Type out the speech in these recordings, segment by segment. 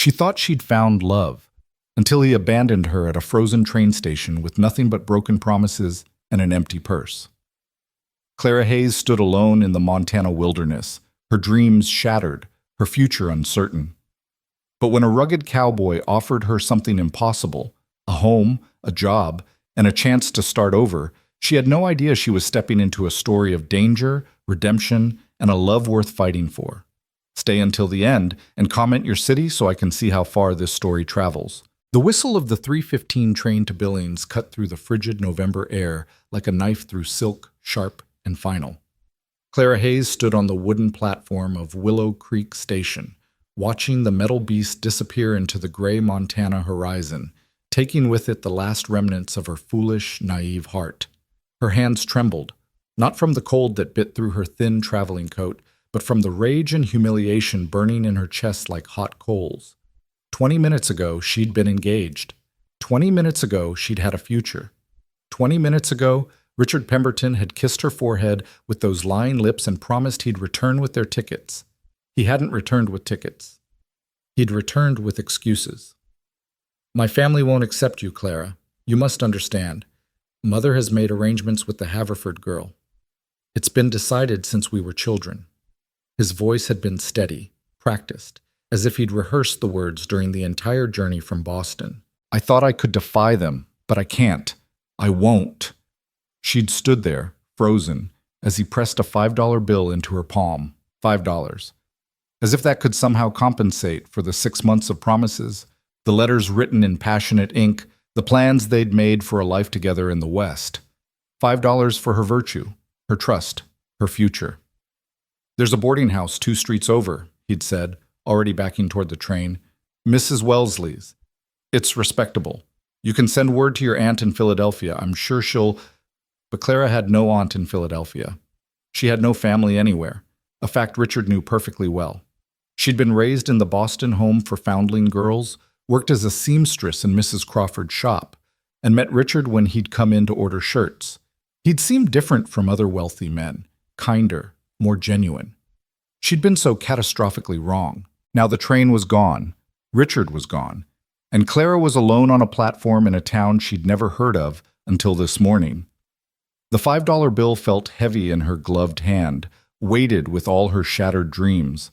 She thought she'd found love, until he abandoned her at a frozen train station with nothing but broken promises and an empty purse. Clara Hayes stood alone in the Montana wilderness, her dreams shattered, her future uncertain. But when a rugged cowboy offered her something impossible, a home, a job, and a chance to start over, she had no idea she was stepping into a story of danger, redemption, and a love worth fighting for. Stay until the end and comment your city so I can see how far this story travels. The whistle of the 3:15 train to Billings cut through the frigid November air like a knife through silk, sharp and final. Clara Hayes stood on the wooden platform of Willow Creek Station, watching the metal beast disappear into the gray Montana horizon, taking with it the last remnants of her foolish, naive heart. Her hands trembled, not from the cold that bit through her thin traveling coat, but from the rage and humiliation burning in her chest like hot coals. 20 minutes ago, she'd been engaged. 20 minutes ago, she'd had a future. 20 minutes ago, Richard Pemberton had kissed her forehead with those lying lips and promised he'd return with their tickets. He hadn't returned with tickets. He'd returned with excuses. My family won't accept you, Clara. You must understand. Mother has made arrangements with the Haverford girl. It's been decided since we were children. His voice had been steady, practiced, as if he'd rehearsed the words during the entire journey from Boston. I thought I could defy them, but I can't. I won't. She'd stood there, frozen, as he pressed a $5 bill into her palm. $5. As if that could somehow compensate for the 6 months of promises, the letters written in passionate ink, the plans they'd made for a life together in the West. $5 for her virtue, her trust, her future. There's a boarding house 2 streets over, he'd said, already backing toward the train. Mrs. Wellesley's. It's respectable. You can send word to your aunt in Philadelphia. I'm sure she'll... But Clara had no aunt in Philadelphia. She had no family anywhere, a fact Richard knew perfectly well. She'd been raised in the Boston home for foundling girls, worked as a seamstress in Mrs. Crawford's shop, and met Richard when he'd come in to order shirts. He'd seemed different from other wealthy men, kinder, more genuine. She'd been so catastrophically wrong. Now the train was gone, Richard was gone, and Clara was alone on a platform in a town she'd never heard of until this morning. The $5 bill felt heavy in her gloved hand, weighted with all her shattered dreams.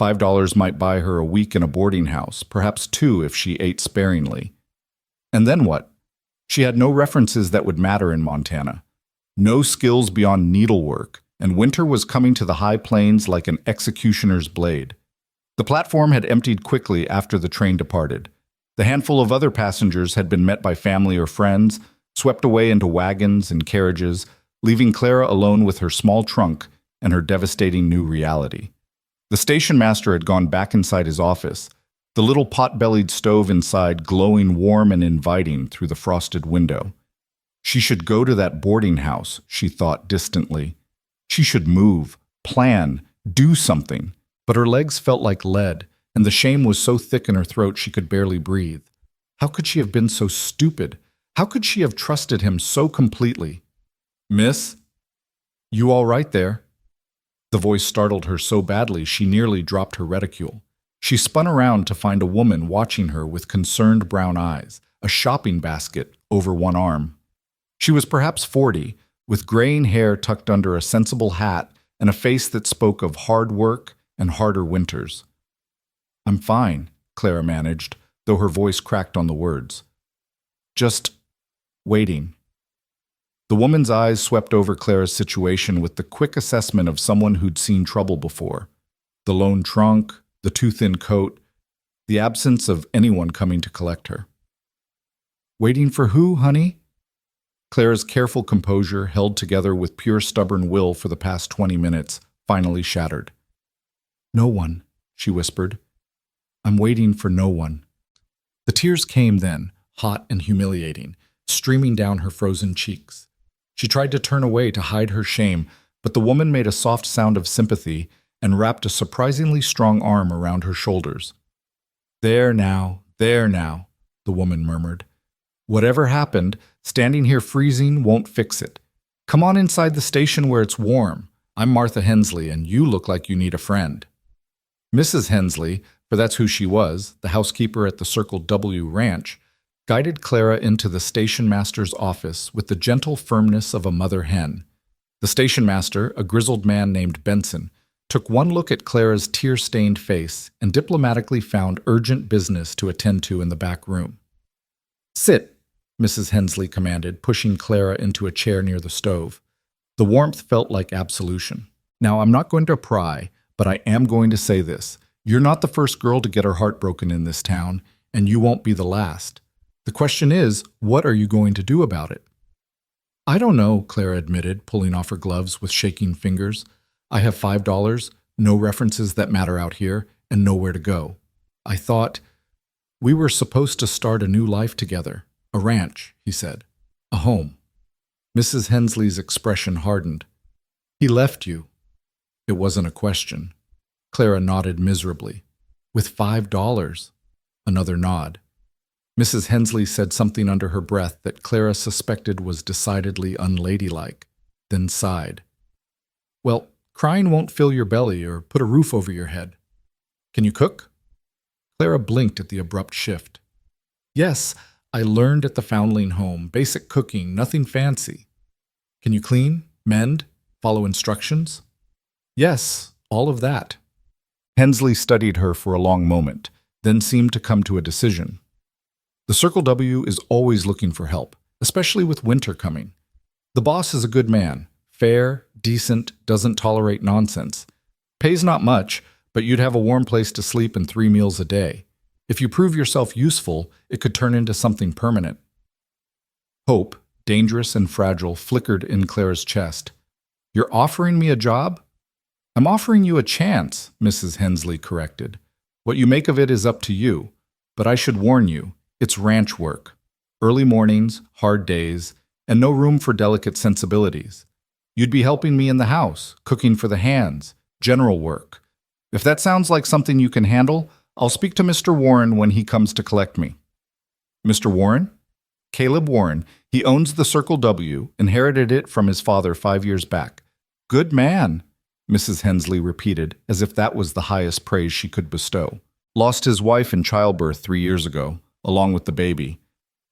$5 might buy her a week in a boarding house, perhaps 2 if she ate sparingly. And then what? She had no references that would matter in Montana. No skills beyond needlework, and winter was coming to the high plains like an executioner's blade. The platform had emptied quickly after the train departed. The handful of other passengers had been met by family or friends, swept away into wagons and carriages, leaving Clara alone with her small trunk and her devastating new reality. The station master had gone back inside his office, the little pot-bellied stove inside glowing warm and inviting through the frosted window. She should go to that boarding house, she thought distantly. She should move, plan, do something. But her legs felt like lead, and the shame was so thick in her throat she could barely breathe. How could she have been so stupid? How could she have trusted him so completely? Miss? You all right there? The voice startled her so badly she nearly dropped her reticule. She spun around to find a woman watching her with concerned brown eyes, a shopping basket over one arm. She was perhaps 40, with graying hair tucked under a sensible hat and a face that spoke of hard work and harder winters. I'm fine, Clara managed, though her voice cracked on the words. Just waiting. The woman's eyes swept over Clara's situation with the quick assessment of someone who'd seen trouble before. The lone trunk, the too-thin coat, the absence of anyone coming to collect her. Waiting for who, honey? Clara's careful composure, held together with pure stubborn will for the past 20 minutes, finally shattered. No one, she whispered. I'm waiting for no one. The tears came then, hot and humiliating, streaming down her frozen cheeks. She tried to turn away to hide her shame, but the woman made a soft sound of sympathy and wrapped a surprisingly strong arm around her shoulders. There now, the woman murmured. Whatever happened, standing here freezing won't fix it. Come on inside the station where it's warm. I'm Martha Hensley, and you look like you need a friend. Mrs. Hensley, for that's who she was, the housekeeper at the Circle W ranch, guided Clara into the station master's office with the gentle firmness of a mother hen. The station master, a grizzled man named Benson, took one look at Clara's tear-stained face and diplomatically found urgent business to attend to in the back room. "Sit," Mrs. Hensley commanded, pushing Clara into a chair near the stove. The warmth felt like absolution. "Now, I'm not going to pry, but I am going to say this. You're not the first girl to get her heart broken in this town, and you won't be the last. The question is, what are you going to do about it?" "I don't know," Clara admitted, pulling off her gloves with shaking fingers. "I have $5, no references that matter out here, and nowhere to go. I thought we were supposed to start a new life together. A ranch," he said. "A home." Mrs. Hensley's expression hardened. "He left you." It wasn't a question. Clara nodded miserably. "With $5? Another nod. Mrs. Hensley said something under her breath that Clara suspected was decidedly unladylike, then sighed. "Well, crying won't fill your belly or put a roof over your head. Can you cook?" Clara blinked at the abrupt shift. "Yes, I learned at the foundling home. Basic cooking, nothing fancy." "Can you clean, mend, follow instructions?" "Yes, all of that." Hensley studied her for a long moment, then seemed to come to a decision. "The Circle W is always looking for help, especially with winter coming. The boss is a good man, fair, decent, doesn't tolerate nonsense. Pays not much, but you'd have a warm place to sleep and 3 meals a day. If you prove yourself useful, it could turn into something permanent." Hope, dangerous and fragile, flickered in Clara's chest. "You're offering me a job?" "I'm offering you a chance," Mrs. Hensley corrected. "What you make of it is up to you, but I should warn you, it's ranch work. Early mornings, hard days, and no room for delicate sensibilities. You'd be helping me in the house, cooking for the hands, general work. If that sounds like something you can handle, I'll speak to Mr. Warren when he comes to collect me." "Mr. Warren?" "Caleb Warren. He owns the Circle W, inherited it from his father 5 years back." "Good man," Mrs. Hensley repeated, as if that was the highest praise she could bestow. "Lost his wife in childbirth 3 years ago, along with the baby.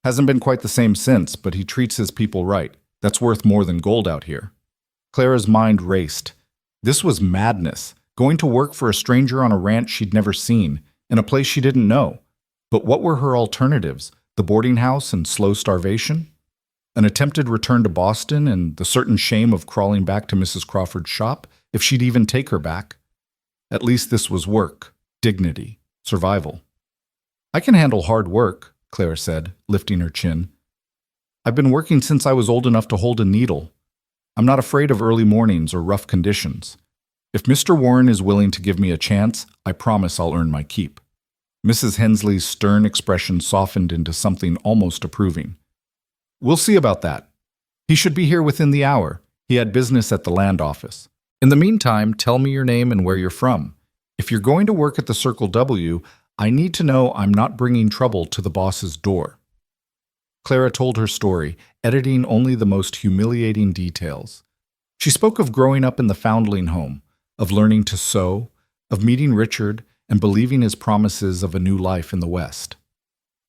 Hasn't been quite the same since, but he treats his people right. That's worth more than gold out here." Clara's mind raced. This was madness, going to work for a stranger on a ranch she'd never seen, in a place she didn't know. But what were her alternatives? The boarding house and slow starvation? An attempted return to Boston and the certain shame of crawling back to Mrs. Crawford's shop, if she'd even take her back? At least this was work, dignity, survival. "I can handle hard work," Clara said, lifting her chin. "I've been working since I was old enough to hold a needle. I'm not afraid of early mornings or rough conditions. If Mr. Warren is willing to give me a chance, I promise I'll earn my keep." Mrs. Hensley's stern expression softened into something almost approving. "We'll see about that. He should be here within the hour. He had business at the land office. In the meantime, tell me your name and where you're from. If you're going to work at the Circle W, I need to know I'm not bringing trouble to the boss's door." Clara told her story, editing only the most humiliating details. She spoke of growing up in the foundling home, of learning to sew, of meeting Richard and believing his promises of a new life in the West.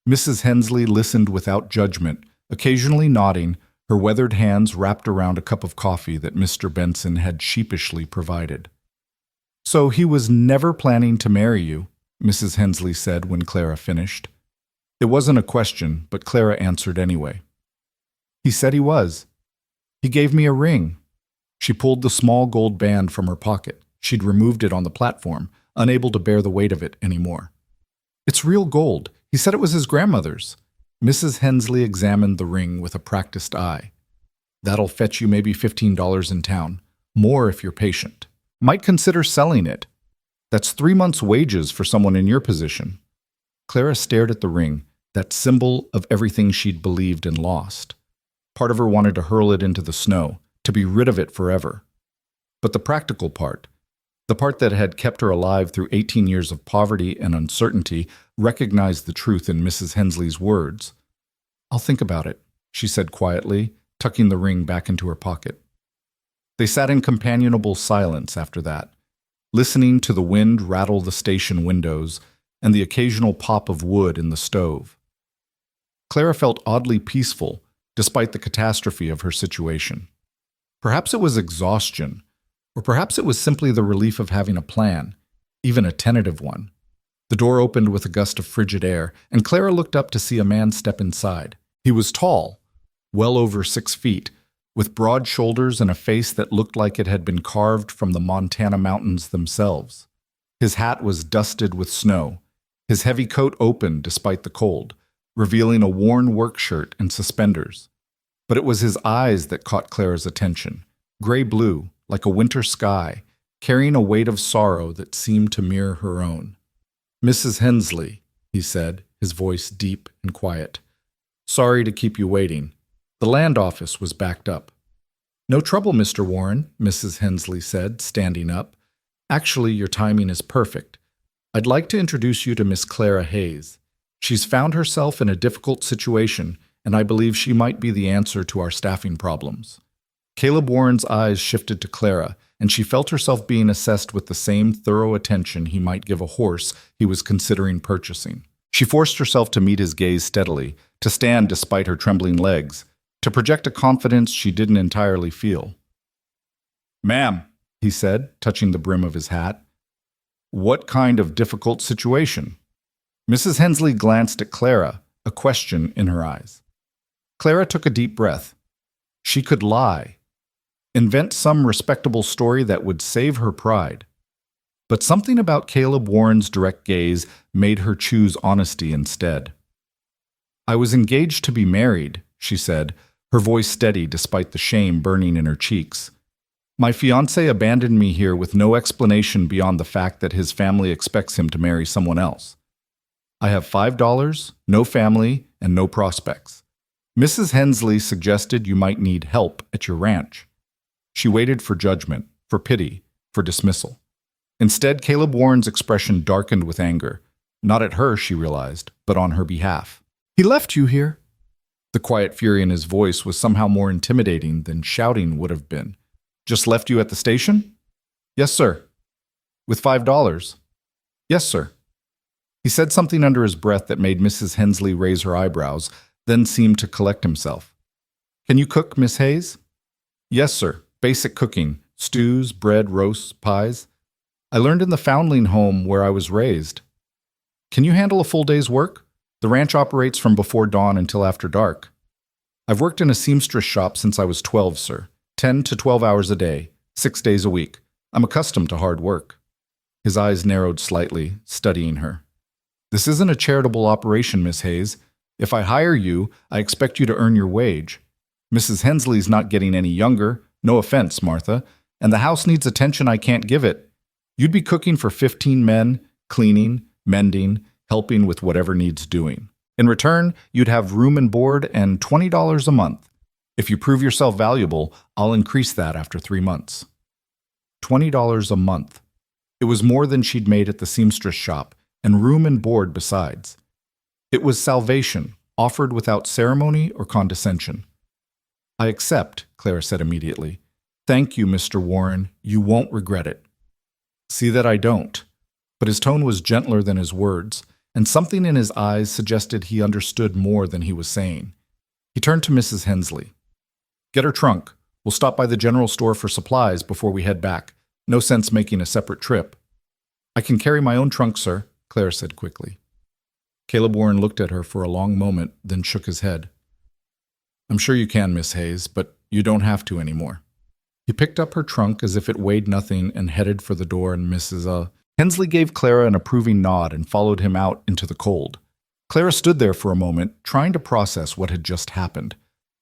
Mrs. Hensley listened without judgment, occasionally nodding, her weathered hands wrapped around a cup of coffee that Mr. Benson had sheepishly provided. "So he was never planning to marry you," Mrs. Hensley said when Clara finished. It wasn't a question, but Clara answered anyway. "He said he was. He gave me a ring." She pulled the small gold band from her pocket. She'd removed it on the platform, unable to bear the weight of it anymore. "It's real gold. He said it was his grandmother's." Mrs. Hensley examined the ring with a practiced eye. "That'll fetch you maybe $15 in town. More if you're patient. Might consider selling it. That's 3 months' wages for someone in your position." Clara stared at the ring, that symbol of everything she'd believed and lost. Part of her wanted to hurl it into the snow, to be rid of it forever. But the practical part, the part that had kept her alive through 18 years of poverty and uncertainty, recognized the truth in Mrs. Hensley's words. "I'll think about it," she said quietly, tucking the ring back into her pocket. They sat in companionable silence after that, listening to the wind rattle the station windows, and the occasional pop of wood in the stove. Clara felt oddly peaceful, despite the catastrophe of her situation. Perhaps it was exhaustion, or perhaps it was simply the relief of having a plan, even a tentative one. The door opened with a gust of frigid air, and Clara looked up to see a man step inside. He was tall, well over 6 feet, with broad shoulders and a face that looked like it had been carved from the Montana mountains themselves. His hat was dusted with snow, his heavy coat open despite the cold, revealing a worn work shirt and suspenders. But it was his eyes that caught Clara's attention, gray-blue, like a winter sky, carrying a weight of sorrow that seemed to mirror her own. "Mrs. Hensley," he said, his voice deep and quiet. "Sorry to keep you waiting. The land office was backed up." "No trouble, Mr. Warren," Mrs. Hensley said, standing up. "Actually, your timing is perfect. I'd like to introduce you to Miss Clara Hayes. She's found herself in a difficult situation, and I believe she might be the answer to our staffing problems." Caleb Warren's eyes shifted to Clara, and she felt herself being assessed with the same thorough attention he might give a horse he was considering purchasing. She forced herself to meet his gaze steadily, to stand despite her trembling legs, to project a confidence she didn't entirely feel. "Ma'am," he said, touching the brim of his hat, "what kind of difficult situation?" Mrs. Hensley glanced at Clara, a question in her eyes. Clara took a deep breath. She could lie, invent some respectable story that would save her pride. But something about Caleb Warren's direct gaze made her choose honesty instead. "I was engaged to be married," she said, her voice steady despite the shame burning in her cheeks. "My fiancé abandoned me here with no explanation beyond the fact that his family expects him to marry someone else. I have $5, no family, and no prospects. Mrs. Hensley suggested you might need help at your ranch." She waited for judgment, for pity, for dismissal. Instead, Caleb Warren's expression darkened with anger. Not at her, she realized, but on her behalf. "He left you here." The quiet fury in his voice was somehow more intimidating than shouting would have been. "Just left you at the station?" "Yes, sir." "With $5?" "Yes, sir." He said something under his breath that made Mrs. Hensley raise her eyebrows, then seemed to collect himself. "Can you cook, Miss Hayes?" "Yes, sir. Basic cooking. Stews, bread, roasts, pies. I learned in the foundling home where I was raised." "Can you handle a full day's work? The ranch operates from before dawn until after dark." "I've worked in a seamstress shop since I was 12, sir. 10 to 12 hours a day, 6 days a week. I'm accustomed to hard work." His eyes narrowed slightly, studying her. "This isn't a charitable operation, Miss Hayes. If I hire you, I expect you to earn your wage. Mrs. Hensley's not getting any younger. No offense, Martha. And the house needs attention I can't give it. You'd be cooking for 15 men, cleaning, mending, helping with whatever needs doing. In return, you'd have room and board and $20 a month. If you prove yourself valuable, I'll increase that after 3 months." $20 a month. It was more than she'd made at the seamstress shop, and room and board besides. It was salvation, offered without ceremony or condescension. "I accept," Clara said immediately. "Thank you, Mr. Warren. You won't regret it." "See that I don't." But his tone was gentler than his words, and something in his eyes suggested he understood more than he was saying. He turned to Mrs. Hensley. "Get her trunk. We'll stop by the general store for supplies before we head back. No sense making a separate trip." "I can carry my own trunk, sir," Clara said quickly. Caleb Warren looked at her for a long moment, then shook his head. "I'm sure you can, Miss Hayes, but you don't have to anymore." He picked up her trunk as if it weighed nothing and headed for the door, and Mrs. Hensley gave Clara an approving nod and followed him out into the cold. Clara stood there for a moment, trying to process what had just happened.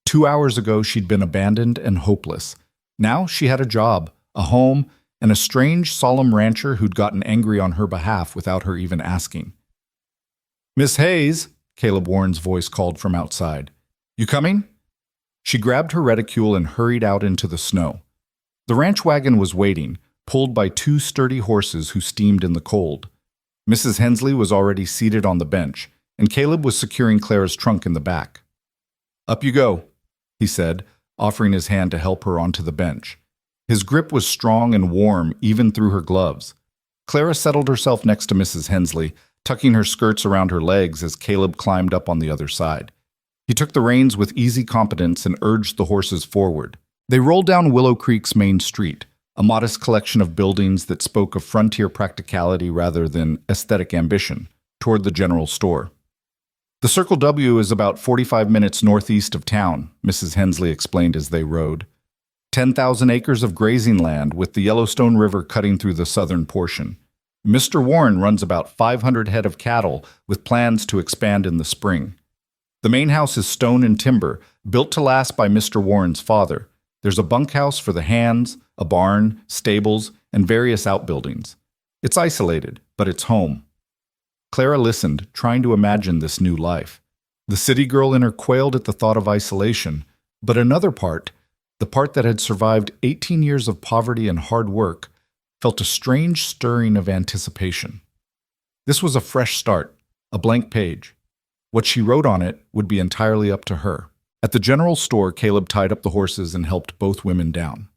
2 hours ago, she'd been abandoned and hopeless. Now she had a job, a home, and a strange, solemn rancher who'd gotten angry on her behalf without her even asking. "Miss Hayes," Caleb Warren's voice called from outside. "You coming?" She grabbed her reticule and hurried out into the snow. The ranch wagon was waiting, pulled by 2 sturdy horses who steamed in the cold. Mrs. Hensley was already seated on the bench, and Caleb was securing Clara's trunk in the back. "Up you go," he said, offering his hand to help her onto the bench. His grip was strong and warm even through her gloves. Clara settled herself next to Mrs. Hensley, tucking her skirts around her legs as Caleb climbed up on the other side. He took the reins with easy competence and urged the horses forward. They rolled down Willow Creek's main street, a modest collection of buildings that spoke of frontier practicality rather than aesthetic ambition, toward the general store. The Circle W is about 45 minutes northeast of town, Mrs. Hensley explained as they rode. 10,000 acres of grazing land with the Yellowstone River cutting through the southern portion. Mr. Warren runs about 500 head of cattle with plans to expand in the spring. The main house is stone and timber, built to last by Mr. Warren's father. There's a bunkhouse for the hands, a barn, stables, and various outbuildings. It's isolated, but it's home. Clara listened, trying to imagine this new life. The city girl in her quailed at the thought of isolation, but another part, the part that had survived 18 years of poverty and hard work, felt a strange stirring of anticipation. This was a fresh start, a blank page. What she wrote on it would be entirely up to her. At the general store, Caleb tied up the horses and helped both women down.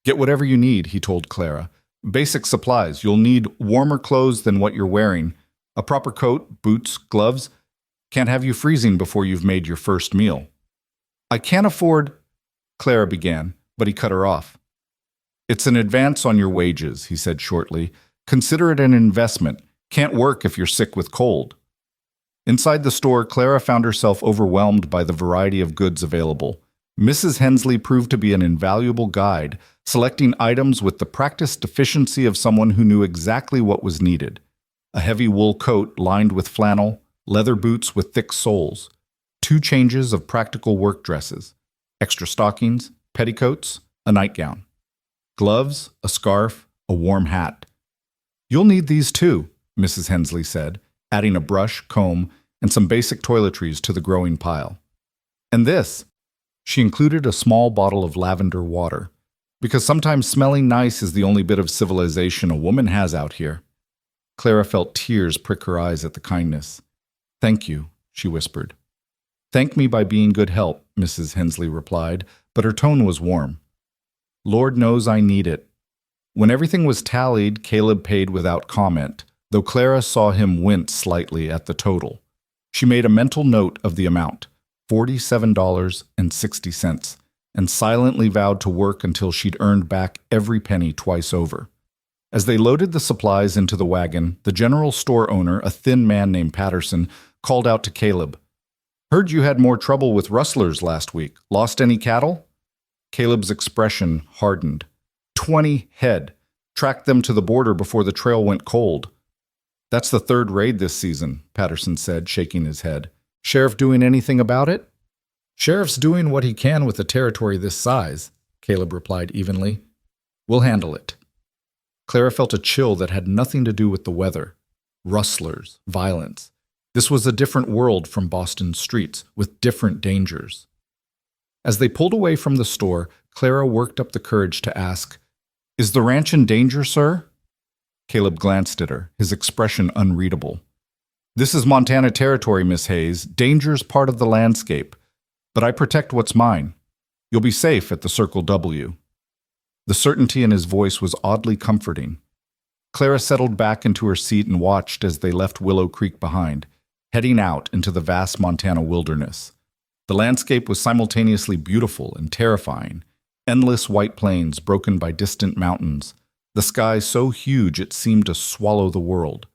"Get whatever you need," he told Clara. "Basic supplies. You'll need warmer clothes than what you're wearing, a proper coat, boots, gloves. Can't have you freezing before you've made your first meal." "I can't afford," Clara began, but he cut her off. "It's an advance on your wages," he said shortly. "Consider it an investment. Can't work if you're sick with cold." Inside the store, Clara found herself overwhelmed by the variety of goods available. Mrs. Hensley proved to be an invaluable guide, selecting items with the practiced efficiency of someone who knew exactly what was needed. A heavy wool coat lined with flannel, leather boots with thick soles, 2 changes of practical work dresses, extra stockings, petticoats, a nightgown, gloves, a scarf, a warm hat. "You'll need these too," Mrs. Hensley said, adding a brush, comb, and some basic toiletries to the growing pile. "And this." She included a small bottle of lavender water, because sometimes smelling nice is the only bit of civilization a woman has out here. Clara felt tears prick her eyes at the kindness. "Thank you," she whispered. "Thank me by being good help," Mrs. Hensley replied, but her tone was warm. "Lord knows I need it." When everything was tallied, Caleb paid without comment, though Clara saw him wince slightly at the total. She made a mental note of the amount, $47.60, and silently vowed to work until she'd earned back every penny twice over. As they loaded the supplies into the wagon, the general store owner, a thin man named Patterson, called out to Caleb, "Heard you had more trouble with rustlers last week. Lost any cattle?" Caleb's expression hardened. 20 head. Tracked them to the border before the trail went cold. "That's the 3rd raid this season," Patterson said, shaking his head. "Sheriff doing anything about it?" "Sheriff's doing what he can with a territory this size," Caleb replied evenly. "We'll handle it." Clara felt a chill that had nothing to do with the weather. Rustlers, violence. This was a different world from Boston's streets, with different dangers. As they pulled away from the store, Clara worked up the courage to ask, "Is the ranch in danger, sir?" Caleb glanced at her, his expression unreadable. "This is Montana territory, Miss Hayes. Danger's part of the landscape. But I protect what's mine. You'll be safe at the Circle W." The certainty in his voice was oddly comforting. Clara settled back into her seat and watched as they left Willow Creek behind, heading out into the vast Montana wilderness. The landscape was simultaneously beautiful and terrifying, endless white plains broken by distant mountains, the sky so huge it seemed to swallow the world.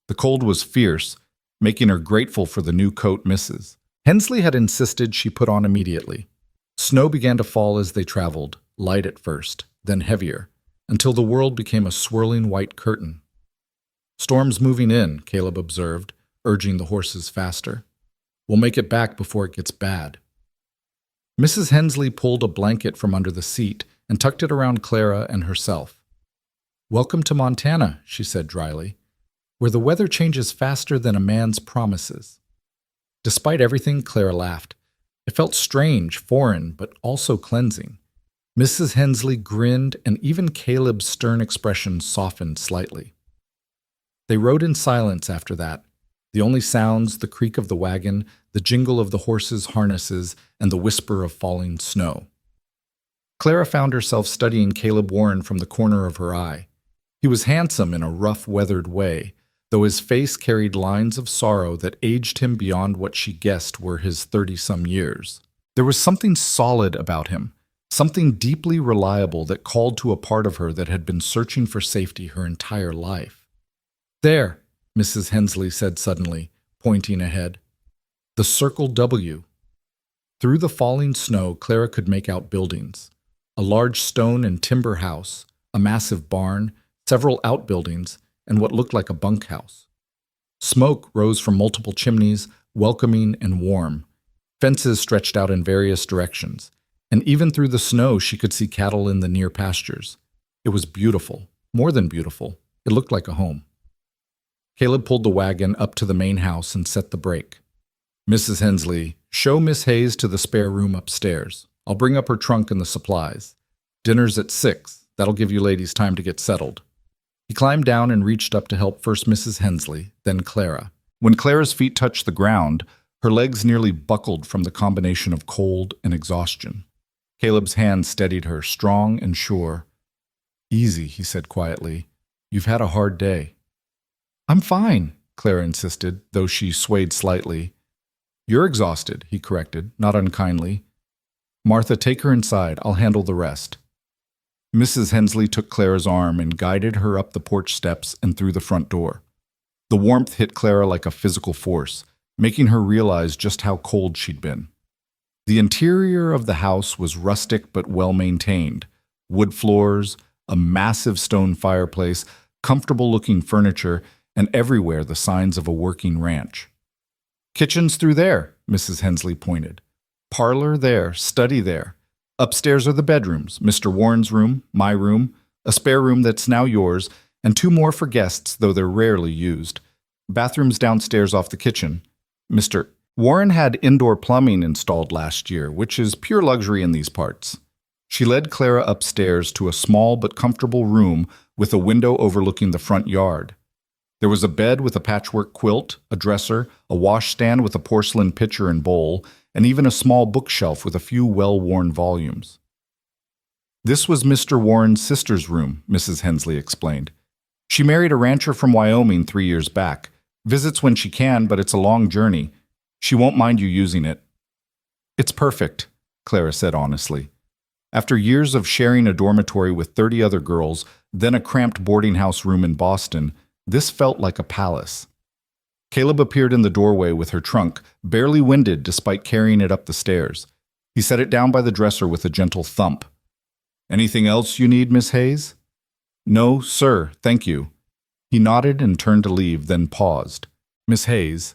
The cold was fierce, making her grateful for the new coat Mrs. Hensley had insisted she put on immediately. Snow began to fall as they traveled, light at first, then heavier, until the world became a swirling white curtain. "Storm's moving in," Caleb observed, urging the horses faster. "We'll make it back before it gets bad." Mrs. Hensley pulled a blanket from under the seat and tucked it around Clara and herself. "Welcome to Montana," she said dryly, "where the weather changes faster than a man's promises." Despite everything, Clara laughed. It felt strange, foreign, but also cleansing. Mrs. Hensley grinned, and even Caleb's stern expression softened slightly. They rode in silence after that, the only sounds the creak of the wagon, the jingle of the horses' harnesses, and the whisper of falling snow. Clara found herself studying Caleb Warren from the corner of her eye. He was handsome in a rough, weathered way, though his face carried lines of sorrow that aged him beyond what she guessed were his 30-some years. There was something solid about him, something deeply reliable that called to a part of her that had been searching for safety her entire life. "There," Mrs. Hensley said suddenly, pointing ahead. "The Circle W." Through the falling snow, Clara could make out buildings. A large stone and timber house, a massive barn, several outbuildings, and what looked like a bunkhouse. Smoke rose from multiple chimneys, welcoming and warm. Fences stretched out in various directions, and even through the snow she could see cattle in the near pastures. It was beautiful, more than beautiful. It looked like a home. Caleb pulled the wagon up to the main house and set the brake. "Mrs. Hensley, show Miss Hayes to the spare room upstairs. I'll bring up her trunk and the supplies. Dinner's at 6. That'll give you ladies time to get settled." He climbed down and reached up to help first Mrs. Hensley, then Clara. When Clara's feet touched the ground, her legs nearly buckled from the combination of cold and exhaustion. Caleb's hand steadied her, strong and sure. "Easy," he said quietly. "You've had a hard day." "I'm fine," Clara insisted, though she swayed slightly. "You're exhausted," he corrected, not unkindly. "Martha, take her inside. I'll handle the rest." Mrs. Hensley took Clara's arm and guided her up the porch steps and through the front door. The warmth hit Clara like a physical force, making her realize just how cold she'd been. The interior of the house was rustic but well-maintained. Wood floors, a massive stone fireplace, comfortable-looking furniture, and everywhere the signs of a working ranch. "Kitchen's through there," Mrs. Hensley pointed. "Parlor there, study there. Upstairs are the bedrooms, Mr. Warren's room, my room, a spare room that's now yours, and 2 more for guests, though they're rarely used. Bathrooms downstairs off the kitchen. Mr. Warren had indoor plumbing installed last year, which is pure luxury in these parts." She led Clara upstairs to a small but comfortable room with a window overlooking the front yard. There was a bed with a patchwork quilt, a dresser, a washstand with a porcelain pitcher and bowl, and even a small bookshelf with a few well-worn volumes. "This was Mr. Warren's sister's room," Mrs. Hensley explained. "She married a rancher from Wyoming 3 years back. Visits when she can, but it's a long journey. She won't mind you using it." "It's perfect," Clara said honestly. After years of sharing a dormitory with 30 other girls, then a cramped boarding house room in Boston, this felt like a palace. Caleb appeared in the doorway with her trunk, barely winded despite carrying it up the stairs. He set it down by the dresser with a gentle thump. "Anything else you need, Miss Hayes?" "No, sir, thank you." He nodded and turned to leave, then paused. "Miss Hayes,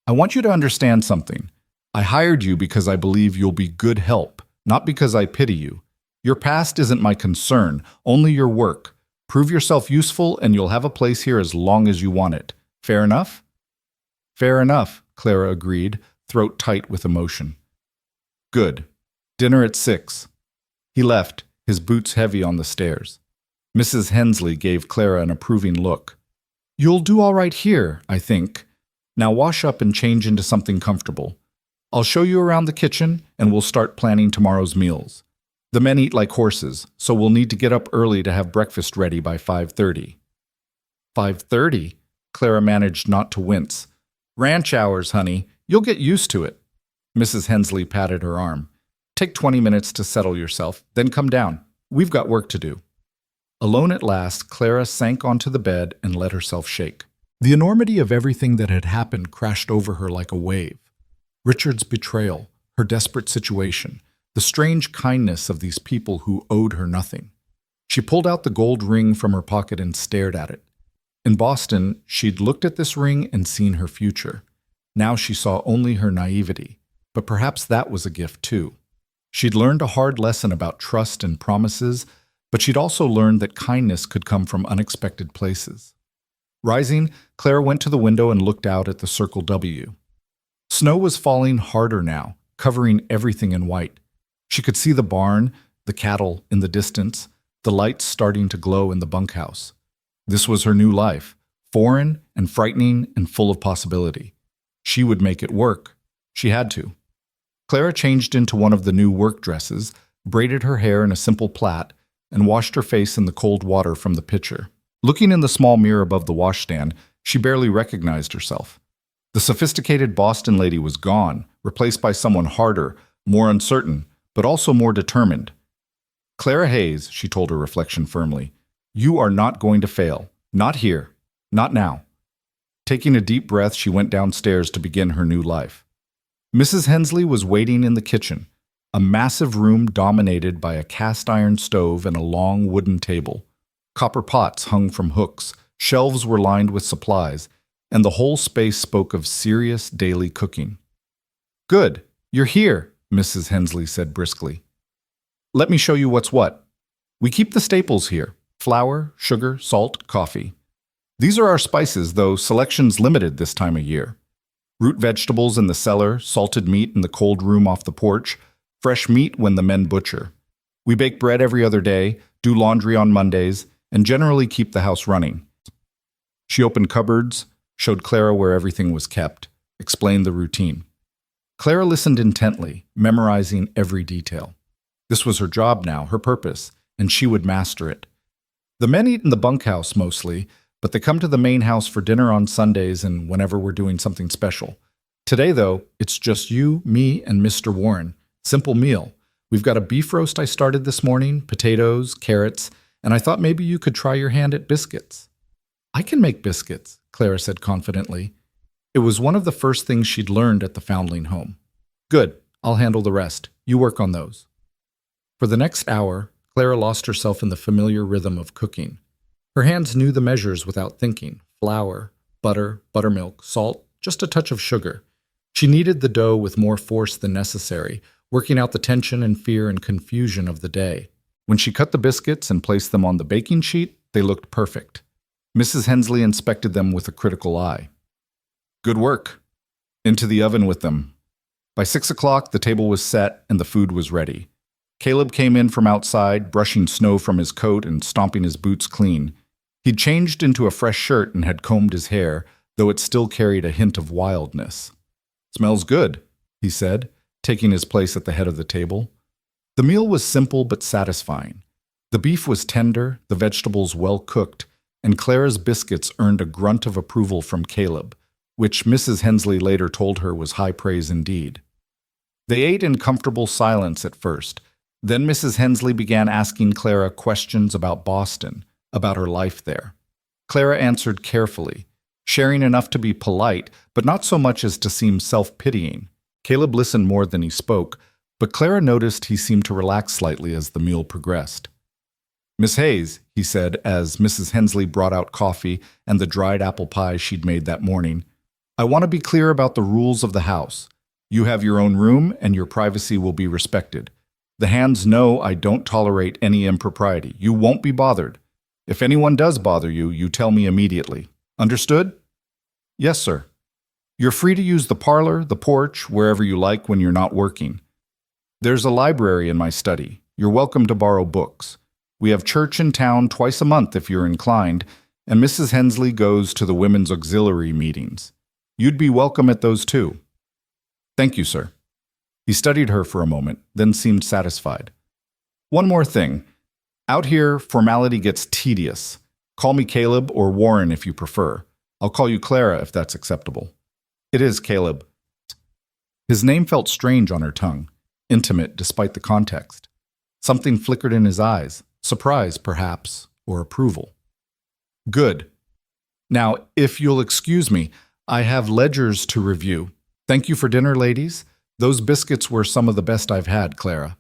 I want you to understand something. I hired you because I believe you'll be good help, not because I pity you. Your past isn't my concern, only your work. Prove yourself useful and you'll have a place here as long as you want it. Fair enough?" "Fair enough," Clara agreed, throat tight with emotion. "Good. Dinner at 6. He left, his boots heavy on the stairs. Mrs. Hensley gave Clara an approving look. "You'll do all right here, I think. Now wash up and change into something comfortable. I'll show you around the kitchen, and we'll start planning tomorrow's meals. The men eat like horses, so we'll need to get up early to have breakfast ready by 5:30. 5:30? Clara managed not to wince. "Ranch hours, honey. You'll get used to it." Mrs. Hensley patted her arm. "Take 20 minutes to settle yourself, then come down. We've got work to do." Alone at last, Clara sank onto the bed and let herself shake. The enormity of everything that had happened crashed over her like a wave. Richard's betrayal, her desperate situation, the strange kindness of these people who owed her nothing. She pulled out the gold ring from her pocket and stared at it. In Boston, she'd looked at this ring and seen her future. Now she saw only her naivety, but perhaps that was a gift too. She'd learned a hard lesson about trust and promises, but she'd also learned that kindness could come from unexpected places. Rising, Clara went to the window and looked out at the Circle W. Snow was falling harder now, covering everything in white. She could see the barn, the cattle in the distance, the lights starting to glow in the bunkhouse. This was her new life, foreign and frightening and full of possibility. She would make it work. She had to. Clara changed into one of the new work dresses, braided her hair in a simple plait, and washed her face in the cold water from the pitcher. Looking in the small mirror above the washstand, She barely recognized herself. The sophisticated Boston lady was gone, replaced by someone harder, more uncertain, but also more determined. Clara Hayes, she told her reflection firmly, you are not going to fail. Not here. Not now. Taking a deep breath, she went downstairs to begin her new life. Mrs. Hensley was waiting in the kitchen, a massive room dominated by a cast-iron stove and a long wooden table. Copper pots hung from hooks, shelves were lined with supplies, and the whole space spoke of serious daily cooking. Good, you're here, Mrs. Hensley said briskly. Let me show you what's what. We keep the staples here: flour, sugar, salt, coffee. These are our spices, though selection's limited this time of year. Root vegetables in the cellar, salted meat in the cold room off the porch, fresh meat when the men butcher. We bake bread every other day, do laundry on Mondays, and generally keep the house running. She opened cupboards, showed Clara where everything was kept, explained the routine. Clara listened intently, memorizing every detail. This was her job now, her purpose, and she would master it. The men eat in the bunkhouse mostly, but they come to the main house for dinner on Sundays and whenever we're doing something special. Today, though, it's just you, me, and Mr. Warren. Simple meal. We've got a beef roast I started this morning, potatoes, carrots, and I thought maybe you could try your hand at biscuits. I can make biscuits, Clara said confidently. It was one of the first things she'd learned at the foundling home. Good, I'll handle the rest. You work on those. For the next hour, Clara lost herself in the familiar rhythm of cooking. Her hands knew the measures without thinking: flour, butter, buttermilk, salt, just a touch of sugar. She kneaded the dough with more force than necessary, working out the tension and fear and confusion of the day. When she cut the biscuits and placed them on the baking sheet, they looked perfect. Mrs. Hensley inspected them with a critical eye. Good work. Into the oven with them. By 6 o'clock, the table was set and the food was ready. Caleb came in from outside, brushing snow from his coat and stomping his boots clean. He'd changed into a fresh shirt and had combed his hair, though it still carried a hint of wildness. Smells good, he said, taking his place at the head of the table. The meal was simple but satisfying. The beef was tender, the vegetables well cooked, and Clara's biscuits earned a grunt of approval from Caleb, which Mrs. Hensley later told her was high praise indeed. They ate in comfortable silence at first. Then Mrs. Hensley began asking Clara questions about Boston, about her life there. Clara answered carefully, sharing enough to be polite, but not so much as to seem self-pitying. Caleb listened more than he spoke, but Clara noticed he seemed to relax slightly as the meal progressed. Miss Hayes, he said as Mrs. Hensley brought out coffee and the dried apple pie she'd made that morning, I want to be clear about the rules of the house. You have your own room and your privacy will be respected. The hands know I don't tolerate any impropriety. You won't be bothered. If anyone does bother you, you tell me immediately. Understood? Yes, sir. You're free to use the parlor, the porch, wherever you like when you're not working. There's a library in my study. You're welcome to borrow books. We have church in town twice a month if you're inclined, and Mrs. Hensley goes to the women's auxiliary meetings. You'd be welcome at those too. Thank you, sir. He studied her for a moment, then seemed satisfied. One more thing. Out here, formality gets tedious. Call me Caleb or Warren if you prefer. I'll call you Clara if that's acceptable. It is, Caleb. His name felt strange on her tongue, intimate despite the context. Something flickered in his eyes, surprise perhaps, or approval. Good. Now, if you'll excuse me, I have ledgers to review. Thank you for dinner, ladies. Those biscuits were some of the best I've had, Clara.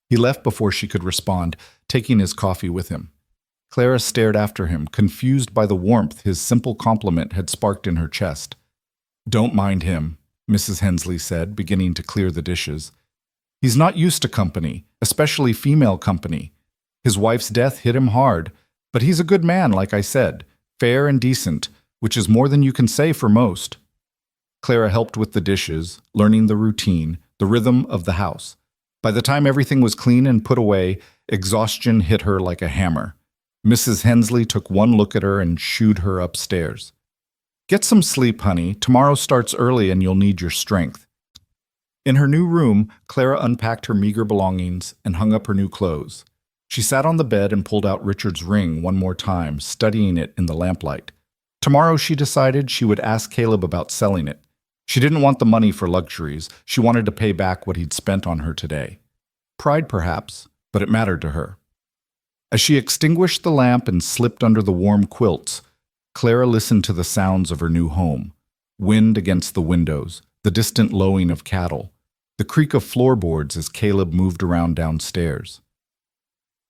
He left before she could respond, taking his coffee with him. Clara stared after him, confused by the warmth his simple compliment had sparked in her chest. Don't mind him, Mrs. Hensley said, beginning to clear the dishes. He's not used to company, especially female company. His wife's death hit him hard, but he's a good man, like I said, fair and decent, which is more than you can say for most. Clara helped with the dishes, learning the routine, the rhythm of the house. By the time everything was clean and put away, exhaustion hit her like a hammer. Mrs. Hensley took one look at her and shooed her upstairs. Get some sleep, honey. Tomorrow starts early and you'll need your strength. In her new room, Clara unpacked her meager belongings and hung up her new clothes. She sat on the bed and pulled out Richard's ring one more time, studying it in the lamplight. Tomorrow, she decided she would ask Caleb about selling it. She didn't want the money for luxuries. She wanted to pay back what he'd spent on her today. Pride, perhaps, but it mattered to her. As she extinguished the lamp and slipped under the warm quilts, Clara listened to the sounds of her new home. Wind against the windows, the distant lowing of cattle, the creak of floorboards as Caleb moved around downstairs.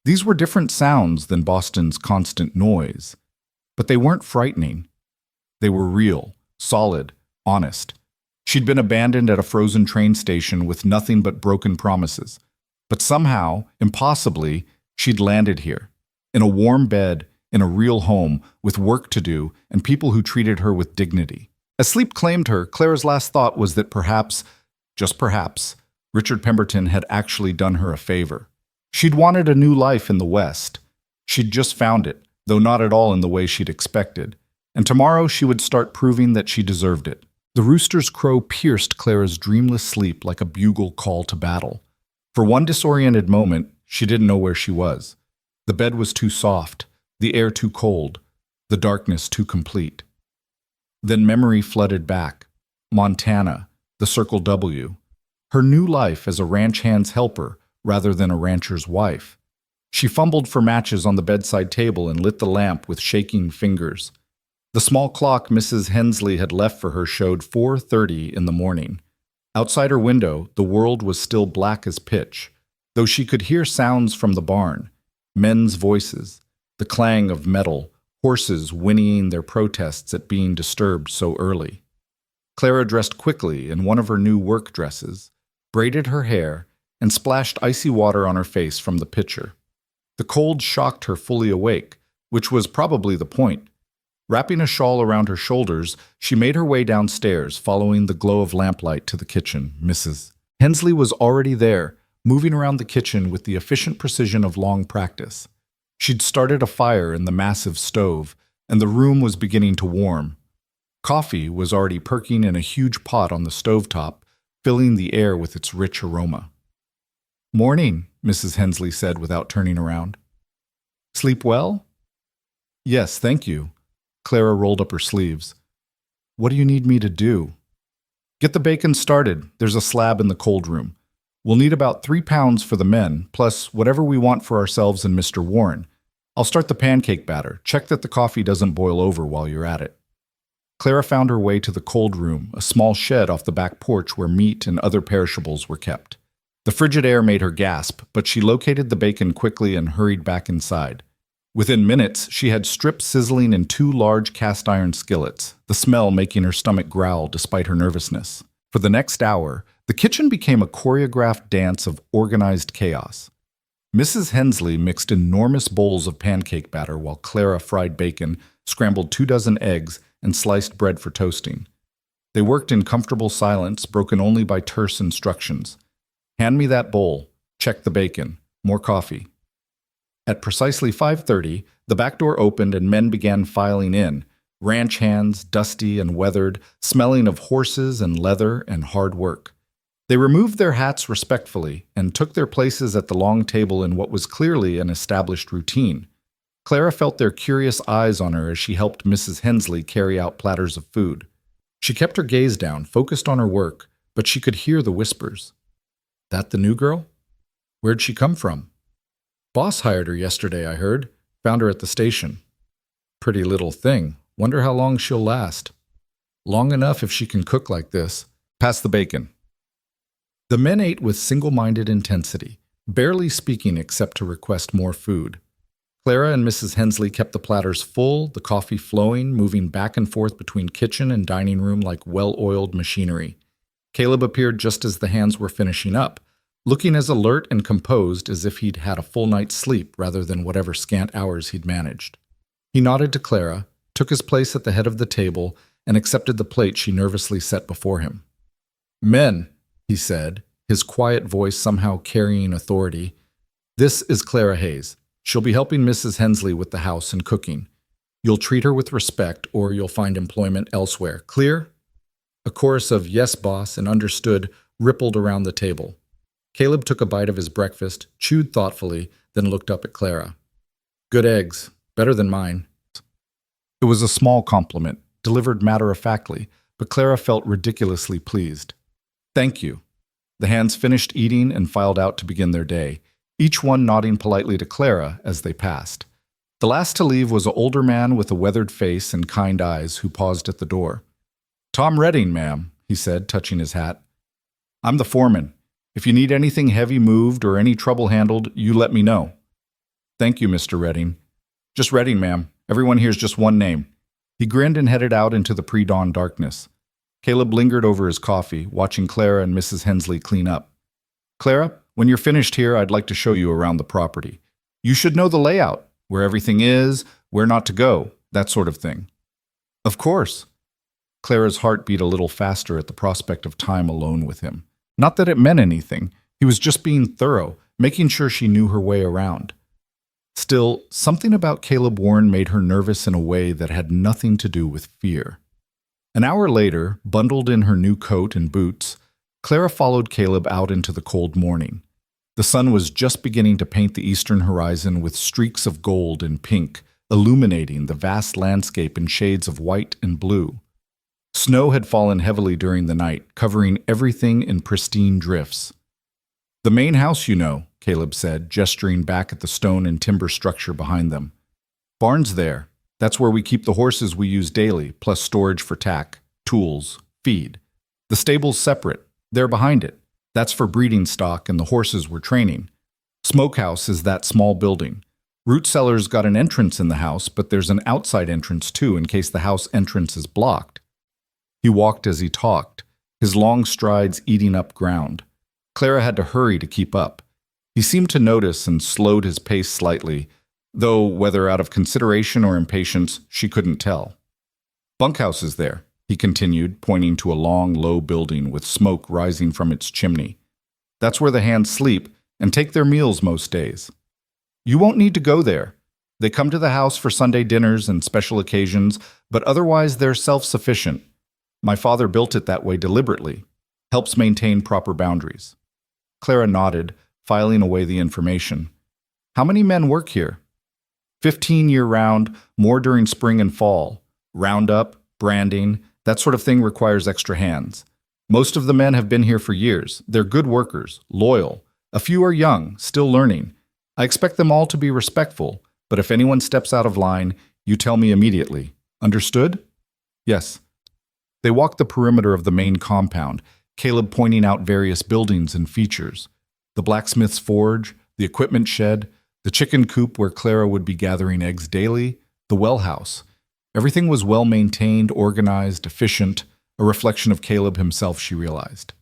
These were different sounds than Boston's constant noise, but they weren't frightening. They were real, solid, honest. She'd been abandoned at a frozen train station with nothing but broken promises. But somehow, impossibly, she'd landed here, in a warm bed, in a real home, with work to do, and people who treated her with dignity. As sleep claimed her, Clara's last thought was that perhaps, just perhaps, Richard Pemberton had actually done her a favor. She'd wanted a new life in the West. She'd just found it, though not at all in the way she'd expected. And tomorrow she would start proving that she deserved it. The rooster's crow pierced Clara's dreamless sleep like a bugle call to battle. For one disoriented moment, she didn't know where she was. The bed was too soft, the air too cold, the darkness too complete. Then memory flooded back. Montana, the Circle W. Her new life as a ranch hand's helper rather than a rancher's wife. She fumbled for matches on the bedside table and lit the lamp with shaking fingers. The small clock Mrs. Hensley had left for her showed 4:30 in the morning. Outside her window, the world was still black as pitch, though she could hear sounds from the barn, men's voices, the clang of metal, horses whinnying their protests at being disturbed so early. Clara dressed quickly in one of her new work dresses, braided her hair, and splashed icy water on her face from the pitcher. The cold shocked her fully awake, which was probably the point. Wrapping a shawl around her shoulders, she made her way downstairs, following the glow of lamplight to the kitchen. Mrs. Hensley was already there, moving around the kitchen with the efficient precision of long practice. She'd started a fire in the massive stove, and the room was beginning to warm. Coffee was already perking in a huge pot on the stovetop, filling the air with its rich aroma. "Morning," Mrs. Hensley said without turning around. "Sleep well?" "Yes, thank you." Clara rolled up her sleeves. "What do you need me to do?" "Get the bacon started. There's a slab in the cold room. We'll need about 3 pounds for the men, plus whatever we want for ourselves and Mr. Warren. I'll start the pancake batter. Check that the coffee doesn't boil over while you're at it." Clara found her way to the cold room, a small shed off the back porch where meat and other perishables were kept. The frigid air made her gasp, but she located the bacon quickly and hurried back inside. Within minutes, she had strips sizzling in 2 large cast-iron skillets, the smell making her stomach growl despite her nervousness. For the next hour, the kitchen became a choreographed dance of organized chaos. Mrs. Hensley mixed enormous bowls of pancake batter while Clara fried bacon, scrambled 2 dozen eggs, and sliced bread for toasting. They worked in comfortable silence, broken only by terse instructions. "Hand me that bowl. Check the bacon. More coffee." At precisely 5:30, the back door opened and men began filing in, ranch hands, dusty and weathered, smelling of horses and leather and hard work. They removed their hats respectfully and took their places at the long table in what was clearly an established routine. Clara felt their curious eyes on her as she helped Mrs. Hensley carry out platters of food. She kept her gaze down, focused on her work, but she could hear the whispers. "That the new girl? Where'd she come from?" "Boss hired her yesterday, I heard. Found her at the station." "Pretty little thing. Wonder how long she'll last." "Long enough if she can cook like this. Pass the bacon." The men ate with single-minded intensity, barely speaking except to request more food. Clara and Mrs. Hensley kept the platters full, the coffee flowing, moving back and forth between kitchen and dining room like well-oiled machinery. Caleb appeared just as the hands were finishing up, looking as alert and composed as if he'd had a full night's sleep rather than whatever scant hours he'd managed. He nodded to Clara, took his place at the head of the table, and accepted the plate she nervously set before him. "Men," he said, his quiet voice somehow carrying authority, "this is Clara Hayes. She'll be helping Mrs. Hensley with the house and cooking. You'll treat her with respect or you'll find employment elsewhere. Clear?" A chorus of "yes, boss," and "understood" rippled around the table. Caleb took a bite of his breakfast, chewed thoughtfully, then looked up at Clara. "Good eggs. Better than mine." It was a small compliment, delivered matter-of-factly, but Clara felt ridiculously pleased. Thank you. The hands finished eating and filed out to begin their day, each one nodding politely to Clara as they passed. The last to leave was an older man with a weathered face and kind eyes who paused at the door. "Tom Redding, ma'am," he said, touching his hat. "I'm the foreman. If you need anything heavy moved or any trouble handled, you let me know." "Thank you, Mr. Redding." "Just Redding, ma'am. Everyone here's just one name." He grinned and headed out into the pre-dawn darkness. Caleb lingered over his coffee, watching Clara and Mrs. Hensley clean up. "Clara, when you're finished here, I'd like to show you around the property. You should know the layout, where everything is, where not to go, that sort of thing." "Of course." Clara's heart beat a little faster at the prospect of time alone with him. Not that it meant anything. He was just being thorough, making sure she knew her way around. Still, something about Caleb Warren made her nervous in a way that had nothing to do with fear. An hour later, bundled in her new coat and boots, Clara followed Caleb out into the cold morning. The sun was just beginning to paint the eastern horizon with streaks of gold and pink, illuminating the vast landscape in shades of white and blue. Snow had fallen heavily during the night, covering everything in pristine drifts. "The main house, you know," Caleb said, gesturing back at the stone and timber structure behind them. "Barn's there. That's where we keep the horses we use daily, plus storage for tack, tools, feed. The stable's separate. They're behind it. That's for breeding stock and the horses we're training. Smokehouse is that small building. Root cellar's got an entrance in the house, but there's an outside entrance too in case the house entrance is blocked." He walked as he talked, his long strides eating up ground. Clara had to hurry to keep up. He seemed to notice and slowed his pace slightly, though whether out of consideration or impatience, she couldn't tell. "Bunkhouse is there," he continued, pointing to a long, low building with smoke rising from its chimney. "That's where the hands sleep and take their meals most days. You won't need to go there. They come to the house for Sunday dinners and special occasions, but otherwise they're self-sufficient. My father built it that way deliberately. Helps maintain proper boundaries." Clara nodded, filing away the information. "How many men work here?" 15 year-round, more during spring and fall. Roundup, branding, that sort of thing requires extra hands. Most of the men have been here for years. They're good workers, loyal. A few are young, still learning. I expect them all to be respectful, but if anyone steps out of line, you tell me immediately. Understood?" "Yes." They walked the perimeter of the main compound, Caleb pointing out various buildings and features. The blacksmith's forge, the equipment shed, the chicken coop where Clara would be gathering eggs daily, the well house. Everything was well maintained, organized, efficient, a reflection of Caleb himself, she realized.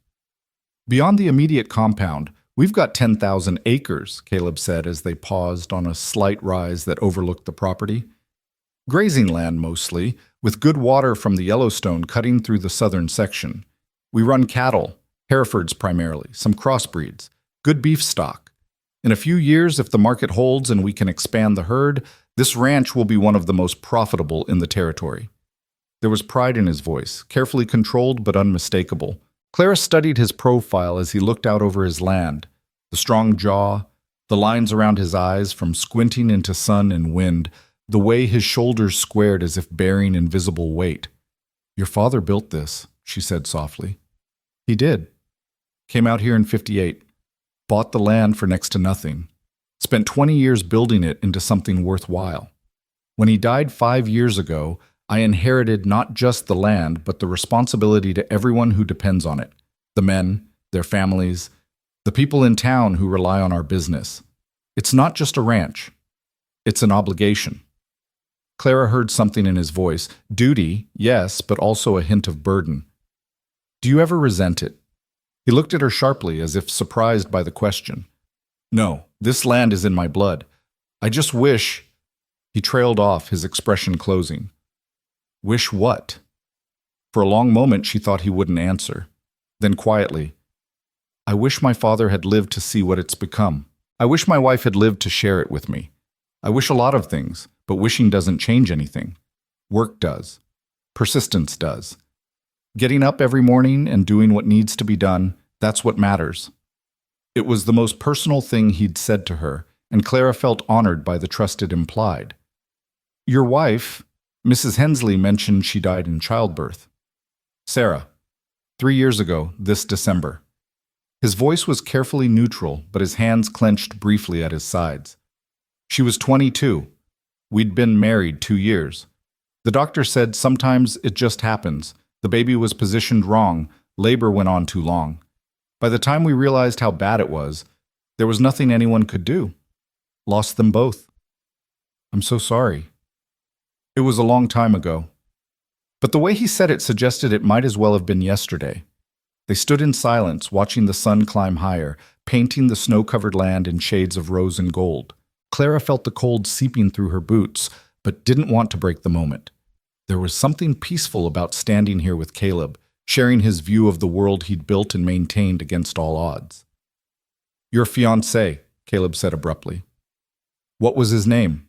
"Beyond the immediate compound, we've got 10,000 acres, Caleb said as they paused on a slight rise that overlooked the property. Grazing land mostly, with good water from the Yellowstone cutting through the southern section. We run cattle, Herefords primarily, some crossbreeds, good beef stock. In a few years, if the market holds and we can expand the herd, this ranch will be one of the most profitable in the territory." There was pride in his voice, carefully controlled but unmistakable. Clara studied his profile as he looked out over his land, the strong jaw, the lines around his eyes from squinting into sun and wind, the way his shoulders squared as if bearing invisible weight. "Your father built this," she said softly. "He did. Came out here in '58. Bought the land for next to nothing. Spent 20 years building it into something worthwhile. When he died 5 years ago, I inherited not just the land, but the responsibility to everyone who depends on it. The men, their families, the people in town who rely on our business. It's not just a ranch. It's an obligation." Clara heard something in his voice. Duty, yes, but also a hint of burden. "Do you ever resent it?" He looked at her sharply, as if surprised by the question. "No, this land is in my blood. I just wish—" He trailed off, his expression closing. "Wish what?" For a long moment she thought he wouldn't answer. Then quietly, "I wish my father had lived to see what it's become. I wish my wife had lived to share it with me. I wish a lot of things, but wishing doesn't change anything. Work does. Persistence does. Getting up every morning and doing what needs to be done, that's what matters." It was the most personal thing he'd said to her, and Clara felt honored by the trust it implied. "Your wife," Mrs. Hensley mentioned she died in childbirth. Sarah, 3 years ago, this December. His voice was carefully neutral, but his hands clenched briefly at his sides. She was 22. We'd been married 2 years. The doctor said sometimes it just happens. The baby was positioned wrong, labor went on too long. By the time we realized how bad it was, there was nothing anyone could do. Lost them both. I'm so sorry. It was a long time ago. But the way he said it suggested it might as well have been yesterday. They stood in silence, watching the sun climb higher, painting the snow-covered land in shades of rose and gold. Clara felt the cold seeping through her boots, but didn't want to break the moment. There was something peaceful about standing here with Caleb, sharing his view of the world he'd built and maintained against all odds. Your fiancé, Caleb said abruptly. What was his name?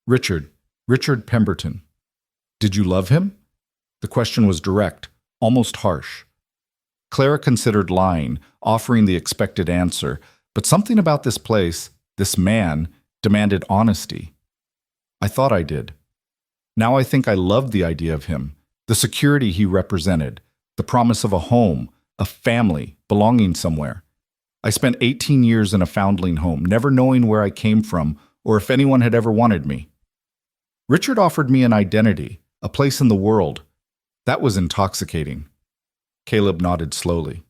Richard Pemberton. Did you love him? The question was direct, almost harsh. Clara considered lying, offering the expected answer, but something about this place, this man, demanded honesty. I thought I did. Now I think I loved the idea of him, the security he represented, the promise of a home, a family, belonging somewhere. I spent 18 years in a foundling home, never knowing where I came from or if anyone had ever wanted me. Richard offered me an identity, a place in the world. That was intoxicating. Caleb nodded slowly.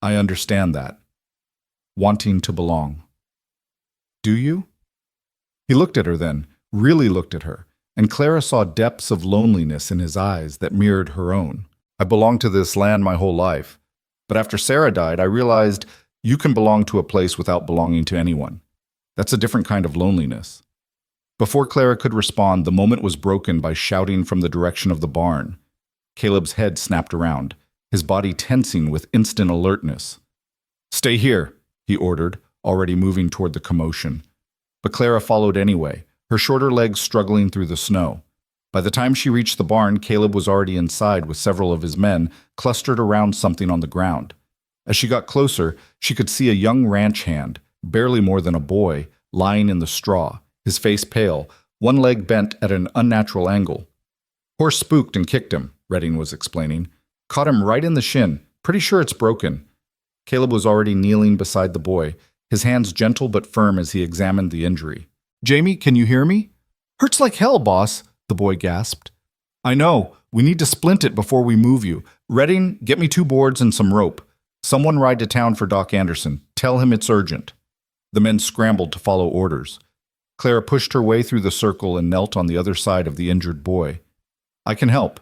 I understand that. Wanting to belong. Do you? He looked at her then, really looked at her, and Clara saw depths of loneliness in his eyes that mirrored her own. I belonged to this land my whole life. But after Sarah died, I realized you can belong to a place without belonging to anyone. That's a different kind of loneliness. Before Clara could respond, the moment was broken by shouting from the direction of the barn. Caleb's head snapped around, his body tensing with instant alertness. Stay here, he ordered, already moving toward the commotion. But Clara followed anyway, her shorter legs struggling through the snow. By the time she reached the barn, Caleb was already inside with several of his men clustered around something on the ground. As she got closer, she could see a young ranch hand, barely more than a boy, lying in the straw, his face pale, one leg bent at an unnatural angle. Horse spooked and kicked him, Redding was explaining. Caught him right in the shin. Pretty sure it's broken. Caleb was already kneeling beside the boy, his hands gentle but firm as he examined the injury. Jamie, can you hear me? Hurts like hell, boss, the boy gasped. I know. We need to splint it before we move you. Redding, get me 2 boards and some rope. Someone ride to town for Doc Anderson. Tell him it's urgent. The men scrambled to follow orders. Clara pushed her way through the circle and knelt on the other side of the injured boy. I can help.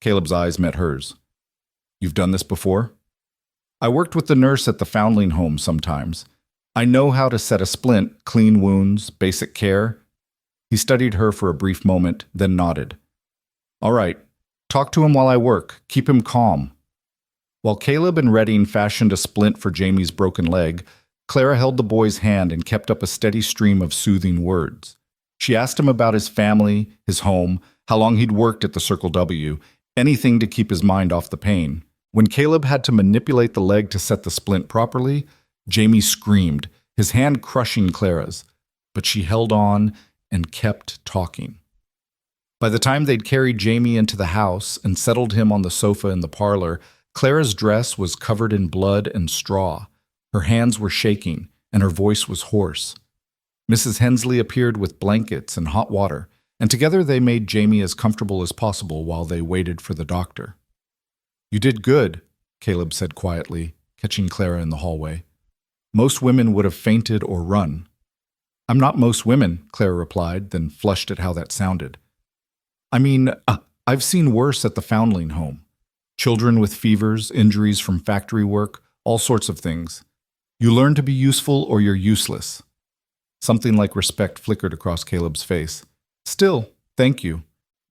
Caleb's eyes met hers. You've done this before? I worked with the nurse at the foundling home sometimes. I know how to set a splint, clean wounds, basic care. He studied her for a brief moment, then nodded. All right. Talk to him while I work. Keep him calm. While Caleb and Redding fashioned a splint for Jamie's broken leg, Clara held the boy's hand and kept up a steady stream of soothing words. She asked him about his family, his home, how long he'd worked at the Circle W, anything to keep his mind off the pain. When Caleb had to manipulate the leg to set the splint properly, Jamie screamed, his hand crushing Clara's. But she held on and kept talking. By the time they'd carried Jamie into the house and settled him on the sofa in the parlor, Clara's dress was covered in blood and straw. Her hands were shaking, and her voice was hoarse. Mrs. Hensley appeared with blankets and hot water, and together they made Jamie as comfortable as possible while they waited for the doctor. You did good, Caleb said quietly, catching Clara in the hallway. Most women would have fainted or run. I'm not most women, Clara replied, then flushed at how that sounded. I mean, I've seen worse at the foundling home. Children with fevers, injuries from factory work, all sorts of things. You learn to be useful or you're useless. Something like respect flickered across Caleb's face. Still, thank you.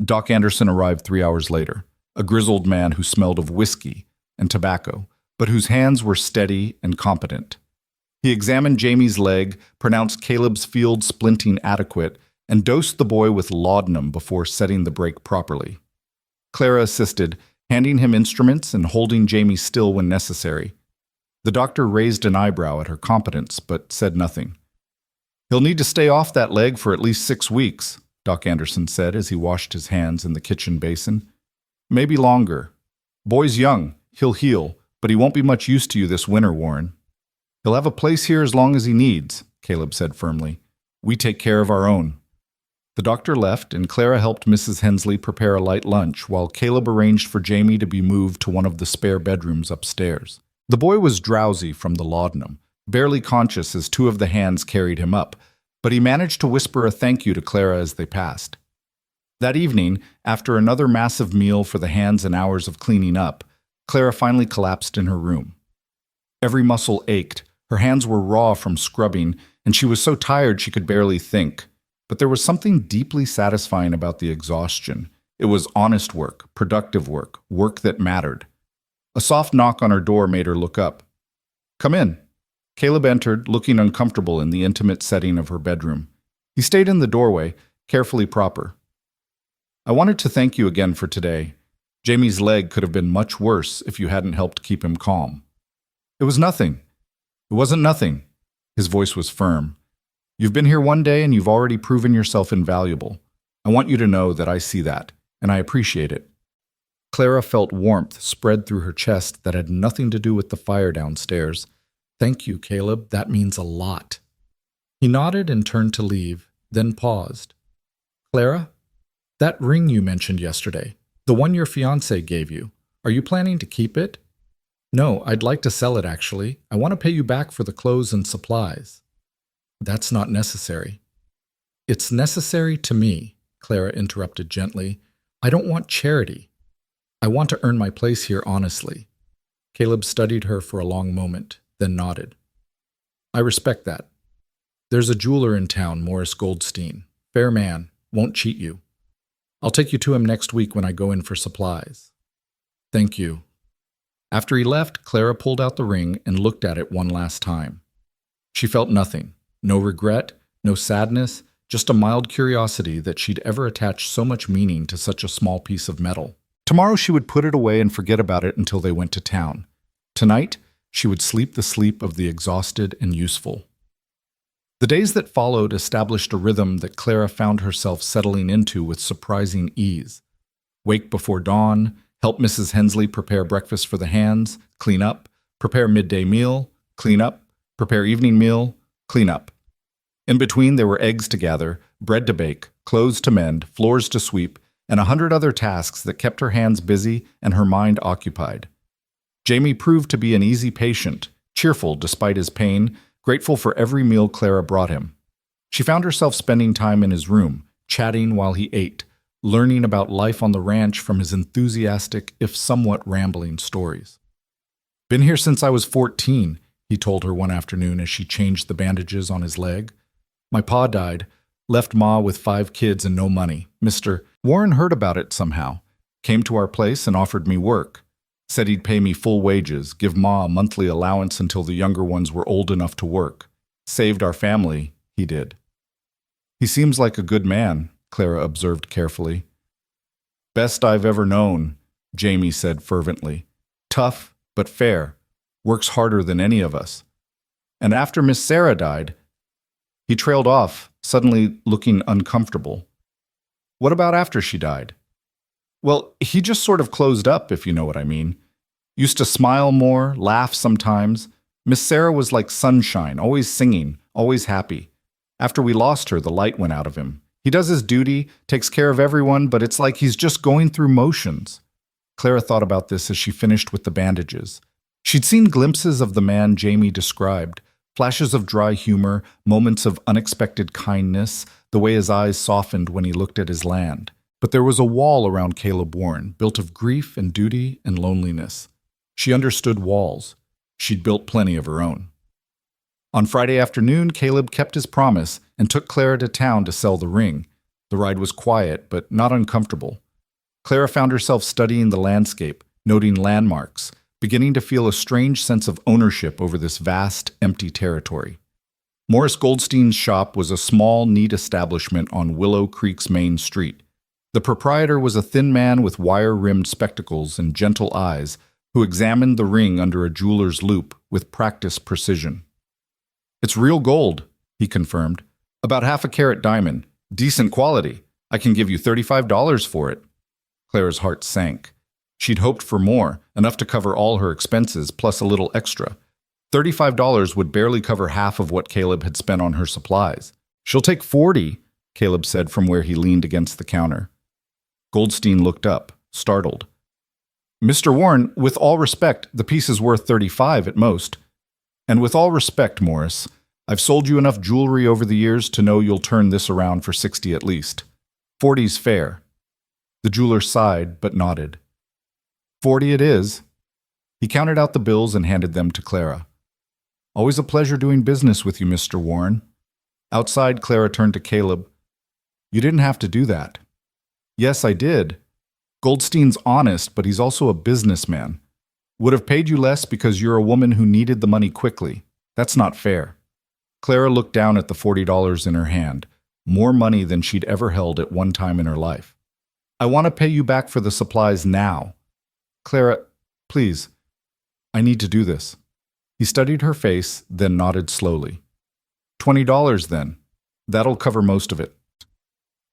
Doc Anderson arrived 3 hours later, a grizzled man who smelled of whiskey and tobacco, but whose hands were steady and competent. He examined Jamie's leg, pronounced Caleb's field splinting adequate, and dosed the boy with laudanum before setting the break properly. Clara assisted, handing him instruments and holding Jamie still when necessary. The doctor raised an eyebrow at her competence, but said nothing. He'll need to stay off that leg for at least 6 weeks, Doc Anderson said as he washed his hands in the kitchen basin. Maybe longer. Boy's young. He'll heal, but he won't be much use to you this winter, Warren. He'll have a place here as long as he needs, Caleb said firmly. We take care of our own. The doctor left, and Clara helped Mrs. Hensley prepare a light lunch, while Caleb arranged for Jamie to be moved to one of the spare bedrooms upstairs. The boy was drowsy from the laudanum, barely conscious as two of the hands carried him up, but he managed to whisper a thank you to Clara as they passed. That evening, after another massive meal for the hands and hours of cleaning up, Clara finally collapsed in her room. Every muscle ached, her hands were raw from scrubbing, and she was so tired she could barely think. But there was something deeply satisfying about the exhaustion. It was honest work, productive work, work that mattered. A soft knock on her door made her look up. Come in. Caleb entered, looking uncomfortable in the intimate setting of her bedroom. He stayed in the doorway, carefully proper. I wanted to thank you again for today. Jamie's leg could have been much worse if you hadn't helped keep him calm. It was nothing. It wasn't nothing. His voice was firm. You've been here one day and you've already proven yourself invaluable. I want you to know that I see that, and I appreciate it. Clara felt warmth spread through her chest that had nothing to do with the fire downstairs. Thank you, Caleb. That means a lot. He nodded and turned to leave, then paused. Clara, that ring you mentioned yesterday, the one your fiancé gave you, are you planning to keep it? No, I'd like to sell it actually. I want to pay you back for the clothes and supplies. That's not necessary. It's necessary to me, Clara interrupted gently. I don't want charity. I want to earn my place here honestly. Caleb studied her for a long moment, then nodded. I respect that. There's a jeweler in town, Morris Goldstein. Fair man, won't cheat you. I'll take you to him next week when I go in for supplies. Thank you. After he left, Clara pulled out the ring and looked at it one last time. She felt nothing. No regret, no sadness, just a mild curiosity that she'd ever attach so much meaning to such a small piece of metal. Tomorrow she would put it away and forget about it until they went to town. Tonight, she would sleep the sleep of the exhausted and useful. The days that followed established a rhythm that Clara found herself settling into with surprising ease. Wake before dawn, help Mrs. Hensley prepare breakfast for the hands, clean up, prepare midday meal, clean up, prepare evening meal, clean up. In between, there were eggs to gather, bread to bake, clothes to mend, floors to sweep, and 100 other tasks that kept her hands busy and her mind occupied. Jamie proved to be an easy patient, cheerful despite his pain, grateful for every meal Clara brought him. She found herself spending time in his room, chatting while he ate, learning about life on the ranch from his enthusiastic, if somewhat rambling stories. Been here since I was 14, he told her one afternoon as she changed the bandages on his leg. My pa died, left Ma with 5 kids and no money. Mr. Warren heard about it somehow, came to our place and offered me work. Said he'd pay me full wages, give Ma a monthly allowance until the younger ones were old enough to work. Saved our family, he did. He seems like a good man, Clara observed carefully. Best I've ever known, Jamie said fervently. Tough, but fair. Works harder than any of us. And after Miss Sarah died, he trailed off, suddenly looking uncomfortable. What about after she died? Well, he just sort of closed up, if you know what I mean. Used to smile more, laugh sometimes. Miss Sarah was like sunshine, always singing, always happy. After we lost her, the light went out of him. He does his duty, takes care of everyone, but it's like he's just going through motions. Clara thought about this as she finished with the bandages. She'd seen glimpses of the man Jamie described, flashes of dry humor, moments of unexpected kindness, the way his eyes softened when he looked at his land. But there was a wall around Caleb Warren, built of grief and duty and loneliness. She understood walls. She'd built plenty of her own. On Friday afternoon, Caleb kept his promise and took Clara to town to sell the ring. The ride was quiet, but not uncomfortable. Clara found herself studying the landscape, noting landmarks, beginning to feel a strange sense of ownership over this vast, empty territory. Morris Goldstein's shop was a small, neat establishment on Willow Creek's main street. The proprietor was a thin man with wire-rimmed spectacles and gentle eyes who examined the ring under a jeweler's loupe with practiced precision. It's real gold, he confirmed. About 1/2 carat diamond. Decent quality. I can give you $35 for it. Clara's heart sank. She'd hoped for more, enough to cover all her expenses, plus a little extra. $35 would barely cover half of what Caleb had spent on her supplies. She'll take 40, Caleb said from where he leaned against the counter. Goldstein looked up, startled. Mr. Warren, with all respect, the piece is worth 35 at most. And with all respect, Morris, I've sold you enough jewelry over the years to know you'll turn this around for 60 at least. 40's fair. The jeweler sighed, but nodded. 40 it is. He counted out the bills and handed them to Clara. Always a pleasure doing business with you, Mr. Warren. Outside, Clara turned to Caleb. You didn't have to do that. Yes, I did. Goldstein's honest, but he's also a businessman. Would have paid you less because you're a woman who needed the money quickly. That's not fair. Clara looked down at the $40 in her hand, more money than she'd ever held at one time in her life. I want to pay you back for the supplies now. Clara, please, I need to do this. He studied her face, then nodded slowly. $20 then. That'll cover most of it.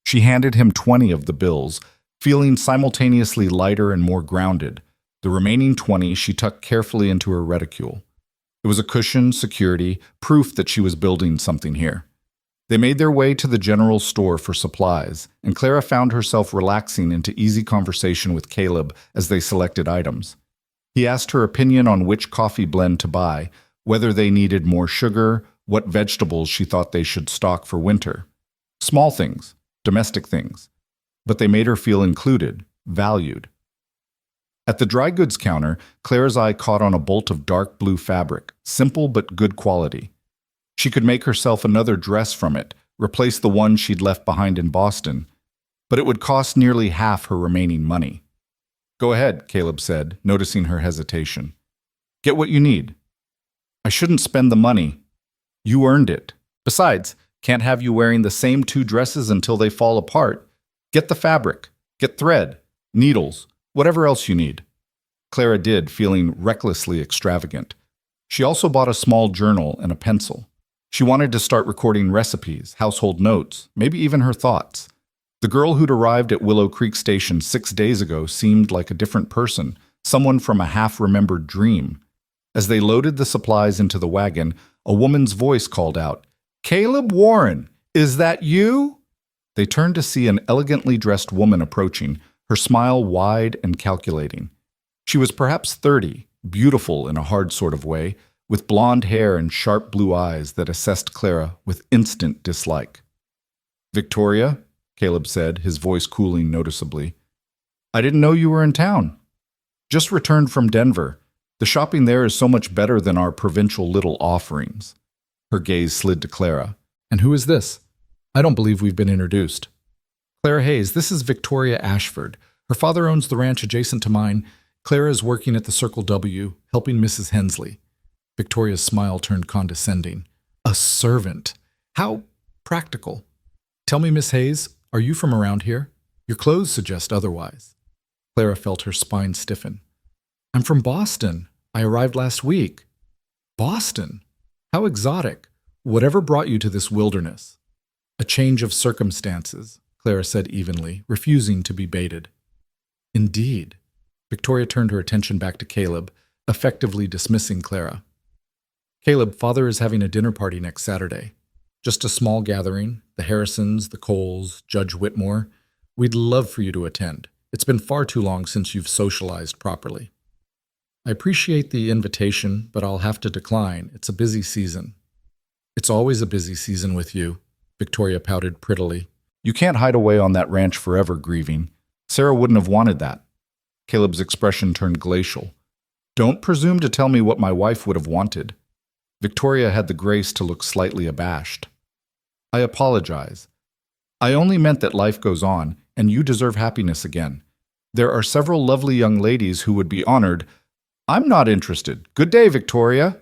She handed him 20 of the bills, feeling simultaneously lighter and more grounded. The remaining 20 she tucked carefully into her reticule. It was a cushion, security, proof that she was building something here. They made their way to the general store for supplies, and Clara found herself relaxing into easy conversation with Caleb as they selected items. He asked her opinion on which coffee blend to buy, whether they needed more sugar, what vegetables she thought they should stock for winter. Small things, domestic things. But they made her feel included, valued. At the dry goods counter, Clara's eye caught on a bolt of dark blue fabric, simple but good quality. She could make herself another dress from it, replace the one she'd left behind in Boston, but it would cost nearly half her remaining money. Go ahead, Caleb said, noticing her hesitation. Get what you need. I shouldn't spend the money. You earned it. Besides, can't have you wearing the same 2 dresses until they fall apart. Get the fabric, get thread, needles, whatever else you need. Clara did, feeling recklessly extravagant. She also bought a small journal and a pencil. She wanted to start recording recipes, household notes, maybe even her thoughts. The girl who'd arrived at Willow Creek Station 6 days ago seemed like a different person, someone from a half-remembered dream. As they loaded the supplies into the wagon, a woman's voice called out, "Caleb Warren, is that you?" They turned to see an elegantly dressed woman approaching, her smile wide and calculating. She was perhaps 30, beautiful in a hard sort of way, with blonde hair and sharp blue eyes that assessed Clara with instant dislike. "Victoria?" Caleb said, his voice cooling noticeably. "I didn't know you were in town." "Just returned from Denver. The shopping there is so much better than our provincial little offerings." Her gaze slid to Clara. "And who is this? I don't believe we've been introduced." "Clara Hayes, this is Victoria Ashford. Her father owns the ranch adjacent to mine. Clara is working at the Circle W, helping Mrs. Hensley." Victoria's smile turned condescending. "A servant. How practical. Tell me, Miss Hayes, are you from around here? Your clothes suggest otherwise." Clara felt her spine stiffen. "I'm from Boston. I arrived last week." "Boston? How exotic. Whatever brought you to this wilderness?" "A change of circumstances," Clara said evenly, refusing to be baited. "Indeed." Victoria turned her attention back to Caleb, effectively dismissing Clara. "Caleb, father is having a dinner party next Saturday. Just a small gathering, the Harrisons, the Coles, Judge Whitmore. We'd love for you to attend. It's been far too long since you've socialized properly." "I appreciate the invitation, but I'll have to decline. It's a busy season." "It's always a busy season with you," Victoria pouted prettily. "You can't hide away on that ranch forever grieving. Sarah wouldn't have wanted that." Caleb's expression turned glacial. "Don't presume to tell me what my wife would have wanted." Victoria had the grace to look slightly abashed. "I apologize. I only meant that life goes on, and you deserve happiness again. There are several lovely young ladies who would be honored. I'm not interested. Good day, Victoria."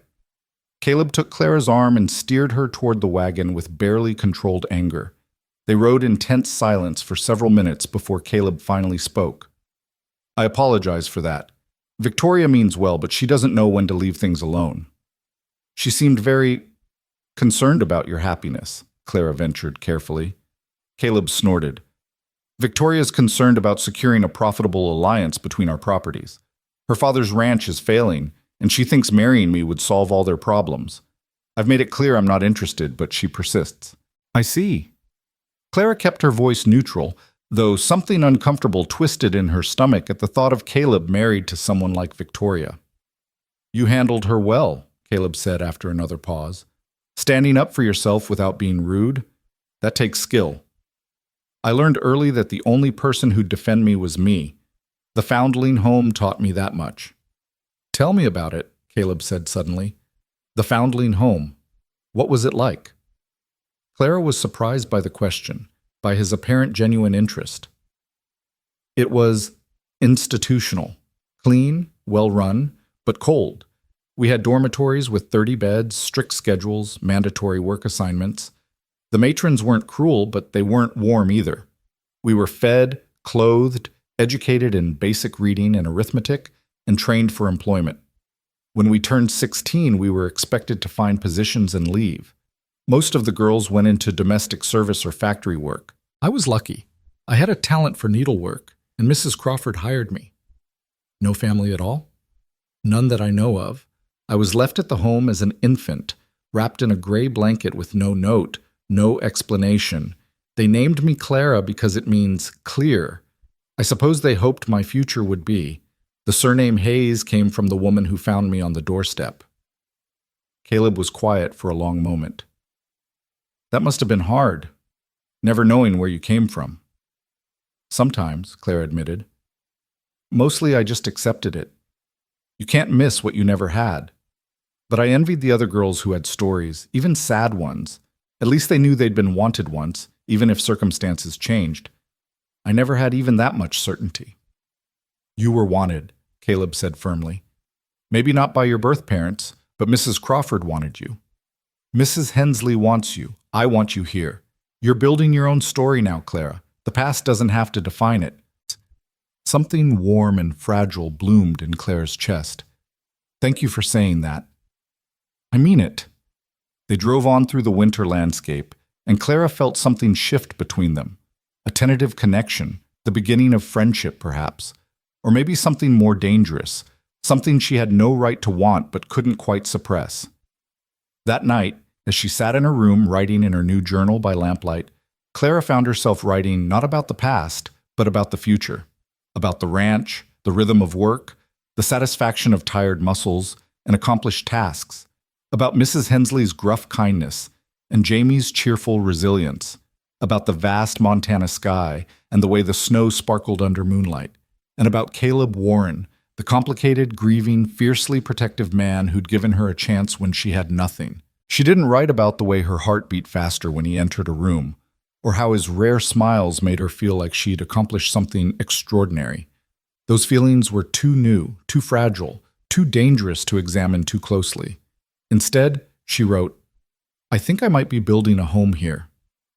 Caleb took Clara's arm and steered her toward the wagon with barely controlled anger. They rode in tense silence for several minutes before Caleb finally spoke. "I apologize for that. Victoria means well, but she doesn't know when to leave things alone." "She seemed very concerned about your happiness," Clara ventured carefully. Caleb snorted. Victoria's concerned about securing a profitable alliance between our properties. Her father's ranch is failing, and she thinks marrying me would solve all their problems. I've made it clear I'm not interested, but she persists. I see. Clara kept her voice neutral, though something uncomfortable twisted in her stomach at the thought of Caleb married to someone like Victoria. You handled her well, Caleb said after another pause. Standing up for yourself without being rude, that takes skill. I learned early that the only person who'd defend me was me. The foundling home taught me that much. Tell me about it, Caleb said suddenly. The foundling home. What was it like? Clara was surprised by the question, by his apparent genuine interest. It was institutional, clean, well-run, but cold. We had dormitories with 30 beds, strict schedules, mandatory work assignments. The matrons weren't cruel, but they weren't warm either. We were fed, clothed, educated in basic reading and arithmetic, and trained for employment. When we turned 16, we were expected to find positions and leave. Most of the girls went into domestic service or factory work. I was lucky. I had a talent for needlework, and Mrs. Crawford hired me. No family at all? None that I know of. I was left at the home as an infant, wrapped in a gray blanket with no note, no explanation. They named me Clara because it means clear. I suppose they hoped my future would be. The surname Hayes came from the woman who found me on the doorstep. Caleb was quiet for a long moment. That must have been hard, never knowing where you came from. Sometimes, Clara admitted. Mostly I just accepted it. You can't miss what you never had. But I envied the other girls who had stories, even sad ones. At least they knew they'd been wanted once, even if circumstances changed. I never had even that much certainty. You were wanted, Caleb said firmly. Maybe not by your birth parents, but Mrs. Crawford wanted you. Mrs. Hensley wants you. I want you here. You're building your own story now, Clara. The past doesn't have to define it. Something warm and fragile bloomed in Clara's chest. Thank you for saying that. I mean it. They drove on through the winter landscape, and Clara felt something shift between them. A tentative connection, the beginning of friendship, perhaps. Or maybe something more dangerous, something she had no right to want but couldn't quite suppress. That night, as she sat in her room writing in her new journal by lamplight, Clara found herself writing not about the past, but about the future. About the ranch, the rhythm of work, the satisfaction of tired muscles, and accomplished tasks. About Mrs. Hensley's gruff kindness, and Jamie's cheerful resilience. About the vast Montana sky, and the way the snow sparkled under moonlight. And about Caleb Warren, the complicated, grieving, fiercely protective man who'd given her a chance when she had nothing. She didn't write about the way her heart beat faster when he entered a room, or how his rare smiles made her feel like she'd accomplished something extraordinary. Those feelings were too new, too fragile, too dangerous to examine too closely. Instead, she wrote, I think I might be building a home here.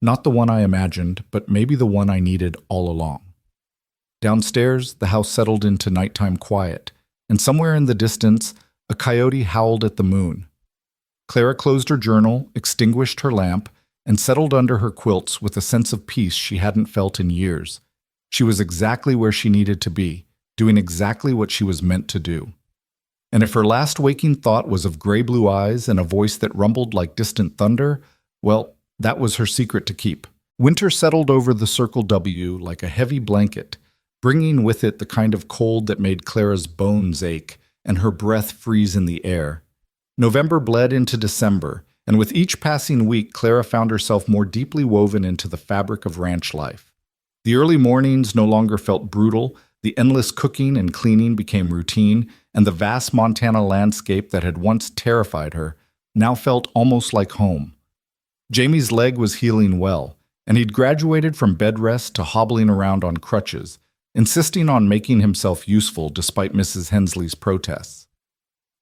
Not the one I imagined, but maybe the one I needed all along. Downstairs, the house settled into nighttime quiet, and somewhere in the distance, a coyote howled at the moon. Clara closed her journal, extinguished her lamp, and settled under her quilts with a sense of peace she hadn't felt in years. She was exactly where she needed to be, doing exactly what she was meant to do. And if her last waking thought was of gray-blue eyes and a voice that rumbled like distant thunder, well, that was her secret to keep. Winter settled over the Circle W like a heavy blanket, bringing with it the kind of cold that made Clara's bones ache and her breath freeze in the air. November bled into December, and with each passing week, Clara found herself more deeply woven into the fabric of ranch life. The early mornings no longer felt brutal, the endless cooking and cleaning became routine, and the vast Montana landscape that had once terrified her now felt almost like home. Jamie's leg was healing well, and he'd graduated from bed rest to hobbling around on crutches, insisting on making himself useful despite Mrs. Hensley's protests.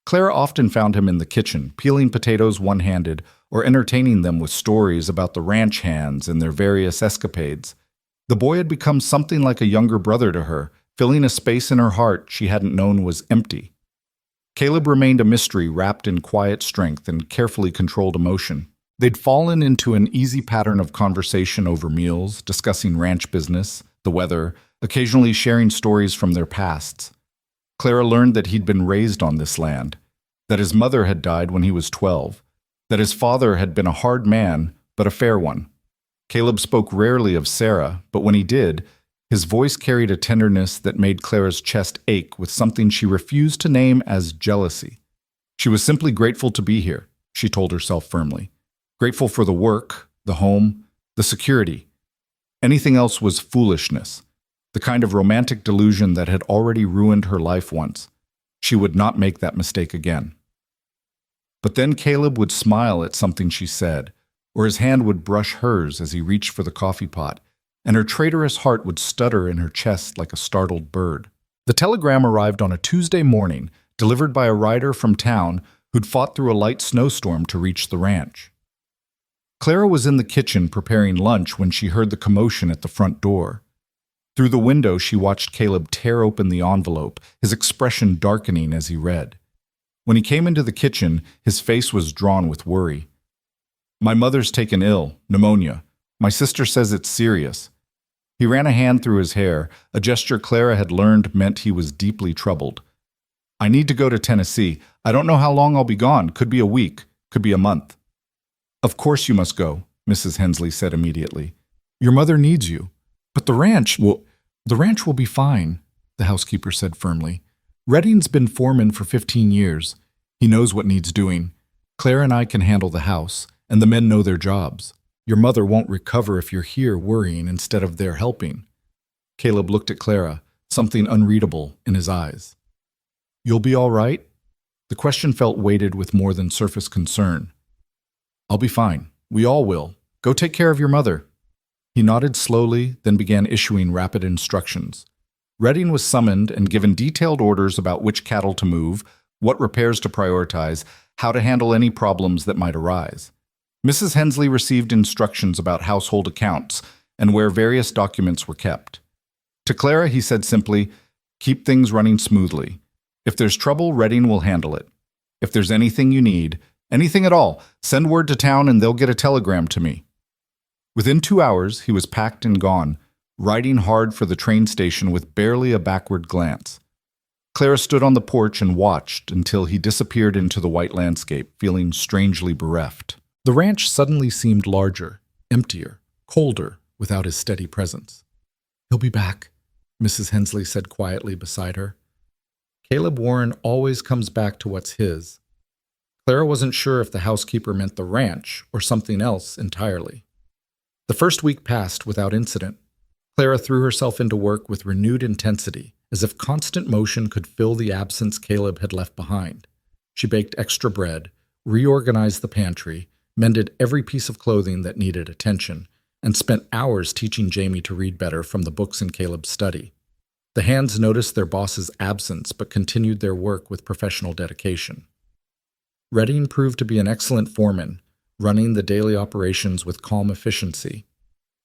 Clara often found him in the kitchen, peeling potatoes one-handed or entertaining them with stories about the ranch hands and their various escapades. The boy had become something like a younger brother to her, filling a space in her heart she hadn't known was empty. Caleb remained a mystery wrapped in quiet strength and carefully controlled emotion. They'd fallen into an easy pattern of conversation over meals, discussing ranch business, the weather, occasionally sharing stories from their pasts. Clara learned that he'd been raised on this land, that his mother had died when he was 12, that his father had been a hard man, but a fair one. Caleb spoke rarely of Sarah, but when he did, his voice carried a tenderness that made Clara's chest ache with something she refused to name as jealousy. She was simply grateful to be here, she told herself firmly. Grateful for the work, the home, the security. Anything else was foolishness, the kind of romantic delusion that had already ruined her life once. She would not make that mistake again. But then Caleb would smile at something she said, or his hand would brush hers as he reached for the coffee pot, and her traitorous heart would stutter in her chest like a startled bird. The telegram arrived on a Tuesday morning, delivered by a rider from town who'd fought through a light snowstorm to reach the ranch. Clara was in the kitchen preparing lunch when she heard the commotion at the front door. Through the window, she watched Caleb tear open the envelope, his expression darkening as he read. When he came into the kitchen, his face was drawn with worry. "My mother's taken ill, pneumonia. My sister says it's serious." He ran a hand through his hair, a gesture Clara had learned meant he was deeply troubled. "I need to go to Tennessee. I don't know how long I'll be gone. Could be a week, could be a month." "Of course you must go," Mrs. Hensley said immediately. "Your mother needs you." "But the ranch will be fine," the housekeeper said firmly. "Redding's been foreman for 15 years. He knows what needs doing. Clara and I can handle the house, and the men know their jobs. Your mother won't recover if you're here worrying instead of there helping." Caleb looked at Clara, something unreadable in his eyes. "You'll be all right?" The question felt weighted with more than surface concern. "I'll be fine. We all will. Go take care of your mother." He nodded slowly, then began issuing rapid instructions. Redding was summoned and given detailed orders about which cattle to move, what repairs to prioritize, how to handle any problems that might arise. Mrs. Hensley received instructions about household accounts and where various documents were kept. To Clara, he said simply, "Keep things running smoothly. If there's trouble, Redding will handle it. If there's anything you need, anything at all, send word to town and they'll get a telegram to me." Within 2 hours, he was packed and gone, riding hard for the train station with barely a backward glance. Clara stood on the porch and watched until he disappeared into the white landscape, feeling strangely bereft. The ranch suddenly seemed larger, emptier, colder, without his steady presence. "He'll be back," Mrs. Hensley said quietly beside her. Caleb Warren always comes back to what's his. Clara wasn't sure if the housekeeper meant the ranch or something else entirely. The first week passed without incident. Clara threw herself into work with renewed intensity, as if constant motion could fill the absence Caleb had left behind. She baked extra bread, reorganized the pantry, mended every piece of clothing that needed attention, and spent hours teaching Jamie to read better from the books in Caleb's study. The hands noticed their boss's absence but continued their work with professional dedication. Redding proved to be an excellent foreman, running the daily operations with calm efficiency.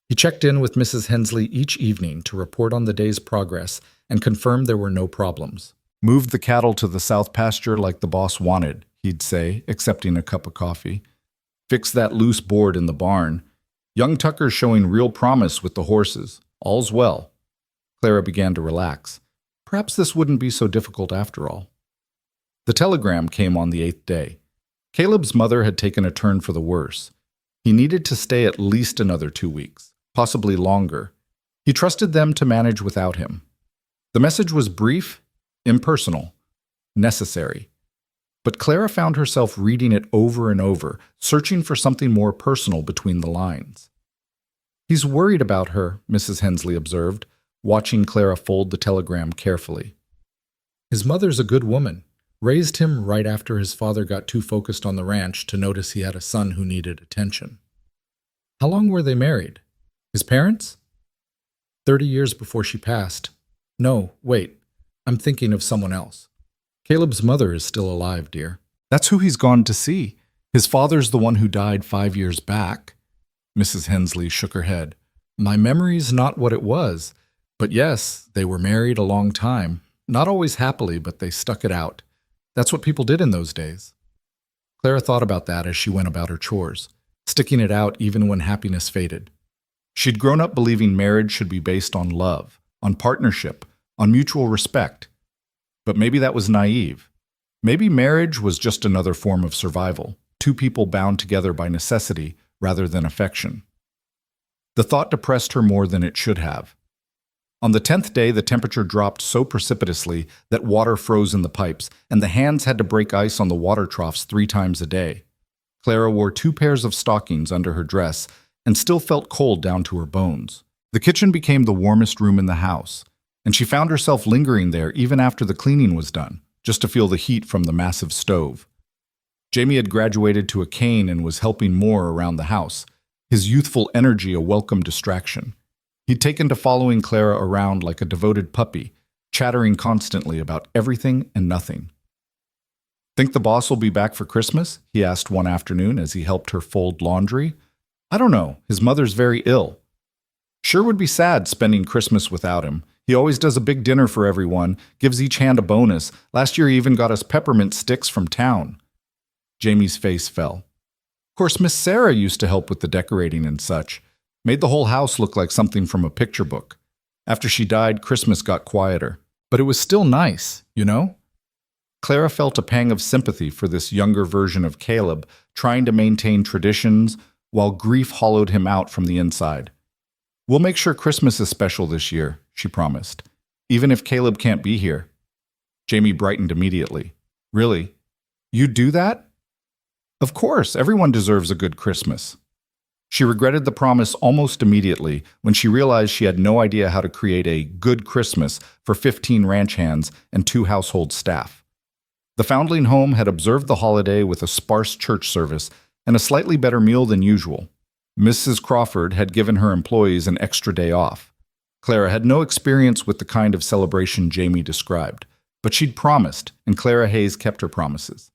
He checked in with Mrs. Hensley each evening to report on the day's progress and confirm there were no problems. "Moved the cattle to the south pasture like the boss wanted," he'd say, accepting a cup of coffee. "Fixed that loose board in the barn. Young Tucker's showing real promise with the horses. All's well." Clara began to relax. Perhaps this wouldn't be so difficult after all. The telegram came on the 8th day. Caleb's mother had taken a turn for the worse. He needed to stay at least another 2 weeks, possibly longer. He trusted them to manage without him. The message was brief, impersonal, necessary. But Clara found herself reading it over and over, searching for something more personal between the lines. "He's worried about her," Mrs. Hensley observed, watching Clara fold the telegram carefully. "His mother's a good woman. Raised him right after his father got too focused on the ranch to notice he had a son who needed attention." "How long were they married? His parents?" 30 years before she passed. "No, wait. I'm thinking of someone else. Caleb's mother is still alive, dear." "That's who he's gone to see. His father's the one who died 5 years back." Mrs. Hensley shook her head. "My memory's not what it was. But yes, they were married a long time. Not always happily, but they stuck it out. That's what people did in those days." Clara thought about that as she went about her chores, sticking it out even when happiness faded. She'd grown up believing marriage should be based on love, on partnership, on mutual respect. But maybe that was naive. Maybe marriage was just another form of survival, two people bound together by necessity rather than affection. The thought depressed her more than it should have. On the 10th day, the temperature dropped so precipitously that water froze in the pipes, and the hands had to break ice on the water troughs 3 times a day. Clara wore 2 pairs of stockings under her dress and still felt cold down to her bones. The kitchen became the warmest room in the house, and she found herself lingering there even after the cleaning was done, just to feel the heat from the massive stove. Jamie had graduated to a cane and was helping more around the house, his youthful energy a welcome distraction. He'd taken to following Clara around like a devoted puppy, chattering constantly about everything and nothing. "Think the boss will be back for Christmas?" he asked one afternoon as he helped her fold laundry. "I don't know. His mother's very ill." "Sure would be sad spending Christmas without him. He always does a big dinner for everyone, gives each hand a bonus. Last year he even got us peppermint sticks from town." Jamie's face fell. "Of course, Miss Sarah used to help with the decorating and such. Made the whole house look like something from a picture book. After she died, Christmas got quieter. But it was still nice, you know?" Clara felt a pang of sympathy for this younger version of Caleb, trying to maintain traditions while grief hollowed him out from the inside. "We'll make sure Christmas is special this year," she promised, "even if Caleb can't be here." Jamie brightened immediately. "Really? You'd do that?" "Of course, everyone deserves a good Christmas." She regretted the promise almost immediately when she realized she had no idea how to create a good Christmas for 15 ranch hands and 2 household staff. The foundling home had observed the holiday with a sparse church service and a slightly better meal than usual. Mrs. Crawford had given her employees an extra day off. Clara had no experience with the kind of celebration Jamie described, but she'd promised, and Clara Hayes kept her promises.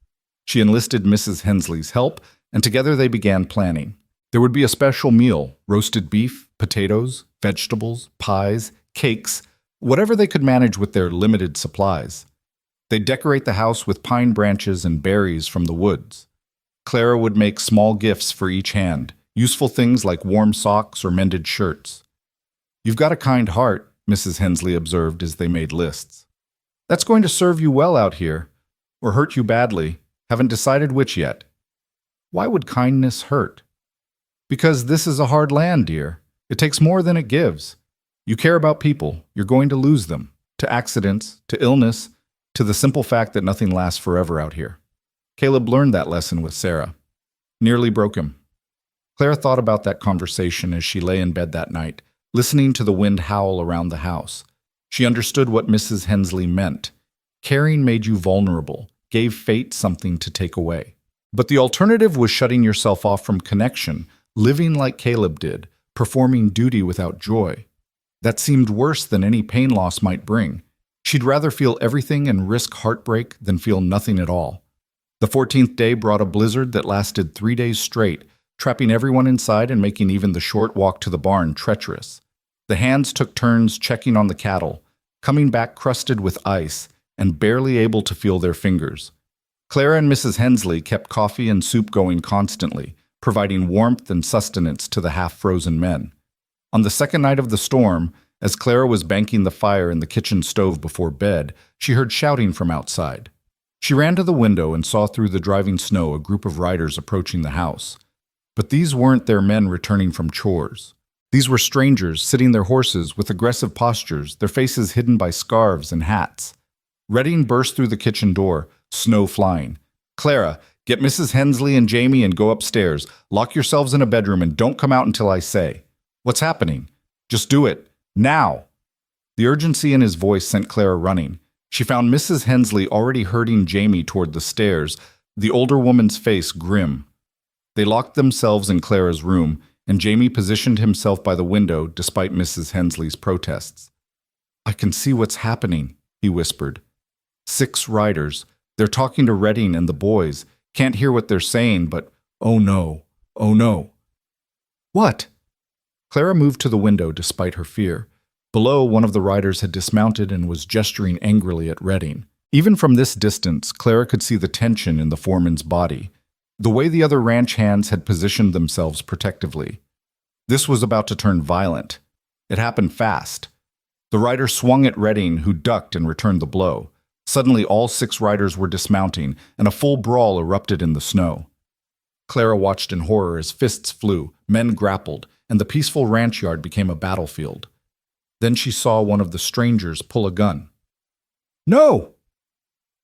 She enlisted Mrs. Hensley's help, and together they began planning. There would be a special meal: roasted beef, potatoes, vegetables, pies, cakes, whatever they could manage with their limited supplies. They'd decorate the house with pine branches and berries from the woods. Clara would make small gifts for each hand, useful things like warm socks or mended shirts. "You've got a kind heart," Mrs. Hensley observed as they made lists. "That's going to serve you well out here, or hurt you badly. Haven't decided which yet." "Why would kindness hurt?" "Because this is a hard land, dear. It takes more than it gives. You care about people, you're going to lose them. To accidents, to illness, to the simple fact that nothing lasts forever out here." Caleb learned that lesson with Sarah. Nearly broke him. Clara thought about that conversation as she lay in bed that night, listening to the wind howl around the house. She understood what Mrs. Hensley meant. Caring made you vulnerable, gave fate something to take away. But the alternative was shutting yourself off from connection, living like Caleb did, performing duty without joy. That seemed worse than any pain loss might bring. She'd rather feel everything and risk heartbreak than feel nothing at all. The 14th day brought a blizzard that lasted 3 days straight, trapping everyone inside and making even the short walk to the barn treacherous. The hands took turns checking on the cattle, coming back crusted with ice and barely able to feel their fingers. Clara and Mrs. Hensley kept coffee and soup going constantly, providing warmth and sustenance to the half-frozen men. On the second night of the storm, as Clara was banking the fire in the kitchen stove before bed, she heard shouting from outside. She ran to the window and saw through the driving snow a group of riders approaching the house. But these weren't their men returning from chores. These were strangers sitting their horses with aggressive postures, their faces hidden by scarves and hats. Redding burst through the kitchen door, snow flying. "Clara, get Mrs. Hensley and Jamie and go upstairs. Lock yourselves in a bedroom and don't come out until I say." "What's happening?" "Just do it. Now!" The urgency in his voice sent Clara running. She found Mrs. Hensley already herding Jamie toward the stairs, the older woman's face grim. They locked themselves in Clara's room, and Jamie positioned himself by the window despite Mrs. Hensley's protests. "I can see what's happening," he whispered. 6 riders. They're talking to Redding and the boys. Can't hear what they're saying, but oh no, oh no. "What?" Clara moved to the window despite her fear. Below, one of the riders had dismounted and was gesturing angrily at Redding. Even from this distance, Clara could see the tension in the foreman's body, the way the other ranch hands had positioned themselves protectively. This was about to turn violent. It happened fast. The rider swung at Redding, who ducked and returned the blow. Suddenly, all 6 riders were dismounting, and a full brawl erupted in the snow. Clara watched in horror as fists flew, men grappled, and the peaceful ranch yard became a battlefield. Then she saw one of the strangers pull a gun. "No!"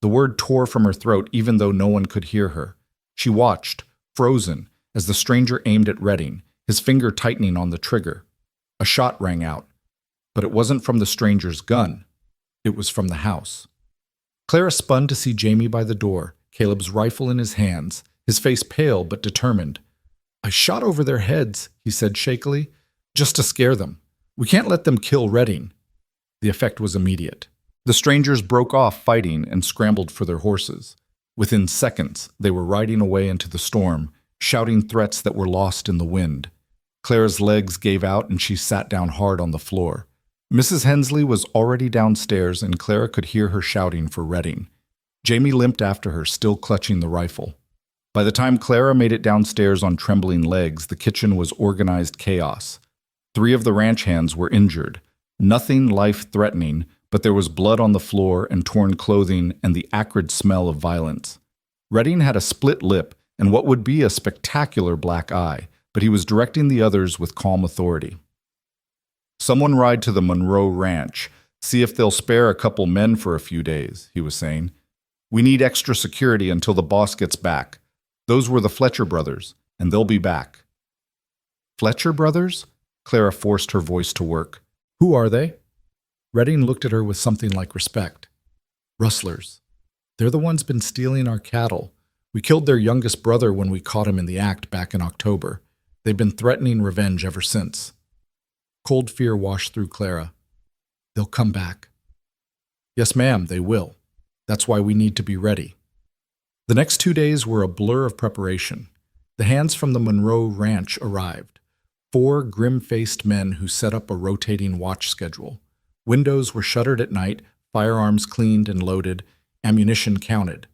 The word tore from her throat even though no one could hear her. She watched, frozen, as the stranger aimed at Redding, his finger tightening on the trigger. A shot rang out, but it wasn't from the stranger's gun. It was from the house. Clara spun to see Jamie by the door, Caleb's rifle in his hands, his face pale but determined. "I shot over their heads," he said shakily, "just to scare them. We can't let them kill Redding." The effect was immediate. The strangers broke off fighting and scrambled for their horses. Within seconds, they were riding away into the storm, shouting threats that were lost in the wind. Clara's legs gave out and she sat down hard on the floor. Mrs. Hensley was already downstairs and Clara could hear her shouting for Redding. Jamie limped after her, still clutching the rifle. By the time Clara made it downstairs on trembling legs, the kitchen was organized chaos. 3 of the ranch hands were injured. Nothing life-threatening, but there was blood on the floor and torn clothing and the acrid smell of violence. Redding had a split lip and what would be a spectacular black eye, but he was directing the others with calm authority. "Someone ride to the Monroe Ranch. See if they'll spare a couple men for a few days," he was saying. "We need extra security until the boss gets back. Those were the Fletcher brothers, and they'll be back." "Fletcher brothers?" Clara forced her voice to work. "Who are they?" Redding looked at her with something like respect. "Rustlers. They're the ones been stealing our cattle. We killed their youngest brother when we caught him in the act back in October. They've been threatening revenge ever since." Cold fear washed through Clara. "They'll come back." "Yes, ma'am, they will. That's why we need to be ready." The next 2 days were a blur of preparation. The hands from the Monroe Ranch arrived. 4 grim-faced men who set up a rotating watch schedule. Windows were shuttered at night, firearms cleaned and loaded, ammunition counted.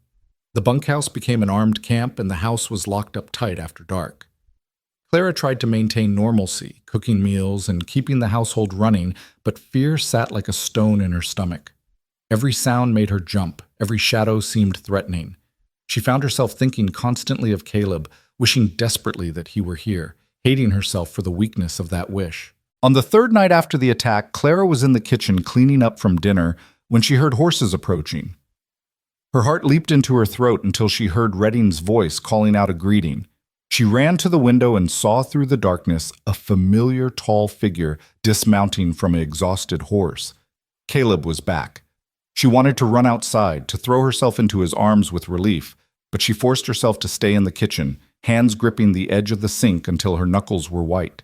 The bunkhouse became an armed camp and the house was locked up tight after dark. Clara tried to maintain normalcy, cooking meals and keeping the household running, but fear sat like a stone in her stomach. Every sound made her jump, every shadow seemed threatening. She found herself thinking constantly of Caleb, wishing desperately that he were here, hating herself for the weakness of that wish. On the 3rd night after the attack, Clara was in the kitchen cleaning up from dinner when she heard horses approaching. Her heart leaped into her throat until she heard Redding's voice calling out a greeting. She ran to the window and saw through the darkness a familiar tall figure dismounting from an exhausted horse. Caleb was back. She wanted to run outside, to throw herself into his arms with relief, but she forced herself to stay in the kitchen, hands gripping the edge of the sink until her knuckles were white.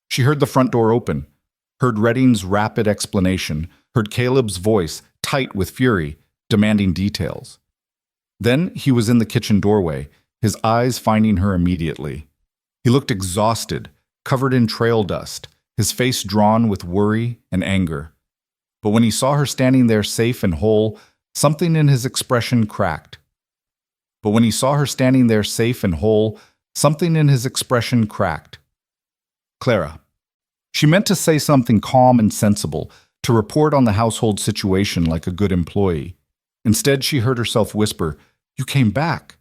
She heard the front door open, heard Redding's rapid explanation, heard Caleb's voice, tight with fury, demanding details. Then he was in the kitchen doorway, his eyes finding her immediately. He looked exhausted, covered in trail dust, his face drawn with worry and anger. But when he saw her standing there safe and whole, something in his expression cracked. Clara. She meant to say something calm and sensible, to report on the household situation like a good employee. Instead, she heard herself whisper, "You came back."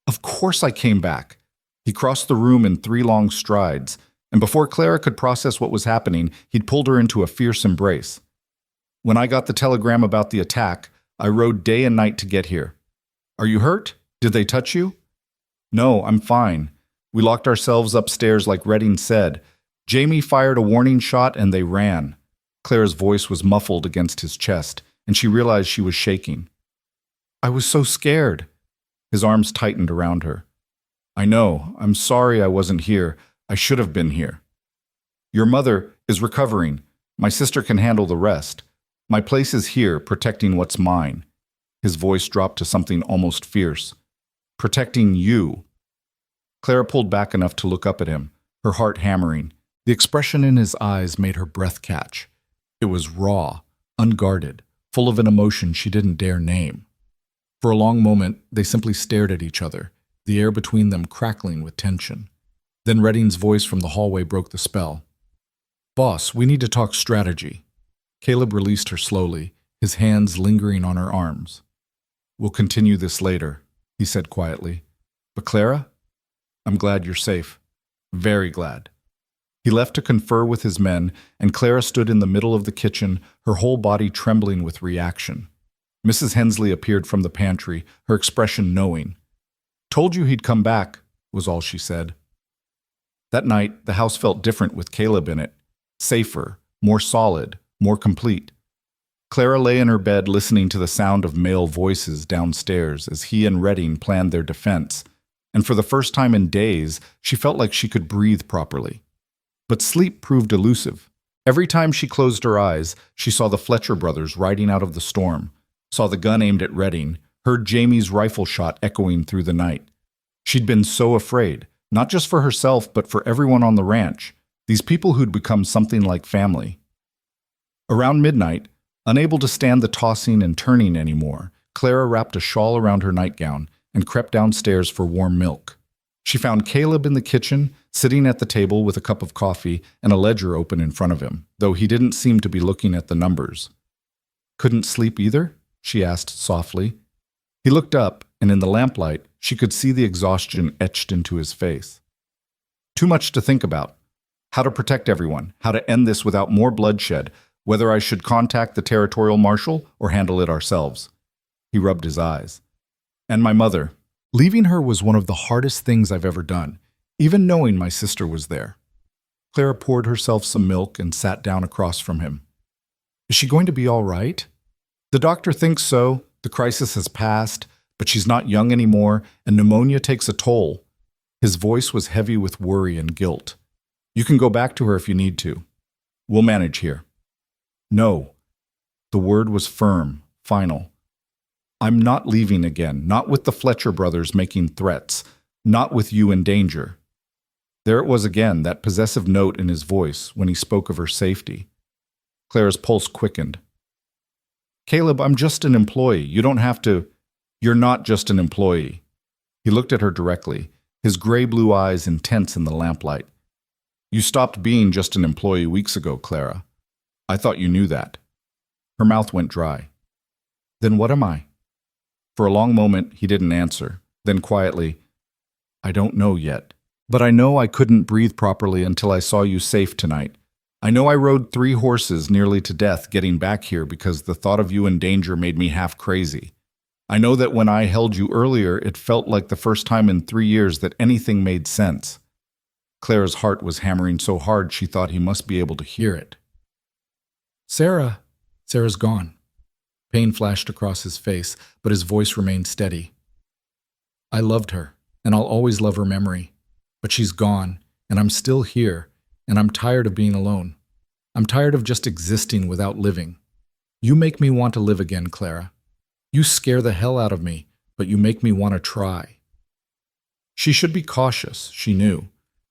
"Of course I came back." He crossed the room in 3 long strides, and before Clara could process what was happening, he'd pulled her into a fierce embrace. "When I got the telegram about the attack, I rode day and night to get here. Are you hurt? Did they touch you?" "No, I'm fine. We locked ourselves upstairs like Redding said. Jamie fired a warning shot and they ran." Clara's voice was muffled against his chest, and she realized she was shaking. "I was so scared." His arms tightened around her. "I know. I'm sorry I wasn't here. I should have been here." "Your mother is recovering. My sister can handle the rest. My place is here, protecting what's mine." His voice dropped to something almost fierce. "Protecting you." Clara pulled back enough to look up at him, her heart hammering. The expression in his eyes made her breath catch. It was raw, unguarded, full of an emotion she didn't dare name. For a long moment, they simply stared at each other, the air between them crackling with tension. Then Redding's voice from the hallway broke the spell. "Boss, we need to talk strategy." Caleb released her slowly, his hands lingering on her arms. "We'll continue this later," he said quietly. "But Clara, I'm glad you're safe. Very glad." He left to confer with his men, and Clara stood in the middle of the kitchen, her whole body trembling with reaction. Mrs. Hensley appeared from the pantry, her expression knowing. "Told you he'd come back," was all she said. That night, the house felt different with Caleb in it. Safer, more solid, more complete. Clara lay in her bed listening to the sound of male voices downstairs as he and Redding planned their defense, and for the first time in days, she felt like she could breathe properly. But sleep proved elusive. Every time she closed her eyes, she saw the Fletcher brothers riding out of the storm, saw the gun aimed at Redding, heard Jamie's rifle shot echoing through the night. She'd been so afraid, not just for herself, but for everyone on the ranch, these people who'd become something like family. Around midnight, unable to stand the tossing and turning anymore, Clara wrapped a shawl around her nightgown and crept downstairs for warm milk. She found Caleb in the kitchen, sitting at the table with a cup of coffee and a ledger open in front of him, though he didn't seem to be looking at the numbers. "Couldn't sleep either?" she asked softly. He looked up, and in the lamplight, she could see the exhaustion etched into his face. "Too much to think about. How to protect everyone, how to end this without more bloodshed, whether I should contact the territorial marshal or handle it ourselves." He rubbed his eyes. "And my mother. Leaving her was one of the hardest things I've ever done, even knowing my sister was there." Clara poured herself some milk and sat down across from him. "Is she going to be all right?" "The doctor thinks so. The crisis has passed, but she's not young anymore, and pneumonia takes a toll." His voice was heavy with worry and guilt. "You can go back to her if you need to. We'll manage here." "No." The word was firm, final. "I'm not leaving again, not with the Fletcher brothers making threats, not with you in danger." There it was again, that possessive note in his voice when he spoke of her safety. Clara's pulse quickened. "Caleb, I'm just an employee. You don't have to—" "You're not just an employee." He looked at her directly, his gray-blue eyes intense in the lamplight. "You stopped being just an employee weeks ago, Clara. I thought you knew that." Her mouth went dry. "Then what am I?" For a long moment, he didn't answer. Then quietly, "I don't know yet. But I know I couldn't breathe properly until I saw you safe tonight. I know I rode 3 horses nearly to death getting back here because the thought of you in danger made me half crazy. I know that when I held you earlier, it felt like the first time in 3 years that anything made sense." Clara's heart was hammering so hard she thought he must be able to hear it. Sarah's gone." Pain flashed across his face, but his voice remained steady. "I loved her, and I'll always love her memory. But she's gone, and I'm still here, and I'm tired of being alone. I'm tired of just existing without living. You make me want to live again, Clara. You scare the hell out of me, but you make me want to try." She should be cautious, she knew.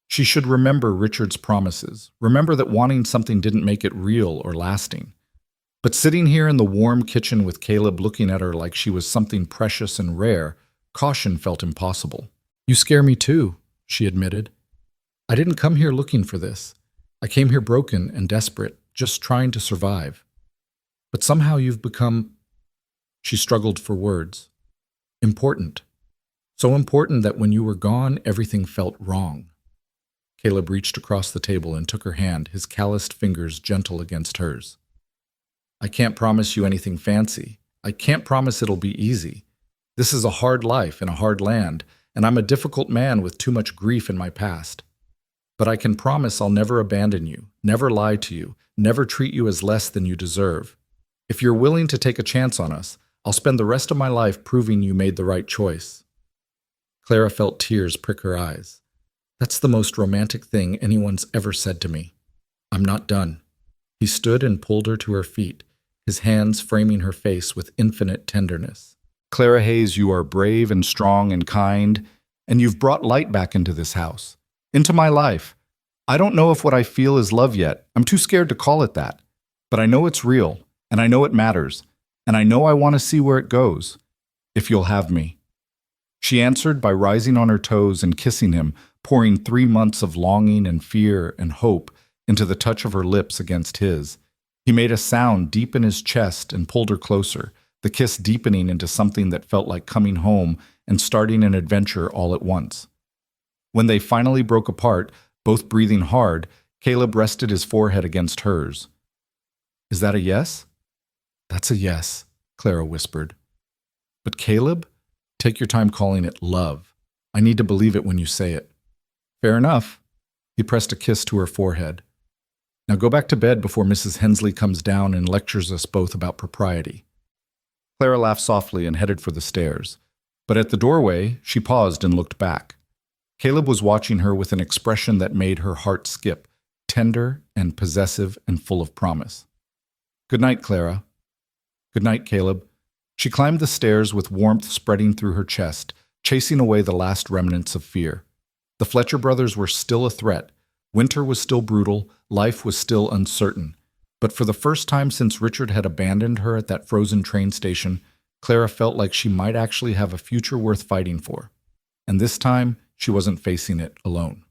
She should remember Richard's promises, remember that wanting something didn't make it real or lasting. But sitting here in the warm kitchen with Caleb looking at her like she was something precious and rare, caution felt impossible. "You scare me too," she admitted. "I didn't come here looking for this. I came here broken and desperate, just trying to survive. But somehow you've become—" She struggled for words. "Important. So important that when you were gone, everything felt wrong." Caleb reached across the table and took her hand, his calloused fingers gentle against hers. "I can't promise you anything fancy. I can't promise it'll be easy. This is a hard life in a hard land, and I'm a difficult man with too much grief in my past. But I can promise I'll never abandon you, never lie to you, never treat you as less than you deserve. If you're willing to take a chance on us, I'll spend the rest of my life proving you made the right choice." Clara felt tears prick her eyes. "That's the most romantic thing anyone's ever said to me. I'm not done." He stood and pulled her to her feet, his hands framing her face with infinite tenderness. "Clara Hayes, you are brave and strong and kind, and you've brought light back into this house, into my life. I don't know if what I feel is love yet. I'm too scared to call it that. But I know it's real, and I know it matters, and I know I want to see where it goes, if you'll have me." She answered by rising on her toes and kissing him, pouring 3 months of longing and fear and hope into the touch of her lips against his. He made a sound deep in his chest and pulled her closer, the kiss deepening into something that felt like coming home and starting an adventure all at once. When they finally broke apart, both breathing hard, Caleb rested his forehead against hers. "Is that a yes?" "That's a yes," Clara whispered. "But Caleb, take your time calling it love. I need to believe it when you say it." "Fair enough." He pressed a kiss to her forehead. "Now go back to bed before Mrs. Hensley comes down and lectures us both about propriety." Clara laughed softly and headed for the stairs. But at the doorway, she paused and looked back. Caleb was watching her with an expression that made her heart skip, tender and possessive and full of promise. "Good night, Clara." "Good night, Caleb." She climbed the stairs with warmth spreading through her chest, chasing away the last remnants of fear. The Fletcher brothers were still a threat. Winter was still brutal, life was still uncertain. But for the first time since Richard had abandoned her at that frozen train station, Clara felt like she might actually have a future worth fighting for. And this time, she wasn't facing it alone.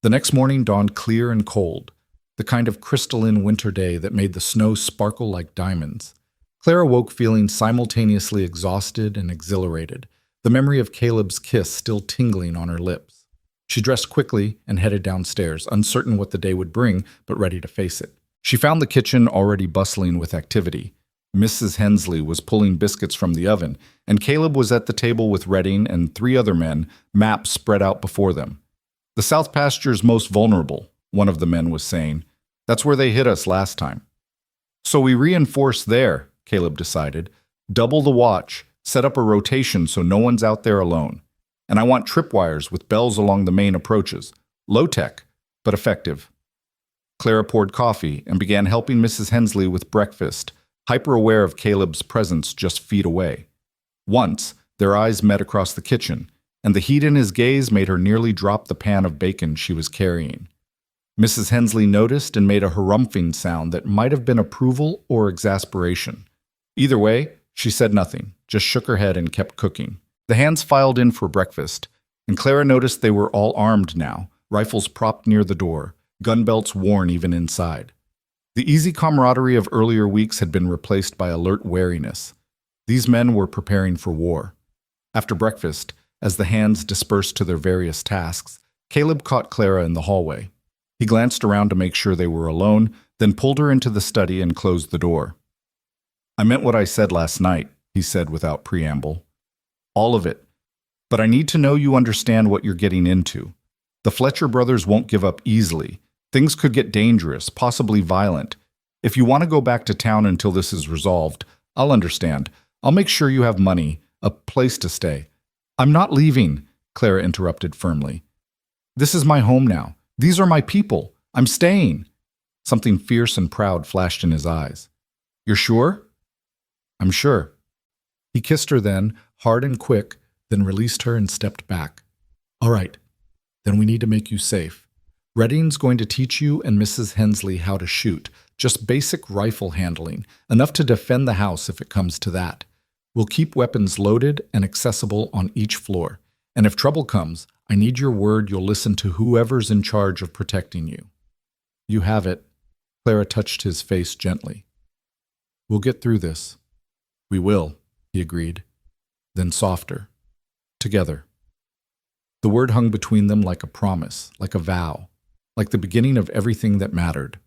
The next morning dawned clear and cold, the kind of crystalline winter day that made the snow sparkle like diamonds. Clara woke feeling simultaneously exhausted and exhilarated, the memory of Caleb's kiss still tingling on her lips. She dressed quickly and headed downstairs, uncertain what the day would bring, but ready to face it. She found the kitchen already bustling with activity. Mrs. Hensley was pulling biscuits from the oven, and Caleb was at the table with Redding and 3 other men, maps spread out before them. "The South Pasture's most vulnerable," one of the men was saying. "That's where they hit us last time." "So we reinforce there," Caleb decided. "Double the watch, set up a rotation so no one's out there alone. And I want tripwires with bells along the main approaches. Low-tech, but effective." Clara poured coffee and began helping Mrs. Hensley with breakfast, hyper-aware of Caleb's presence just feet away. Once, their eyes met across the kitchen, and the heat in his gaze made her nearly drop the pan of bacon she was carrying. Mrs. Hensley noticed and made a harumphing sound that might have been approval or exasperation. Either way, she said nothing, just shook her head and kept cooking. The hands filed in for breakfast, and Clara noticed they were all armed now, rifles propped near the door, gun belts worn even inside. The easy camaraderie of earlier weeks had been replaced by alert wariness. These men were preparing for war. After breakfast, as the hands dispersed to their various tasks, Caleb caught Clara in the hallway. He glanced around to make sure they were alone, then pulled her into the study and closed the door. "I meant what I said last night," he said without preamble. "All of it. But I need to know you understand what you're getting into. The Fletcher brothers won't give up easily. Things could get dangerous, possibly violent. If you want to go back to town until this is resolved, I'll understand. I'll make sure you have money, a place to stay." "I'm not leaving," Clara interrupted firmly. "This is my home now. These are my people. I'm staying." Something fierce and proud flashed in his eyes. "You're sure?" "I'm sure." He kissed her then, hard and quick, then released her and stepped back. "All right, then we need to make you safe. Redding's going to teach you and Mrs. Hensley how to shoot, just basic rifle handling, enough to defend the house if it comes to that. We'll keep weapons loaded and accessible on each floor, and if trouble comes, I need your word you'll listen to whoever's in charge of protecting you." "You have it." Clara touched his face gently. "We'll get through this." "We will," he agreed. Then softer. "Together." The word hung between them like a promise, like a vow, like the beginning of everything that mattered.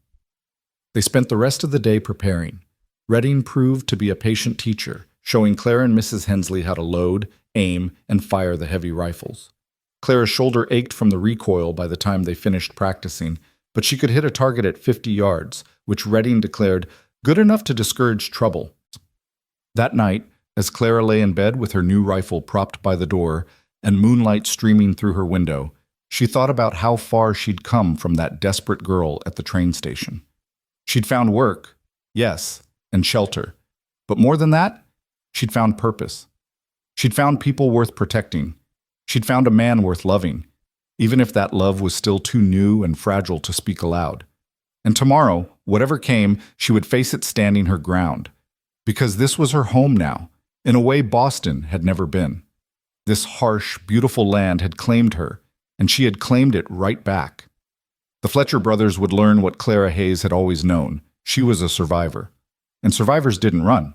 They spent the rest of the day preparing. Redding proved to be a patient teacher, showing Clara and Mrs. Hensley how to load, aim, and fire the heavy rifles. Clara's shoulder ached from the recoil by the time they finished practicing, but she could hit a target at 50 yards, which Redding declared good enough to discourage trouble. That night, as Clara lay in bed with her new rifle propped by the door and moonlight streaming through her window, she thought about how far she'd come from that desperate girl at the train station. She'd found work, yes, and shelter. But more than that, she'd found purpose. She'd found people worth protecting. She'd found a man worth loving, even if that love was still too new and fragile to speak aloud. And tomorrow, whatever came, she would face it standing her ground. Because this was her home now, in a way Boston had never been. This harsh, beautiful land had claimed her, and she had claimed it right back. The Fletcher brothers would learn what Clara Hayes had always known. She was a survivor. And survivors didn't run.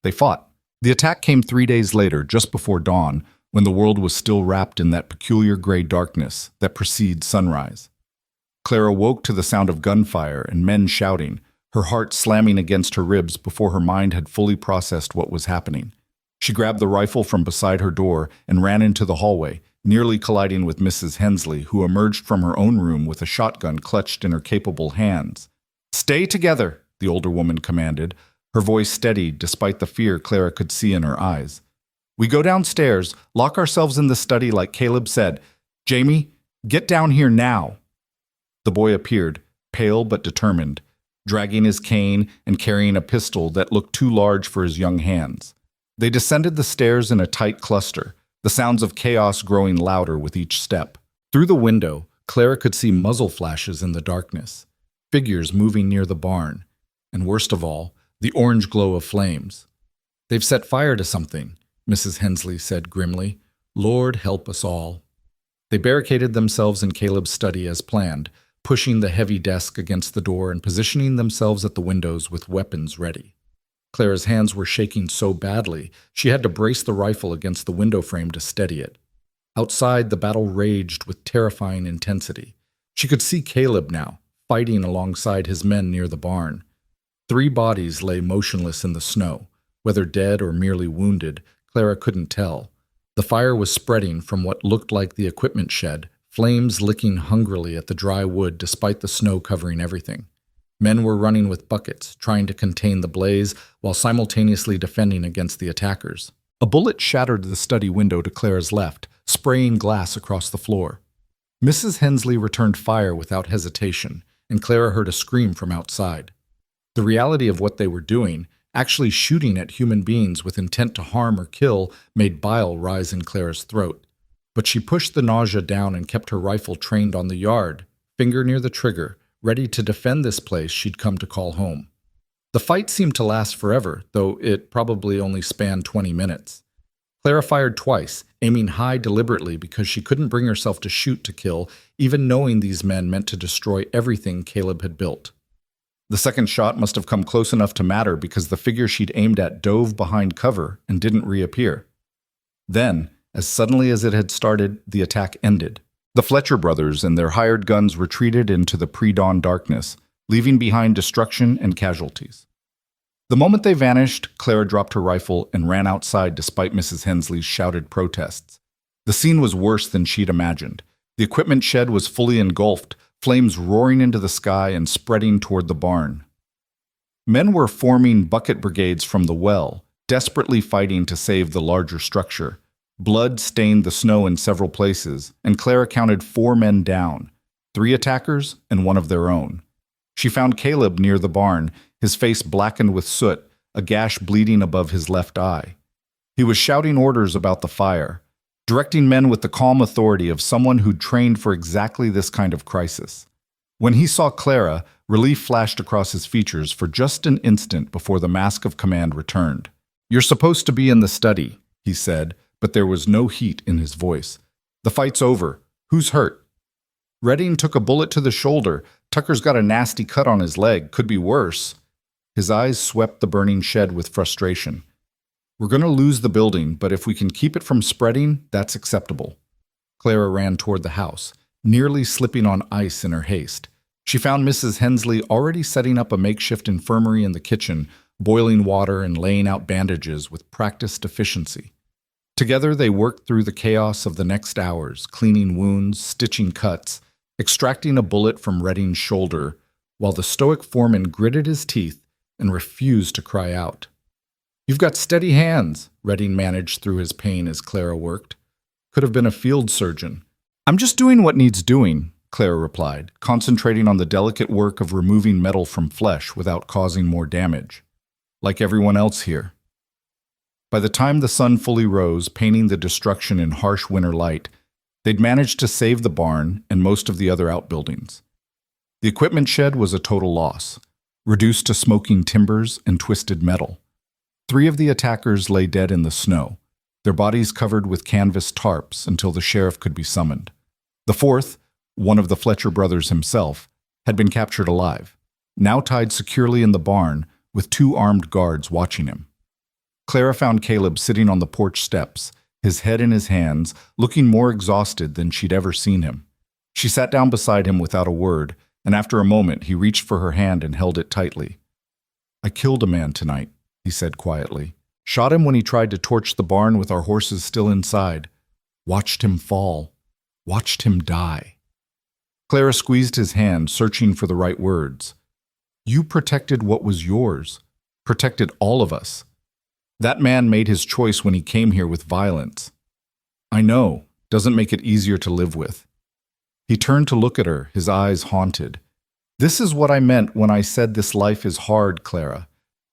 They fought. The attack came 3 days later, just before dawn, when the world was still wrapped in that peculiar gray darkness that precedes sunrise. Clara woke to the sound of gunfire and men shouting, her heart slamming against her ribs before her mind had fully processed what was happening. She grabbed the rifle from beside her door and ran into the hallway, nearly colliding with Mrs. Hensley, who emerged from her own room with a shotgun clutched in her capable hands. "Stay together," the older woman commanded, her voice steady despite the fear Clara could see in her eyes. "We go downstairs, lock ourselves in the study like Caleb said. Jamie, get down here now." The boy appeared, pale but determined, dragging his cane and carrying a pistol that looked too large for his young hands. They descended the stairs in a tight cluster, the sounds of chaos growing louder with each step. Through the window, Clara could see muzzle flashes in the darkness, figures moving near the barn, and worst of all, the orange glow of flames. "They've set fire to something," Mrs. Hensley said grimly. "Lord help us all." They barricaded themselves in Caleb's study as planned, pushing the heavy desk against the door and positioning themselves at the windows with weapons ready. Clara's hands were shaking so badly, she had to brace the rifle against the window frame to steady it. Outside, the battle raged with terrifying intensity. She could see Caleb now, fighting alongside his men near the barn. 3 bodies lay motionless in the snow. Whether dead or merely wounded, Clara couldn't tell. The fire was spreading from what looked like the equipment shed, flames licking hungrily at the dry wood despite the snow covering everything. Men were running with buckets, trying to contain the blaze while simultaneously defending against the attackers. A bullet shattered the study window to Clara's left, spraying glass across the floor. Mrs. Hensley returned fire without hesitation, and Clara heard a scream from outside. The reality of what they were doing, actually shooting at human beings with intent to harm or kill, made bile rise in Clara's throat. But she pushed the nausea down and kept her rifle trained on the yard, finger near the trigger, ready to defend this place she'd come to call home. The fight seemed to last forever, though it probably only spanned 20 minutes. Clara fired twice, aiming high deliberately because she couldn't bring herself to shoot to kill, even knowing these men meant to destroy everything Caleb had built. The second shot must have come close enough to matter because the figure she'd aimed at dove behind cover and didn't reappear. Then, as suddenly as it had started, the attack ended. The Fletcher brothers and their hired guns retreated into the pre-dawn darkness, leaving behind destruction and casualties. The moment they vanished, Clara dropped her rifle and ran outside despite Mrs. Hensley's shouted protests. The scene was worse than she'd imagined. The equipment shed was fully engulfed, flames roaring into the sky and spreading toward the barn. Men were forming bucket brigades from the well, desperately fighting to save the larger structure. Blood stained the snow in several places, and Clara counted 4 men down, 3 attackers and 1 of their own. She found Caleb near the barn, his face blackened with soot, a gash bleeding above his left eye. He was shouting orders about the fire, directing men with the calm authority of someone who'd trained for exactly this kind of crisis. When he saw Clara, relief flashed across his features for just an instant before the mask of command returned. "You're supposed to be in the study," he said, but there was no heat in his voice. "The fight's over. Who's hurt?" "Redding took a bullet to the shoulder. Tucker's got a nasty cut on his leg. Could be worse." His eyes swept the burning shed with frustration. "We're going to lose the building, but if we can keep it from spreading, that's acceptable." Clara ran toward the house, nearly slipping on ice in her haste. She found Mrs. Hensley already setting up a makeshift infirmary in the kitchen, boiling water and laying out bandages with practiced efficiency. Together they worked through the chaos of the next hours, cleaning wounds, stitching cuts, extracting a bullet from Redding's shoulder, while the stoic foreman gritted his teeth and refused to cry out. "You've got steady hands," Redding managed through his pain as Clara worked. "Could have been a field surgeon." "I'm just doing what needs doing," Clara replied, concentrating on the delicate work of removing metal from flesh without causing more damage. "Like everyone else here." By the time the sun fully rose, painting the destruction in harsh winter light, they'd managed to save the barn and most of the other outbuildings. The equipment shed was a total loss, reduced to smoking timbers and twisted metal. 3 of the attackers lay dead in the snow, their bodies covered with canvas tarps until the sheriff could be summoned. The fourth, one of the Fletcher brothers himself, had been captured alive, now tied securely in the barn with 2 armed guards watching him. Clara found Caleb sitting on the porch steps, his head in his hands, looking more exhausted than she'd ever seen him. She sat down beside him without a word, and after a moment he reached for her hand and held it tightly. "I killed a man tonight," he said quietly. "Shot him when he tried to torch the barn with our horses still inside. Watched him fall. Watched him die." Clara squeezed his hand, searching for the right words. "You protected what was yours. Protected all of us. That man made his choice when he came here with violence. I know, doesn't make it easier to live with." He turned to look at her, his eyes haunted. "This is what I meant when I said this life is hard, Clara.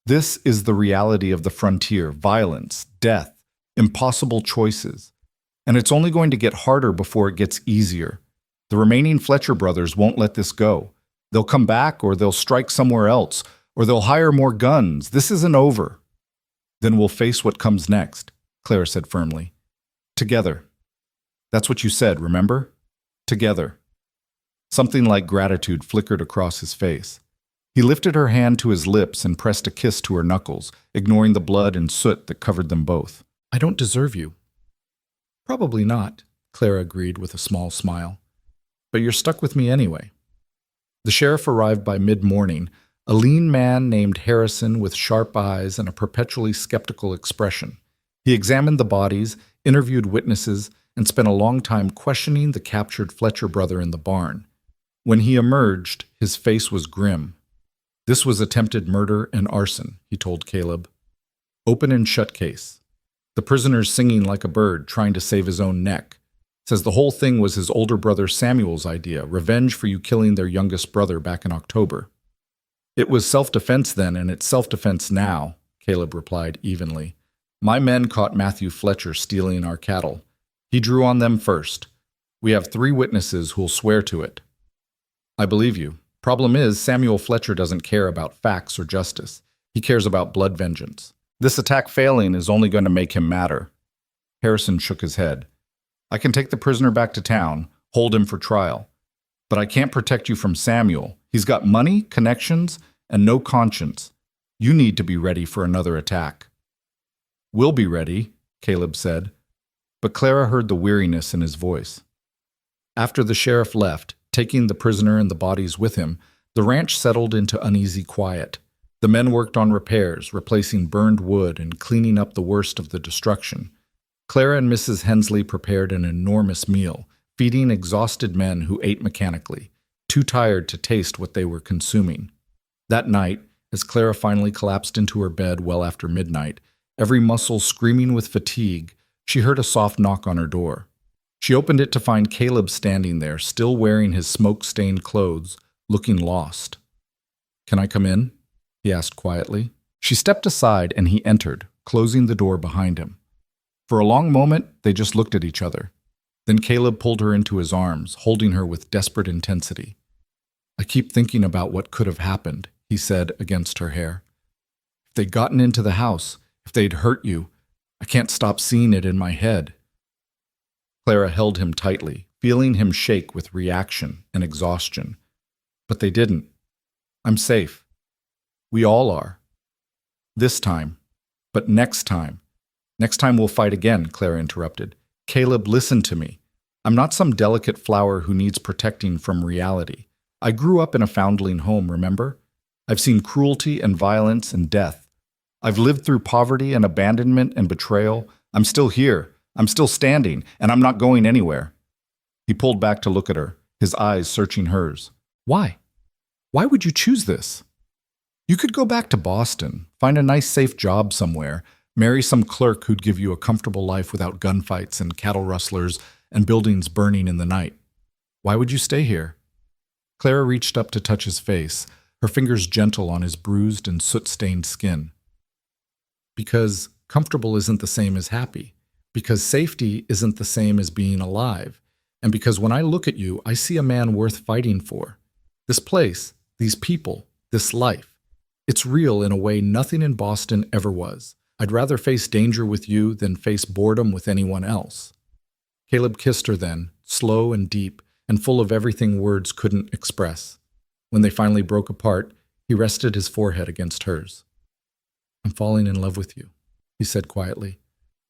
This is the reality of the frontier: violence, death, impossible choices. And it's only going to get harder before it gets easier. The remaining Fletcher brothers won't let this go. They'll come back, or they'll strike somewhere else, or they'll hire more guns. This isn't over." "Then we'll face what comes next," Clara said firmly. "Together. That's what you said, remember? Together." Something like gratitude flickered across his face. He lifted her hand to his lips and pressed a kiss to her knuckles, ignoring the blood and soot that covered them both. "I don't deserve you." "Probably not," Clara agreed with a small smile. "But you're stuck with me anyway." The sheriff arrived by mid-morning, a lean man named Harrison with sharp eyes and a perpetually skeptical expression. He examined the bodies, interviewed witnesses, and spent a long time questioning the captured Fletcher brother in the barn. When he emerged, his face was grim. "This was attempted murder and arson," he told Caleb. "Open and shut case. The prisoner's singing like a bird, trying to save his own neck. Says the whole thing was his older brother Samuel's idea, revenge for you killing their youngest brother back in October." "It was self-defense then, and it's self-defense now," Caleb replied evenly. "My men caught Matthew Fletcher stealing our cattle. He drew on them first. We have 3 witnesses who'll swear to it." "I believe you. Problem is, Samuel Fletcher doesn't care about facts or justice. He cares about blood vengeance. This attack failing is only going to make him madder." Harrison shook his head. "I can take the prisoner back to town, hold him for trial. But I can't protect you from Samuel. He's got money, connections, and no conscience. You need to be ready for another attack." "We'll be ready," Caleb said. But Clara heard the weariness in his voice. After the sheriff left, taking the prisoner and the bodies with him, the ranch settled into uneasy quiet. The men worked on repairs, replacing burned wood and cleaning up the worst of the destruction. Clara and Mrs. Hensley prepared an enormous meal, feeding exhausted men who ate mechanically, too tired to taste what they were consuming. That night, as Clara finally collapsed into her bed well after midnight, every muscle screaming with fatigue, she heard a soft knock on her door. She opened it to find Caleb standing there, still wearing his smoke-stained clothes, looking lost. "Can I come in?" he asked quietly. She stepped aside and he entered, closing the door behind him. For a long moment, they just looked at each other. Then Caleb pulled her into his arms, holding her with desperate intensity. "I keep thinking about what could have happened," he said against her hair. "If they'd gotten into the house, if they'd hurt you, I can't stop seeing it in my head." Clara held him tightly, feeling him shake with reaction and exhaustion. "But they didn't. I'm safe. We all are. This time. But next time. Next time we'll fight again," Clara interrupted. "Caleb, listen to me. I'm not some delicate flower who needs protecting from reality. I grew up in a foundling home, remember? I've seen cruelty and violence and death. I've lived through poverty and abandonment and betrayal. I'm still here. I'm still standing, and I'm not going anywhere." He pulled back to look at her, his eyes searching hers. "Why? Why would you choose this? You could go back to Boston, find a nice safe job somewhere, marry some clerk who'd give you a comfortable life without gunfights and cattle rustlers and buildings burning in the night. Why would you stay here?" Clara reached up to touch his face, her fingers gentle on his bruised and soot-stained skin. "Because comfortable isn't the same as happy. Because safety isn't the same as being alive. And because when I look at you, I see a man worth fighting for. This place, these people, this life. It's real in a way nothing in Boston ever was. I'd rather face danger with you than face boredom with anyone else." Caleb kissed her then, slow and deep, and full of everything words couldn't express. When they finally broke apart, he rested his forehead against hers. "I'm falling in love with you," he said quietly.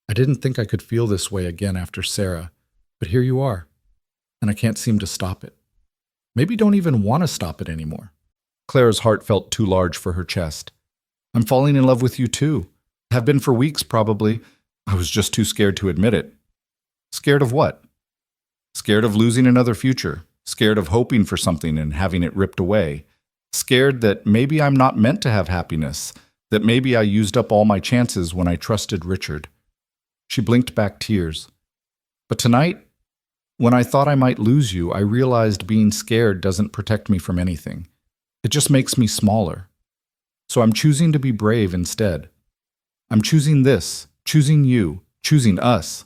"I didn't think I could feel this way again after Sarah, but here you are, and I can't seem to stop it. Maybe don't even want to stop it anymore." Clara's heart felt too large for her chest. "I'm falling in love with you too. Have been for weeks, probably. I was just too scared to admit it." "Scared of what?" "Scared of losing another future. Scared of hoping for something and having it ripped away. Scared that maybe I'm not meant to have happiness, that maybe I used up all my chances when I trusted Richard." She blinked back tears. "But tonight, when I thought I might lose you, I realized being scared doesn't protect me from anything. It just makes me smaller. So I'm choosing to be brave instead. I'm choosing this, choosing you, choosing us."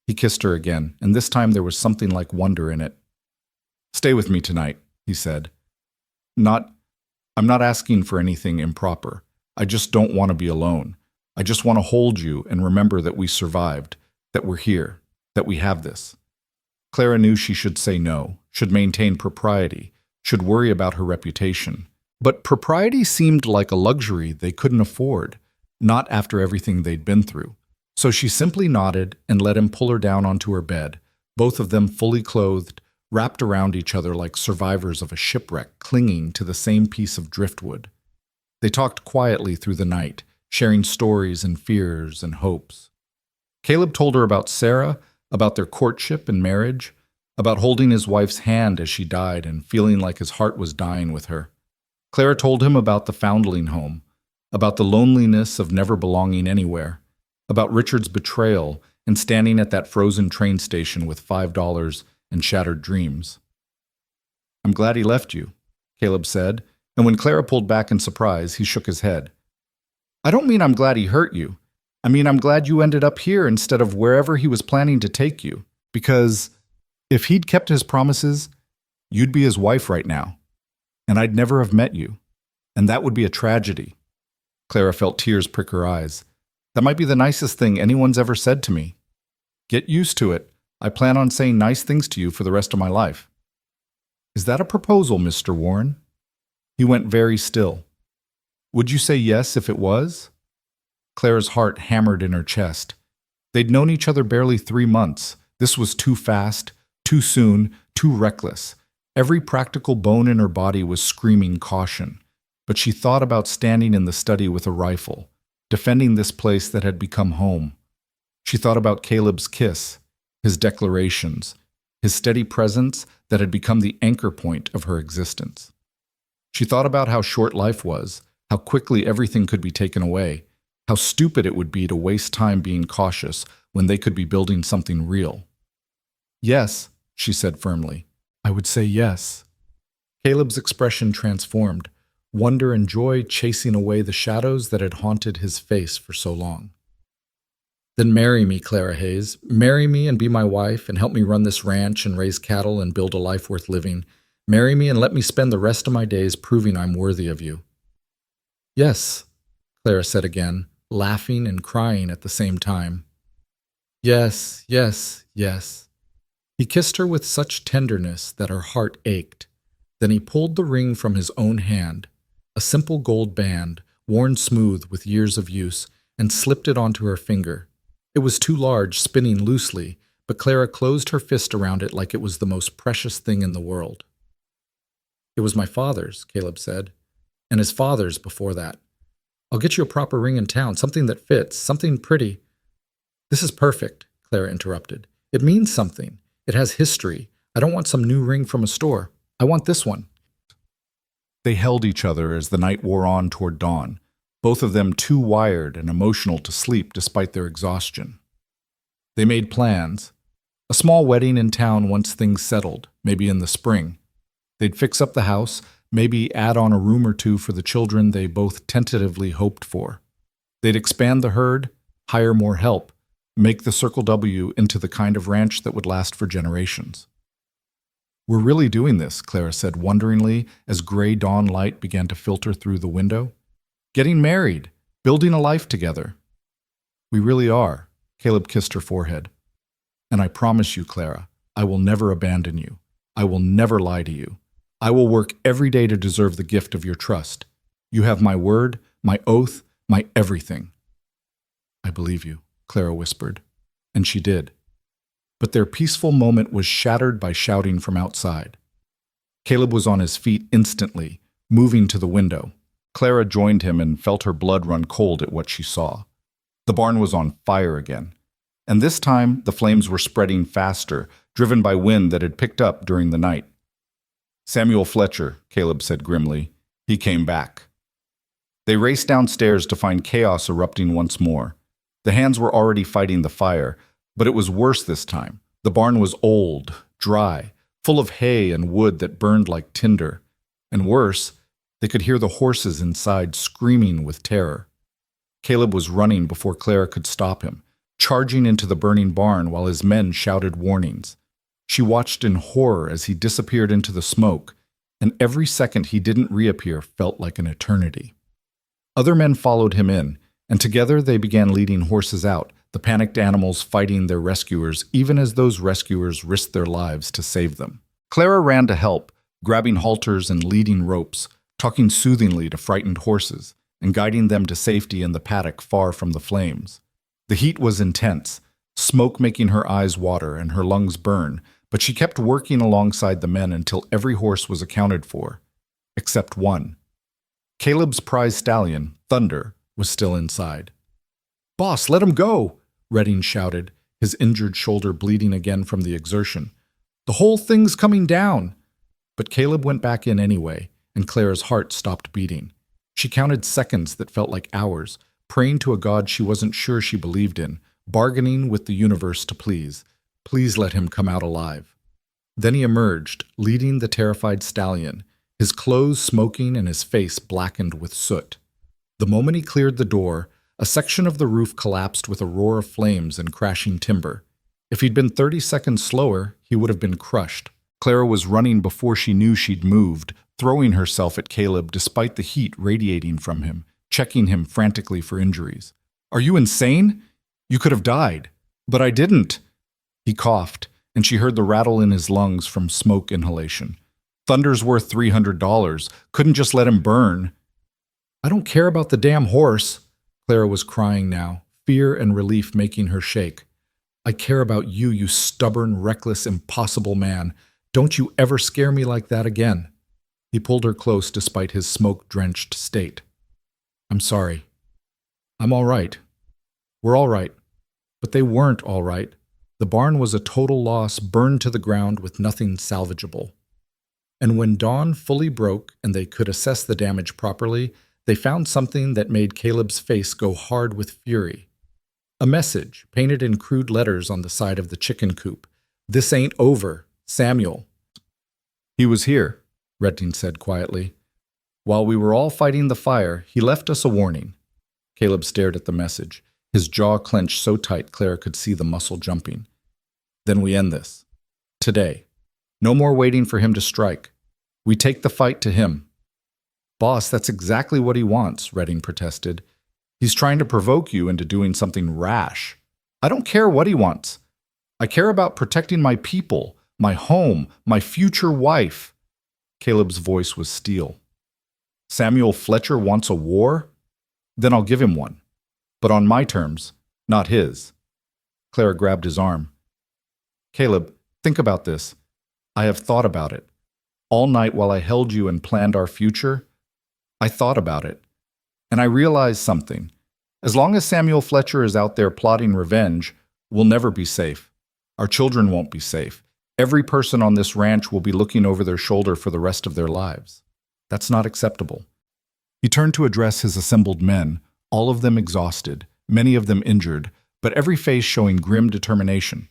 He kissed her again, and this time there was something like wonder in it. "Stay with me tonight," he said. I'm not asking for anything improper. I just don't want to be alone. I just want to hold you and remember that we survived, that we're here, that we have this." Clara knew she should say no, should maintain propriety, should worry about her reputation. But propriety seemed like a luxury they couldn't afford, not after everything they'd been through. So she simply nodded and let him pull her down onto her bed, both of them fully clothed, wrapped around each other like survivors of a shipwreck clinging to the same piece of driftwood. They talked quietly through the night, sharing stories and fears and hopes. Caleb told her about Sarah, about their courtship and marriage, about holding his wife's hand as she died and feeling like his heart was dying with her. Clara told him about the foundling home, about the loneliness of never belonging anywhere, about Richard's betrayal and standing at that frozen train station with $5 and shattered dreams. "I'm glad he left you," Caleb said, and when Clara pulled back in surprise, he shook his head. "I don't mean I'm glad he hurt you. I mean I'm glad you ended up here instead of wherever he was planning to take you, because if he'd kept his promises, you'd be his wife right now, and I'd never have met you, and that would be a tragedy." Clara felt tears prick her eyes. "That might be the nicest thing anyone's ever said to me. Get used to it. I plan on saying nice things to you for the rest of my life." "Is that a proposal, Mr. Warren?" He went very still. "Would you say yes if it was?" Clara's heart hammered in her chest. They'd known each other barely 3 months. This was too fast, too soon, too reckless. Every practical bone in her body was screaming caution. But she thought about standing in the study with a rifle, defending this place that had become home. She thought about Caleb's kiss, his declarations, his steady presence that had become the anchor point of her existence. She thought about how short life was, how quickly everything could be taken away, how stupid it would be to waste time being cautious when they could be building something real. "Yes," she said firmly. "I would say yes." Caleb's expression transformed, wonder and joy chasing away the shadows that had haunted his face for so long. "Then marry me, Clara Hayes. Marry me and be my wife and help me run this ranch and raise cattle and build a life worth living. Marry me and let me spend the rest of my days proving I'm worthy of you." "Yes," Clara said again, laughing and crying at the same time. "Yes, yes, yes." He kissed her with such tenderness that her heart ached. Then he pulled the ring from his own hand, a simple gold band, worn smooth with years of use, and slipped it onto her finger. It was too large, spinning loosely, but Clara closed her fist around it like it was the most precious thing in the world. "It was my father's," Caleb said, "and his father's before that. I'll get you a proper ring in town, something that fits, something pretty." "This is perfect," Clara interrupted. "It means something. It has history. I don't want some new ring from a store. I want this one." They held each other as the night wore on toward dawn, both of them too wired and emotional to sleep despite their exhaustion. They made plans. A small wedding in town once things settled, maybe in the spring. They'd fix up the house, maybe add on a room or two for the children they both tentatively hoped for. They'd expand the herd, hire more help, make the Circle W into the kind of ranch that would last for generations. "We're really doing this," Clara said wonderingly as gray dawn light began to filter through the window. "Getting married, building a life together." "We really are," Caleb kissed her forehead. "And I promise you, Clara, I will never abandon you. I will never lie to you. I will work every day to deserve the gift of your trust. You have my word, my oath, my everything." "I believe you," Clara whispered. And she did. But their peaceful moment was shattered by shouting from outside. Caleb was on his feet instantly, moving to the window. Clara joined him and felt her blood run cold at what she saw. The barn was on fire again. And this time, the flames were spreading faster, driven by wind that had picked up during the night. "Samuel Fletcher," Caleb said grimly. "He came back." They raced downstairs to find chaos erupting once more. The hands were already fighting the fire, but it was worse this time. The barn was old, dry, full of hay and wood that burned like tinder. And worse, they could hear the horses inside screaming with terror. Caleb was running before Clara could stop him, charging into the burning barn while his men shouted warnings. She watched in horror as he disappeared into the smoke, and every second he didn't reappear felt like an eternity. Other men followed him in, and together they began leading horses out, the panicked animals fighting their rescuers even as those rescuers risked their lives to save them. Clara ran to help, grabbing halters and leading ropes, talking soothingly to frightened horses, and guiding them to safety in the paddock far from the flames. The heat was intense, smoke making her eyes water and her lungs burn, but she kept working alongside the men until every horse was accounted for, except one. Caleb's prize stallion, Thunder, was still inside. "Boss, let him go!" Redding shouted, his injured shoulder bleeding again from the exertion. "The whole thing's coming down!" But Caleb went back in anyway, and Clara's heart stopped beating. She counted seconds that felt like hours, praying to a God she wasn't sure she believed in, bargaining with the universe to please. Please let him come out alive. Then he emerged, leading the terrified stallion, his clothes smoking and his face blackened with soot. The moment he cleared the door, a section of the roof collapsed with a roar of flames and crashing timber. If he'd been 30 seconds slower, he would have been crushed. Clara was running before she knew she'd moved, throwing herself at Caleb despite the heat radiating from him, checking him frantically for injuries. "Are you insane? You could have died." "But I didn't." He coughed, and she heard the rattle in his lungs from smoke inhalation. "Thunder's worth $300. Couldn't just let him burn." "I don't care about the damn horse." Clara was crying now, fear and relief making her shake. "I care about you, you stubborn, reckless, impossible man. Don't you ever scare me like that again." He pulled her close despite his smoke-drenched state. "I'm sorry. I'm all right. We're all right." But they weren't all right. The barn was a total loss, burned to the ground with nothing salvageable. And when dawn fully broke and they could assess the damage properly, they found something that made Caleb's face go hard with fury. A message, painted in crude letters on the side of the chicken coop. "This ain't over, Samuel." "He was here," Redding said quietly. "While we were all fighting the fire, he left us a warning." Caleb stared at the message, his jaw clenched so tight Clara could see the muscle jumping. "Then we end this. Today. No more waiting for him to strike. We take the fight to him." "Boss, that's exactly what he wants," Redding protested. "He's trying to provoke you into doing something rash." "I don't care what he wants. I care about protecting my people, my home, my future wife." Caleb's voice was steel. "Samuel Fletcher wants a war? Then I'll give him one. But on my terms, not his." Clara grabbed his arm. "Caleb, think about this. I have thought about it. All night while I held you and planned our future, I thought about it. And I realized something. As long as Samuel Fletcher is out there plotting revenge, we'll never be safe. Our children won't be safe. Every person on this ranch will be looking over their shoulder for the rest of their lives. That's not acceptable." He turned to address his assembled men, all of them exhausted, many of them injured, but every face showing grim determination.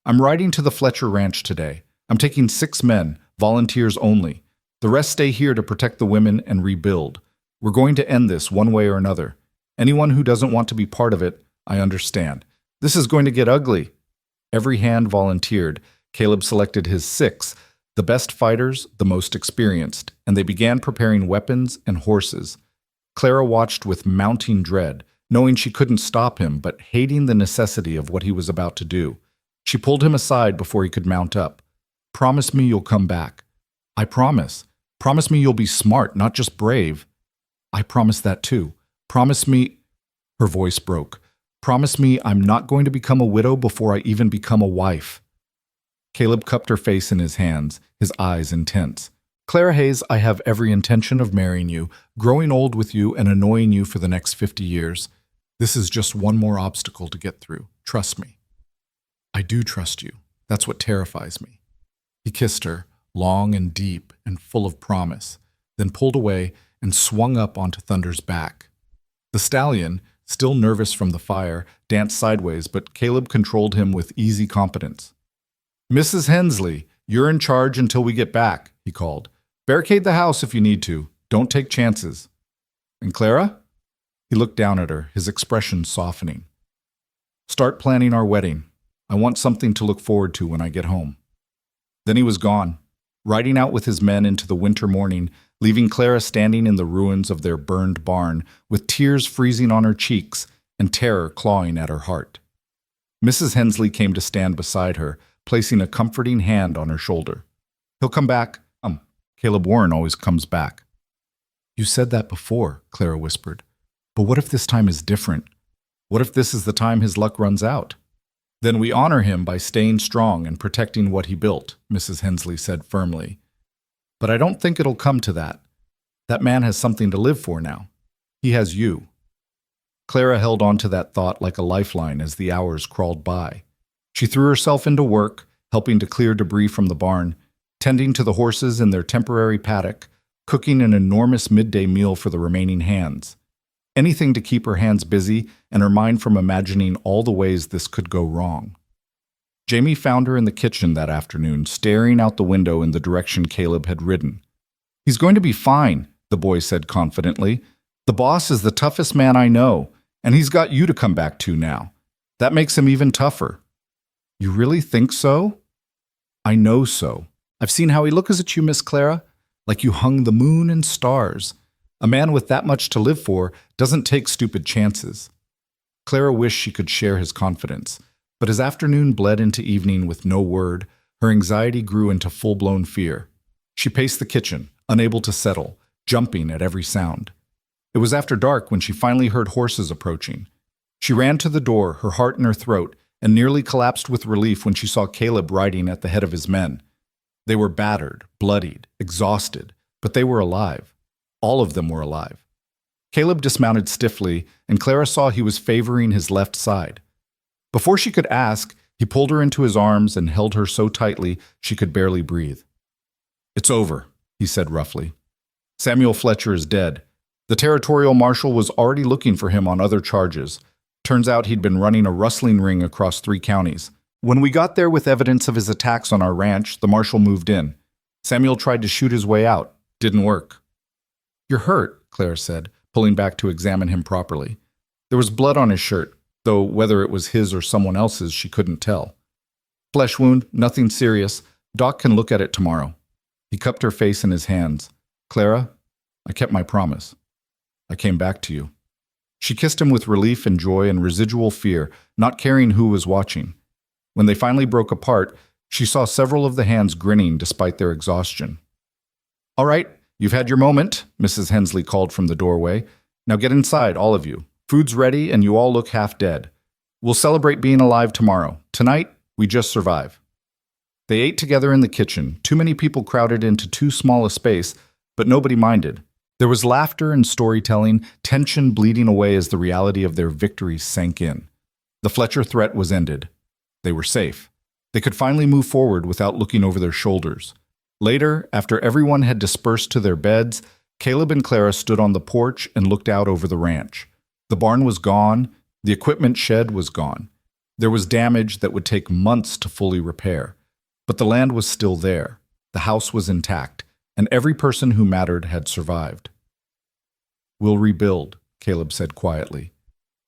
"I'm riding to the Fletcher Ranch today. I'm taking 6 men, volunteers only. The rest stay here to protect the women and rebuild. We're going to end this one way or another. Anyone who doesn't want to be part of it, I understand. This is going to get ugly." Every hand volunteered. Caleb selected his 6, the best fighters, the most experienced, and they began preparing weapons and horses. Clara watched with mounting dread, knowing she couldn't stop him, but hating the necessity of what he was about to do. She pulled him aside before he could mount up. Promise me you'll come back. I promise. Promise me you'll be smart, not just brave. I promise that too. Promise me. Her voice broke. Promise me I'm not going to become a widow before I even become a wife. Caleb cupped her face in his hands, his eyes intense. Clara Hayes, I have every intention of marrying you, growing old with you, and annoying you for the next 50 years. This is just one more obstacle to get through. Trust me. I do trust you. That's what terrifies me. He kissed her, long and deep and full of promise, then pulled away and swung up onto Thunder's back. The stallion, still nervous from the fire, danced sideways, but Caleb controlled him with easy competence. Mrs. Hensley, you're in charge until we get back, he called. Barricade the house if you need to. Don't take chances. And Clara? He looked down at her, his expression softening. Start planning our wedding. I want something to look forward to when I get home. Then he was gone, riding out with his men into the winter morning, leaving Clara standing in the ruins of their burned barn, with tears freezing on her cheeks and terror clawing at her heart. Mrs. Hensley came to stand beside her, placing a comforting hand on her shoulder. He'll come back. Caleb Warren always comes back. You said that before, Clara whispered. But what if this time is different? What if this is the time his luck runs out? Then we honor him by staying strong and protecting what he built, Mrs. Hensley said firmly. But I don't think it'll come to that. That man has something to live for now. He has you. Clara held on to that thought like a lifeline as the hours crawled by. She threw herself into work, helping to clear debris from the barn, tending to the horses in their temporary paddock, cooking an enormous midday meal for the remaining hands. Anything to keep her hands busy and her mind from imagining all the ways this could go wrong. Jamie found her in the kitchen that afternoon, staring out the window in the direction Caleb had ridden. He's going to be fine, the boy said confidently. The boss is the toughest man I know, and he's got you to come back to now. That makes him even tougher. You really think so? I know so. I've seen how he looks at you, Miss Clara, like you hung the moon and stars. A man with that much to live for doesn't take stupid chances. Clara wished she could share his confidence, but as afternoon bled into evening with no word, her anxiety grew into full-blown fear. She paced the kitchen, unable to settle, jumping at every sound. It was after dark when she finally heard horses approaching. She ran to the door, her heart in her throat, and nearly collapsed with relief when she saw Caleb riding at the head of his men. They were battered, bloodied, exhausted, but they were alive. All of them were alive. Caleb dismounted stiffly, and Clara saw he was favoring his left side. Before she could ask, he pulled her into his arms and held her so tightly she could barely breathe. It's over, he said roughly. Samuel Fletcher is dead. The territorial marshal was already looking for him on other charges. Turns out he'd been running a rustling ring across 3 counties. When we got there with evidence of his attacks on our ranch, the marshal moved in. Samuel tried to shoot his way out. Didn't work. You're hurt, Clara said, pulling back to examine him properly. There was blood on his shirt, though whether it was his or someone else's she couldn't tell. Flesh wound, nothing serious. Doc can look at it tomorrow. He cupped her face in his hands. Clara, I kept my promise. I came back to you. She kissed him with relief and joy and residual fear, not caring who was watching. When they finally broke apart, she saw several of the hands grinning despite their exhaustion. All right, you've had your moment, Mrs. Hensley called from the doorway. Now get inside, all of you. Food's ready and you all look half dead. We'll celebrate being alive tomorrow. Tonight, we just survive. They ate together in the kitchen. Too many people crowded into too small a space, but nobody minded. There was laughter and storytelling, tension bleeding away as the reality of their victory sank in. The Fletcher threat was ended. They were safe. They could finally move forward without looking over their shoulders. Later, after everyone had dispersed to their beds, Caleb and Clara stood on the porch and looked out over the ranch. The barn was gone. The equipment shed was gone. There was damage that would take months to fully repair. But the land was still there. The house was intact, and every person who mattered had survived. We'll rebuild, Caleb said quietly.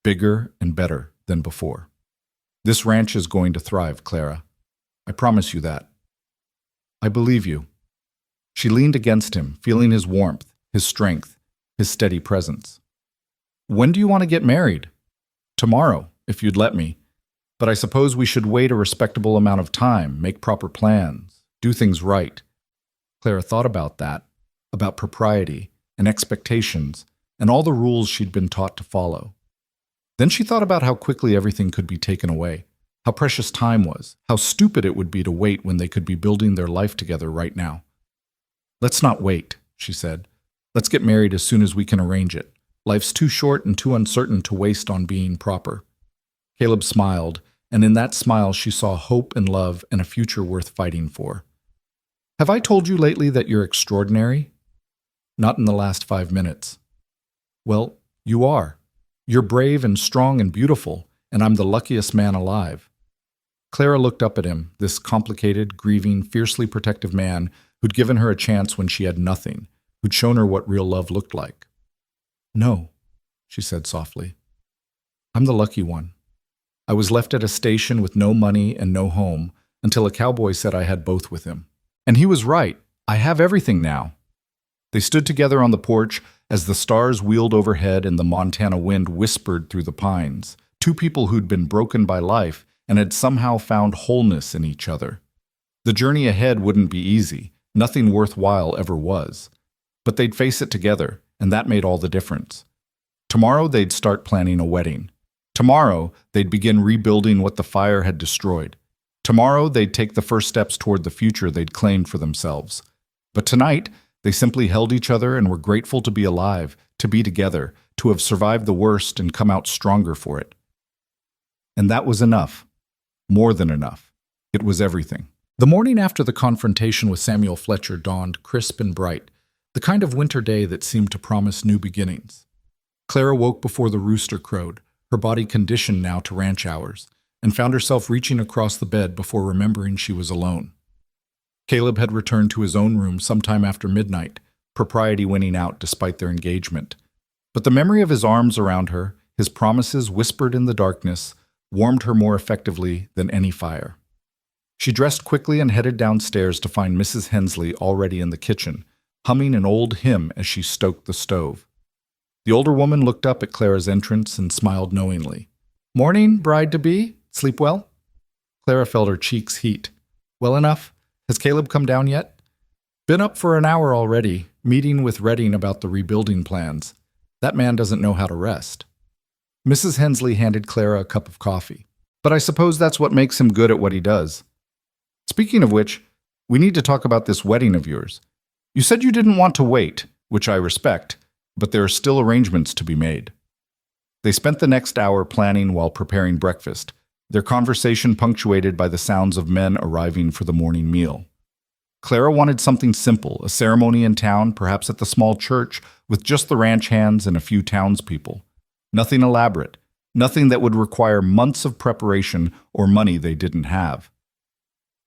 Bigger and better than before. This ranch is going to thrive, Clara. I promise you that. I believe you. She leaned against him, feeling his warmth, his strength, his steady presence. When do you want to get married? Tomorrow, if you'd let me. But I suppose we should wait a respectable amount of time, make proper plans. Do things right. Clara thought about that, about propriety and expectations and all the rules she'd been taught to follow. Then she thought about how quickly everything could be taken away, how precious time was, how stupid it would be to wait when they could be building their life together right now. "Let's not wait," she said. "Let's get married as soon as we can arrange it. Life's too short and too uncertain to waste on being proper." Caleb smiled, and in that smile she saw hope and love and a future worth fighting for. "Have I told you lately that you're extraordinary?" "Not in the last 5 minutes." "Well, you are. You're brave and strong and beautiful, and I'm the luckiest man alive." Clara looked up at him, this complicated, grieving, fiercely protective man who'd given her a chance when she had nothing, who'd shown her what real love looked like. "No," she said softly. "I'm the lucky one. I was left at a station with no money and no home until a cowboy said I had both with him. And he was right. I have everything now." They stood together on the porch as the stars wheeled overhead and the Montana wind whispered through the pines, two people who'd been broken by life and had somehow found wholeness in each other. The journey ahead wouldn't be easy. Nothing worthwhile ever was. But they'd face it together, and that made all the difference. Tomorrow they'd start planning a wedding. Tomorrow they'd begin rebuilding what the fire had destroyed. Tomorrow they'd take the first steps toward the future they'd claimed for themselves. But tonight, they simply held each other and were grateful to be alive, to be together, to have survived the worst and come out stronger for it. And that was enough. More than enough. It was everything. The morning after the confrontation with Samuel Fletcher dawned crisp and bright, the kind of winter day that seemed to promise new beginnings. Clara woke before the rooster crowed, her body conditioned now to ranch hours, and found herself reaching across the bed before remembering she was alone. Caleb had returned to his own room sometime after midnight, propriety winning out despite their engagement. But the memory of his arms around her, his promises whispered in the darkness, warmed her more effectively than any fire. She dressed quickly and headed downstairs to find Mrs. Hensley already in the kitchen, humming an old hymn as she stoked the stove. The older woman looked up at Clara's entrance and smiled knowingly. "Morning, bride-to-be. Sleep well?" Clara felt her cheeks heat. "Well enough. Has Caleb come down yet?" "Been up for an hour already, meeting with Redding about the rebuilding plans. That man doesn't know how to rest." Mrs. Hensley handed Clara a cup of coffee. "But I suppose that's what makes him good at what he does. Speaking of which, we need to talk about this wedding of yours. You said you didn't want to wait, which I respect, but there are still arrangements to be made." They spent the next hour planning while preparing breakfast, their conversation punctuated by the sounds of men arriving for the morning meal. Clara wanted something simple, a ceremony in town, perhaps at the small church, with just the ranch hands and a few townspeople. Nothing elaborate, nothing that would require months of preparation or money they didn't have.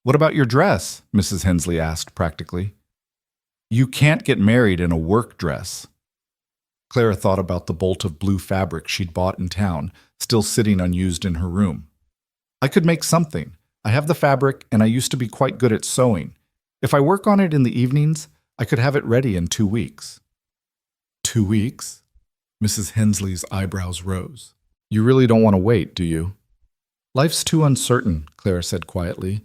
"What about your dress?" Mrs. Hensley asked practically. "You can't get married in a work dress." Clara thought about the bolt of blue fabric she'd bought in town, still sitting unused in her room. "I could make something. I have the fabric, and I used to be quite good at sewing. If I work on it in the evenings, I could have it ready in 2 weeks." 2 weeks? Mrs. Hensley's eyebrows rose. "You really don't want to wait, do you?" "Life's too uncertain," Clara said quietly.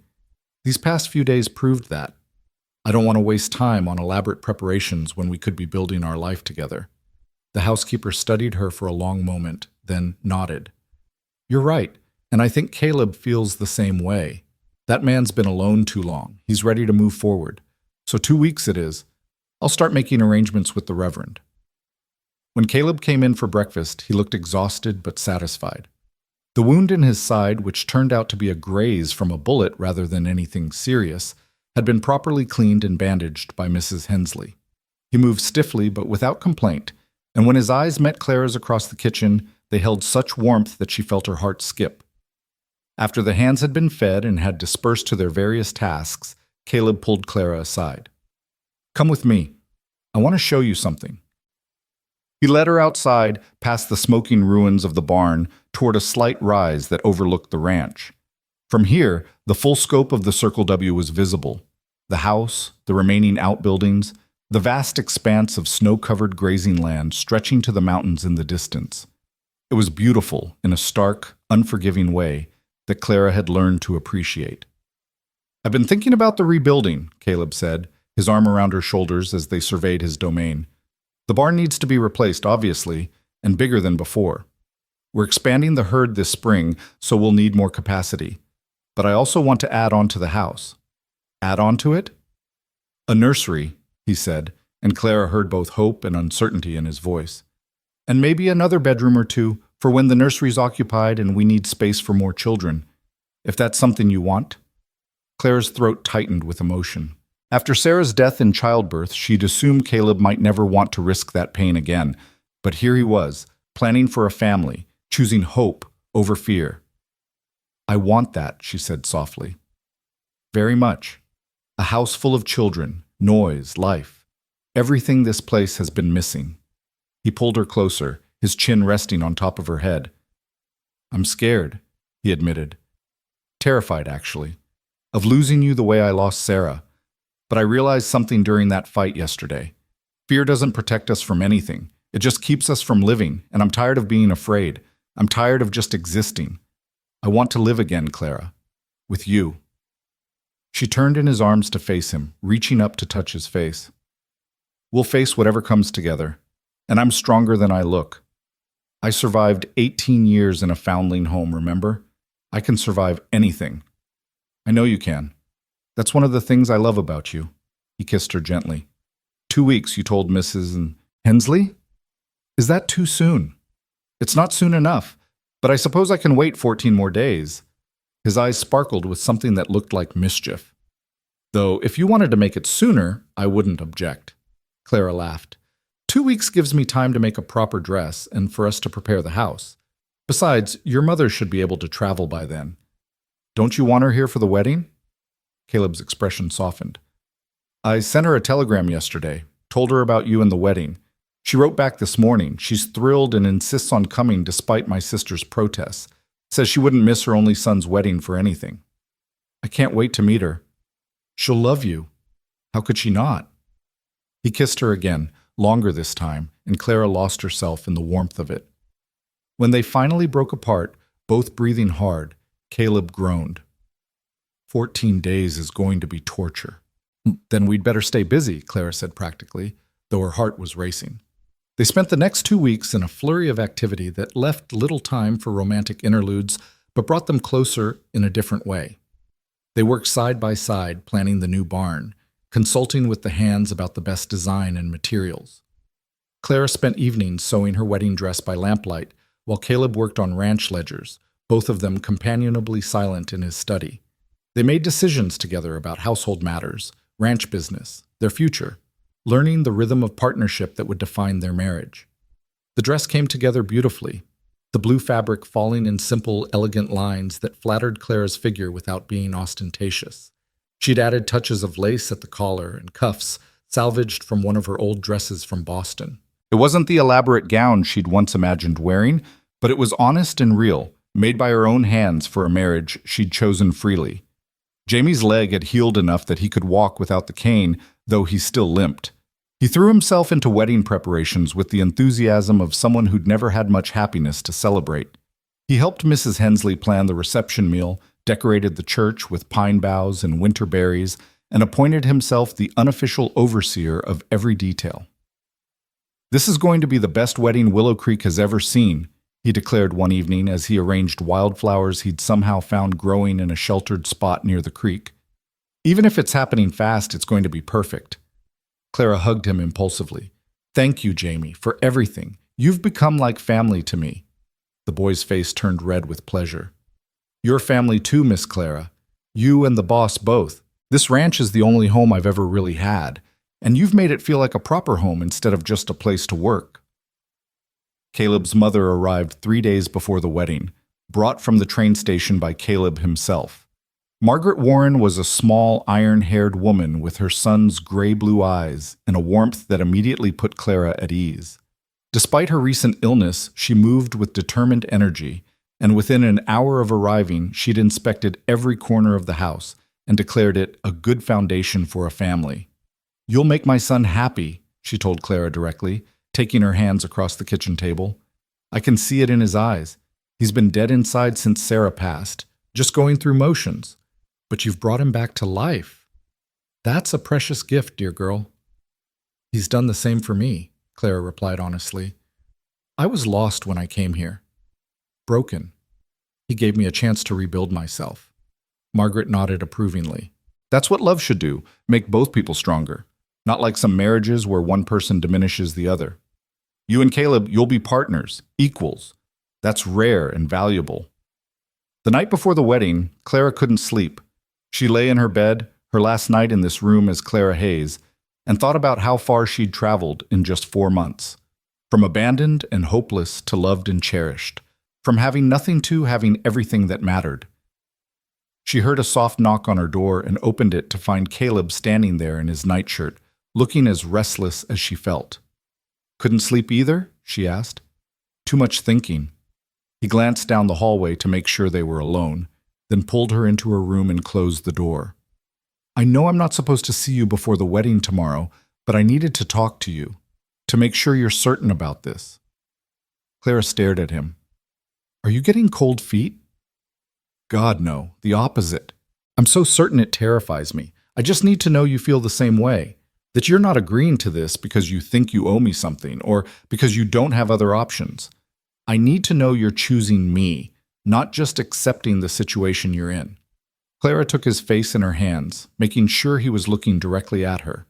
"These past few days proved that. I don't want to waste time on elaborate preparations when we could be building our life together." The housekeeper studied her for a long moment, then nodded. "You're right, and I think Caleb feels the same way. That man's been alone too long. He's ready to move forward. So 2 weeks it is. I'll start making arrangements with the Reverend." When Caleb came in for breakfast, he looked exhausted but satisfied. The wound in his side, which turned out to be a graze from a bullet rather than anything serious, had been properly cleaned and bandaged by Mrs. Hensley. He moved stiffly but without complaint, and when his eyes met Clara's across the kitchen, they held such warmth that she felt her heart skip. After the hands had been fed and had dispersed to their various tasks, Caleb pulled Clara aside. "Come with me. I want to show you something." He led her outside, past the smoking ruins of the barn, toward a slight rise that overlooked the ranch. From here, the full scope of the Circle W was visible. The house, the remaining outbuildings, the vast expanse of snow-covered grazing land stretching to the mountains in the distance. It was beautiful in a stark, unforgiving way that Clara had learned to appreciate. I've been thinking about the rebuilding, Caleb said, his arm around her shoulders as they surveyed his domain. The barn needs to be replaced, obviously, and bigger than before. We're expanding the herd this spring, so we'll need more capacity. But I also want to add on to the house. Add on to it? A nursery, he said, and Clara heard both hope and uncertainty in his voice. And maybe another bedroom or two for when the nursery's occupied and we need space for more children. If that's something you want. Clara's throat tightened with emotion. After Sarah's death in childbirth, she'd assumed Caleb might never want to risk that pain again. But here he was, planning for a family, choosing hope over fear. I want that, she said softly. Very much. A house full of children, noise, life. Everything this place has been missing. He pulled her closer, his chin resting on top of her head. I'm scared, he admitted. Terrified, actually, of losing you the way I lost Sarah. But I realized something during that fight yesterday. Fear doesn't protect us from anything. It just keeps us from living, and I'm tired of being afraid. I'm tired of just existing. I want to live again, Clara. With you. She turned in his arms to face him, reaching up to touch his face. We'll face whatever comes together, and I'm stronger than I look. I survived 18 years in a foundling home, remember? I can survive anything. I know you can. That's one of the things I love about you. He kissed her gently. 2 weeks, you told Mrs. Hensley? Is that too soon? It's not soon enough, but I suppose I can wait 14 more days. His eyes sparkled with something that looked like mischief. Though, if you wanted to make it sooner, I wouldn't object. Clara laughed. 2 weeks gives me time to make a proper dress and for us to prepare the house. Besides, your mother should be able to travel by then. Don't you want her here for the wedding? Caleb's expression softened. I sent her a telegram yesterday, told her about you and the wedding. She wrote back this morning. She's thrilled and insists on coming despite my sister's protests. Says she wouldn't miss her only son's wedding for anything. I can't wait to meet her. She'll love you. How could she not? He kissed her again, longer this time, and Clara lost herself in the warmth of it. When they finally broke apart, both breathing hard, Caleb groaned. 14 days is going to be torture. Then we'd better stay busy, Clara said practically, though her heart was racing. They spent the next 2 weeks in a flurry of activity that left little time for romantic interludes, but brought them closer in a different way. They worked side by side, planning the new barn, consulting with the hands about the best design and materials. Clara spent evenings sewing her wedding dress by lamplight, while Caleb worked on ranch ledgers, both of them companionably silent in his study. They made decisions together about household matters, ranch business, their future, learning the rhythm of partnership that would define their marriage. The dress came together beautifully, the blue fabric falling in simple, elegant lines that flattered Clara's figure without being ostentatious. She'd added touches of lace at the collar and cuffs, salvaged from one of her old dresses from Boston. It wasn't the elaborate gown she'd once imagined wearing, but it was honest and real, made by her own hands for a marriage she'd chosen freely. Jamie's leg had healed enough that he could walk without the cane, though he still limped. He threw himself into wedding preparations with the enthusiasm of someone who'd never had much happiness to celebrate. He helped Mrs. Hensley plan the reception meal, decorated the church with pine boughs and winter berries, and appointed himself the unofficial overseer of every detail. This is going to be the best wedding Willow Creek has ever seen, he declared one evening as he arranged wildflowers he'd somehow found growing in a sheltered spot near the creek. Even if it's happening fast, it's going to be perfect. Clara hugged him impulsively. Thank you, Jamie, for everything. You've become like family to me. The boy's face turned red with pleasure. Your family too, Miss Clara. You and the boss both. This ranch is the only home I've ever really had, and you've made it feel like a proper home instead of just a place to work. Caleb's mother arrived 3 days before the wedding, brought from the train station by Caleb himself. Margaret Warren was a small, iron-haired woman with her son's gray-blue eyes and a warmth that immediately put Clara at ease. Despite her recent illness, she moved with determined energy, and within an hour of arriving, she'd inspected every corner of the house and declared it a good foundation for a family. You'll make my son happy, she told Clara directly, taking her hands across the kitchen table. I can see it in his eyes. He's been dead inside since Sarah passed, just going through motions. But you've brought him back to life. That's a precious gift, dear girl. He's done the same for me, Clara replied honestly. I was lost when I came here. Broken. He gave me a chance to rebuild myself. Margaret nodded approvingly. That's what love should do, make both people stronger. Not like some marriages where one person diminishes the other. You and Caleb, you'll be partners, equals. That's rare and valuable. The night before the wedding, Clara couldn't sleep. She lay in her bed, her last night in this room as Clara Hayes, and thought about how far she'd traveled in just 4 months. From abandoned and hopeless to loved and cherished. From having nothing to having everything that mattered. She heard a soft knock on her door and opened it to find Caleb standing there in his nightshirt, looking as restless as she felt. Couldn't sleep either? She asked. Too much thinking. He glanced down the hallway to make sure they were alone, then pulled her into her room and closed the door. I know I'm not supposed to see you before the wedding tomorrow, but I needed to talk to you, to make sure you're certain about this. Clara stared at him. Are you getting cold feet? God, no, the opposite. I'm so certain it terrifies me. I just need to know you feel the same way, that you're not agreeing to this because you think you owe me something or because you don't have other options. I need to know you're choosing me, not just accepting the situation you're in. Clara took his face in her hands, making sure he was looking directly at her.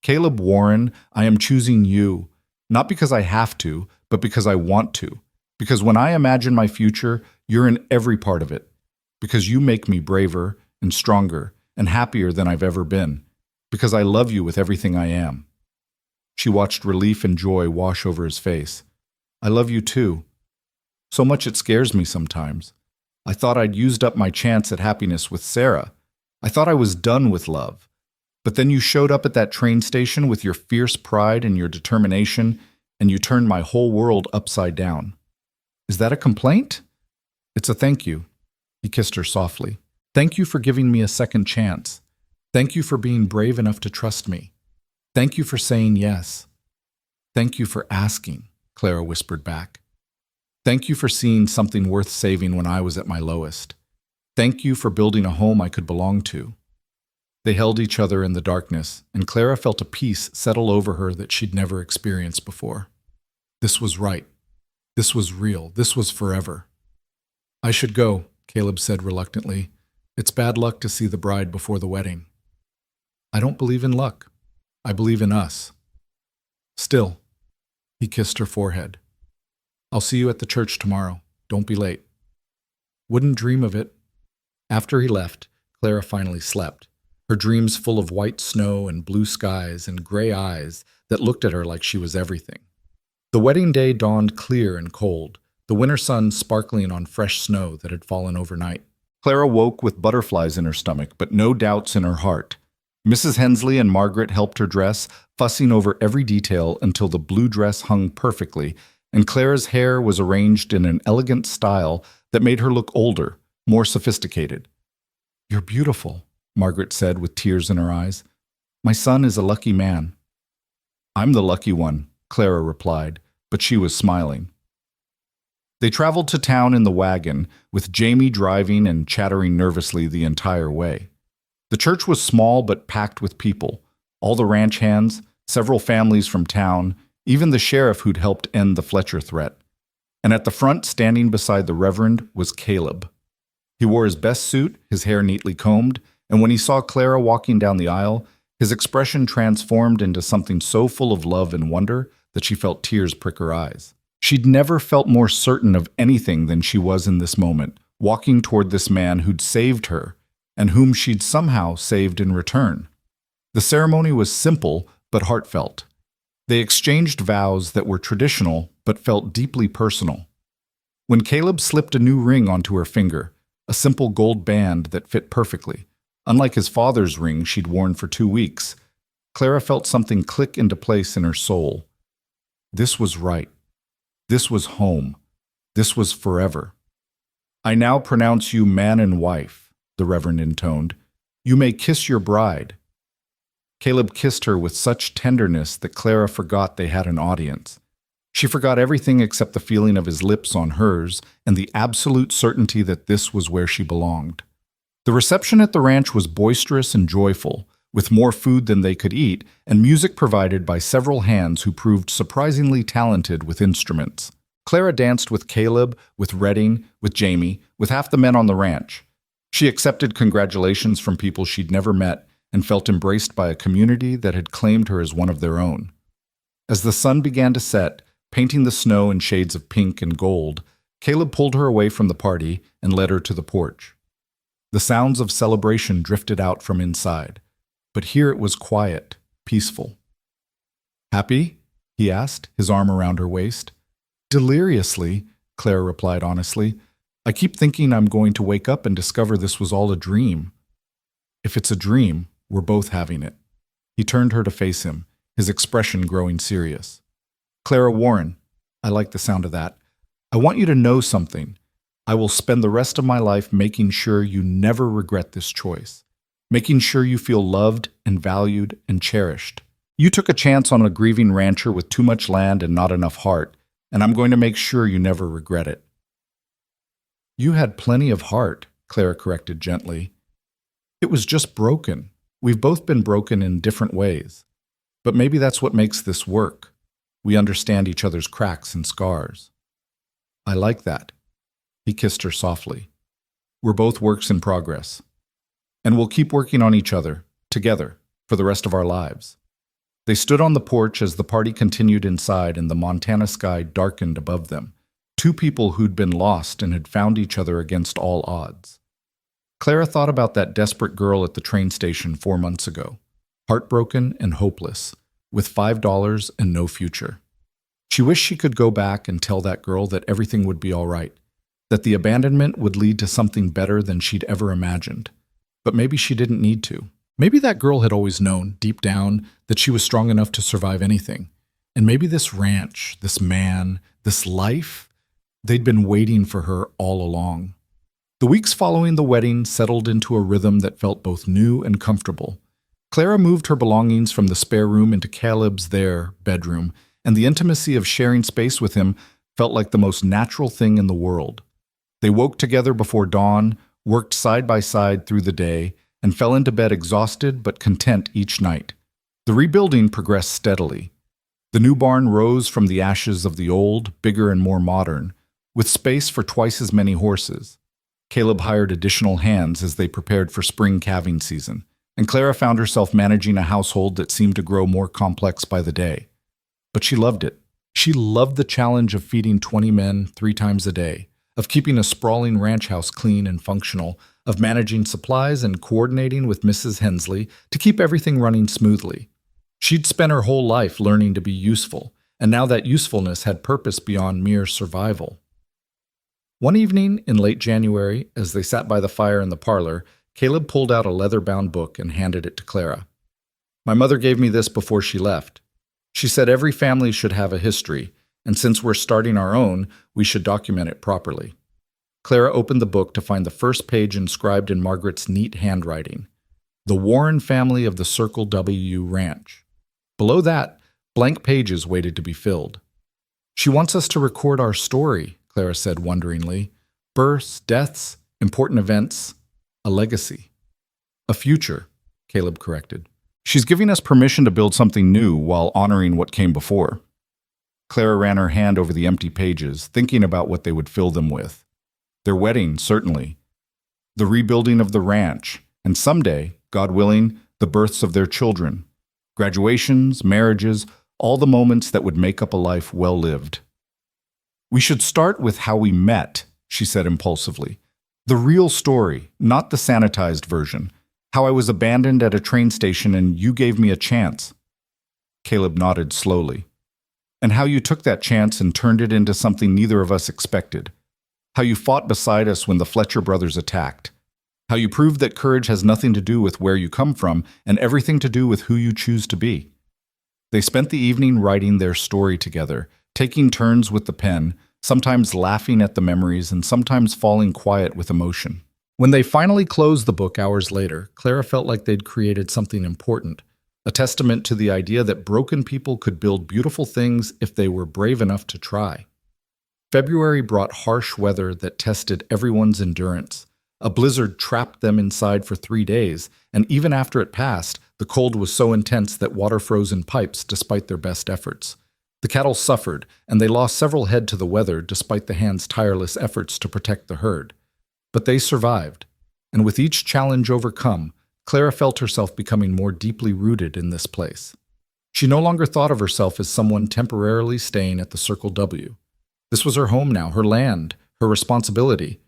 Caleb Warren, I am choosing you, not because I have to, but because I want to. Because when I imagine my future, you're in every part of it. Because you make me braver and stronger and happier than I've ever been. Because I love you with everything I am. She watched relief and joy wash over his face. I love you too. So much it scares me sometimes. I thought I'd used up my chance at happiness with Sarah. I thought I was done with love. But then you showed up at that train station with your fierce pride and your determination, and you turned my whole world upside down. Is that a complaint? It's a thank you. He kissed her softly. Thank you for giving me a second chance. Thank you for being brave enough to trust me. Thank you for saying yes. Thank you for asking, Clara whispered back. Thank you for seeing something worth saving when I was at my lowest. Thank you for building a home I could belong to. They held each other in the darkness, and Clara felt a peace settle over her that she'd never experienced before. This was right. This was real. This was forever. I should go, Caleb said reluctantly. It's bad luck to see the bride before the wedding. I don't believe in luck. I believe in us. Still, he kissed her forehead. I'll see you at the church tomorrow. Don't be late. Wouldn't dream of it. After he left, Clara finally slept, her dreams full of white snow and blue skies and gray eyes that looked at her like she was everything. The wedding day dawned clear and cold, the winter sun sparkling on fresh snow that had fallen overnight. Clara woke with butterflies in her stomach, but no doubts in her heart. Mrs. Hensley and Margaret helped her dress, fussing over every detail until the blue dress hung perfectly, and Clara's hair was arranged in an elegant style that made her look older, more sophisticated. You're beautiful, Margaret said with tears in her eyes. My son is a lucky man. I'm the lucky one, Clara replied, but she was smiling. They traveled to town in the wagon, with Jamie driving and chattering nervously the entire way. The church was small but packed with people, all the ranch hands, several families from town, even the sheriff who'd helped end the Fletcher threat. And at the front, standing beside the Reverend, was Caleb. He wore his best suit, his hair neatly combed, and when he saw Clara walking down the aisle, his expression transformed into something so full of love and wonder that she felt tears prick her eyes. She'd never felt more certain of anything than she was in this moment, walking toward this man who'd saved her, and whom she'd somehow saved in return. The ceremony was simple but heartfelt. They exchanged vows that were traditional but felt deeply personal. When Caleb slipped a new ring onto her finger, a simple gold band that fit perfectly, unlike his father's ring she'd worn for 2 weeks, Clara felt something click into place in her soul. This was right. This was home. This was forever. I now pronounce you man and wife, the Reverend intoned. You may kiss your bride. Caleb kissed her with such tenderness that Clara forgot they had an audience. She forgot everything except the feeling of his lips on hers and the absolute certainty that this was where she belonged. The reception at the ranch was boisterous and joyful, with more food than they could eat, and music provided by several hands who proved surprisingly talented with instruments. Clara danced with Caleb, with Redding, with Jamie, with half the men on the ranch. She accepted congratulations from people she'd never met and felt embraced by a community that had claimed her as one of their own. As the sun began to set, painting the snow in shades of pink and gold, Caleb pulled her away from the party and led her to the porch. The sounds of celebration drifted out from inside, but here it was quiet, peaceful. "Happy?" he asked, his arm around her waist. "Deliriously," Clara replied honestly. "I keep thinking I'm going to wake up and discover this was all a dream." "If it's a dream, we're both having it." He turned her to face him, his expression growing serious. "Clara Warren," I like the sound of that. "I want you to know something. I will spend the rest of my life making sure you never regret this choice, making sure you feel loved and valued and cherished. You took a chance on a grieving rancher with too much land and not enough heart, and I'm going to make sure you never regret it." "You had plenty of heart," Clara corrected gently. "It was just broken. We've both been broken in different ways. But maybe that's what makes this work. We understand each other's cracks and scars." "I like that." He kissed her softly. "We're both works in progress. And we'll keep working on each other, together, for the rest of our lives." They stood on the porch as the party continued inside and the Montana sky darkened above them. Two people who'd been lost and had found each other against all odds. Clara thought about that desperate girl at the train station 4 months ago, heartbroken and hopeless, with $5 and no future. She wished she could go back and tell that girl that everything would be all right, that the abandonment would lead to something better than she'd ever imagined. But maybe she didn't need to. Maybe that girl had always known, deep down, that she was strong enough to survive anything. And maybe this ranch, this man, this life, they'd been waiting for her all along. The weeks following the wedding settled into a rhythm that felt both new and comfortable. Clara moved her belongings from the spare room into Caleb's bedroom, and the intimacy of sharing space with him felt like the most natural thing in the world. They woke together before dawn, worked side by side through the day, and fell into bed exhausted but content each night. The rebuilding progressed steadily. The new barn rose from the ashes of the old, bigger and more modern, with space for twice as many horses. Caleb hired additional hands as they prepared for spring calving season, and Clara found herself managing a household that seemed to grow more complex by the day. But she loved it. She loved the challenge of feeding 20 men 3 times a day, of keeping a sprawling ranch house clean and functional, of managing supplies and coordinating with Mrs. Hensley to keep everything running smoothly. She'd spent her whole life learning to be useful, and now that usefulness had purpose beyond mere survival. One evening in late January, as they sat by the fire in the parlor, Caleb pulled out a leather-bound book and handed it to Clara. "My mother gave me this before she left. She said every family should have a history, and since we're starting our own, we should document it properly." Clara opened the book to find the first page inscribed in Margaret's neat handwriting, "The Warren family of the Circle W Ranch." Below that, blank pages waited to be filled. "She wants us to record our story," Clara said wonderingly. "Births, deaths, important events, a legacy." "A future," Caleb corrected. "She's giving us permission to build something new while honoring what came before." Clara ran her hand over the empty pages, thinking about what they would fill them with. Their wedding, certainly. The rebuilding of the ranch, and someday, God willing, the births of their children. Graduations, marriages, all the moments that would make up a life well lived. "We should start with how we met," she said impulsively. "The real story, not the sanitized version. How I was abandoned at a train station and you gave me a chance." Caleb nodded slowly. "And how you took that chance and turned it into something neither of us expected. How you fought beside us when the Fletcher brothers attacked. How you proved that courage has nothing to do with where you come from and everything to do with who you choose to be." They spent the evening writing their story together, taking turns with the pen, sometimes laughing at the memories and sometimes falling quiet with emotion. When they finally closed the book hours later, Clara felt like they'd created something important, a testament to the idea that broken people could build beautiful things if they were brave enough to try. February brought harsh weather that tested everyone's endurance, A blizzard trapped them inside for 3 days, and even after it passed, the cold was so intense that water froze in pipes despite their best efforts. The cattle suffered, and they lost several head to the weather despite the hands' tireless efforts to protect the herd. But they survived, and with each challenge overcome, Clara felt herself becoming more deeply rooted in this place. She no longer thought of herself as someone temporarily staying at the Circle W. This was her home now, her land, her responsibility.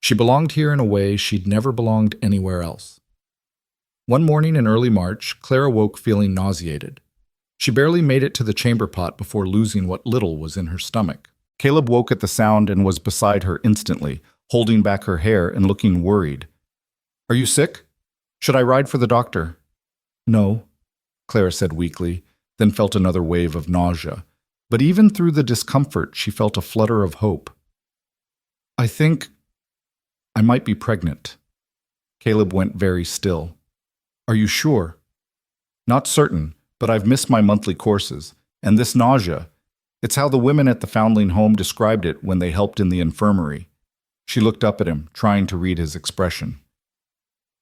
She belonged here in a way she'd never belonged anywhere else. One morning in early March, Clara woke feeling nauseated. She barely made it to the chamber pot before losing what little was in her stomach. Caleb woke at the sound and was beside her instantly, holding back her hair and looking worried. "Are you sick? Should I ride for the doctor?" "No," Clara said weakly, then felt another wave of nausea. But even through the discomfort, she felt a flutter of hope. "I think I might be pregnant." Caleb went very still. "Are you sure?" "Not certain, but I've missed my monthly courses. And this nausea, it's how the women at the foundling home described it when they helped in the infirmary." She looked up at him, trying to read his expression.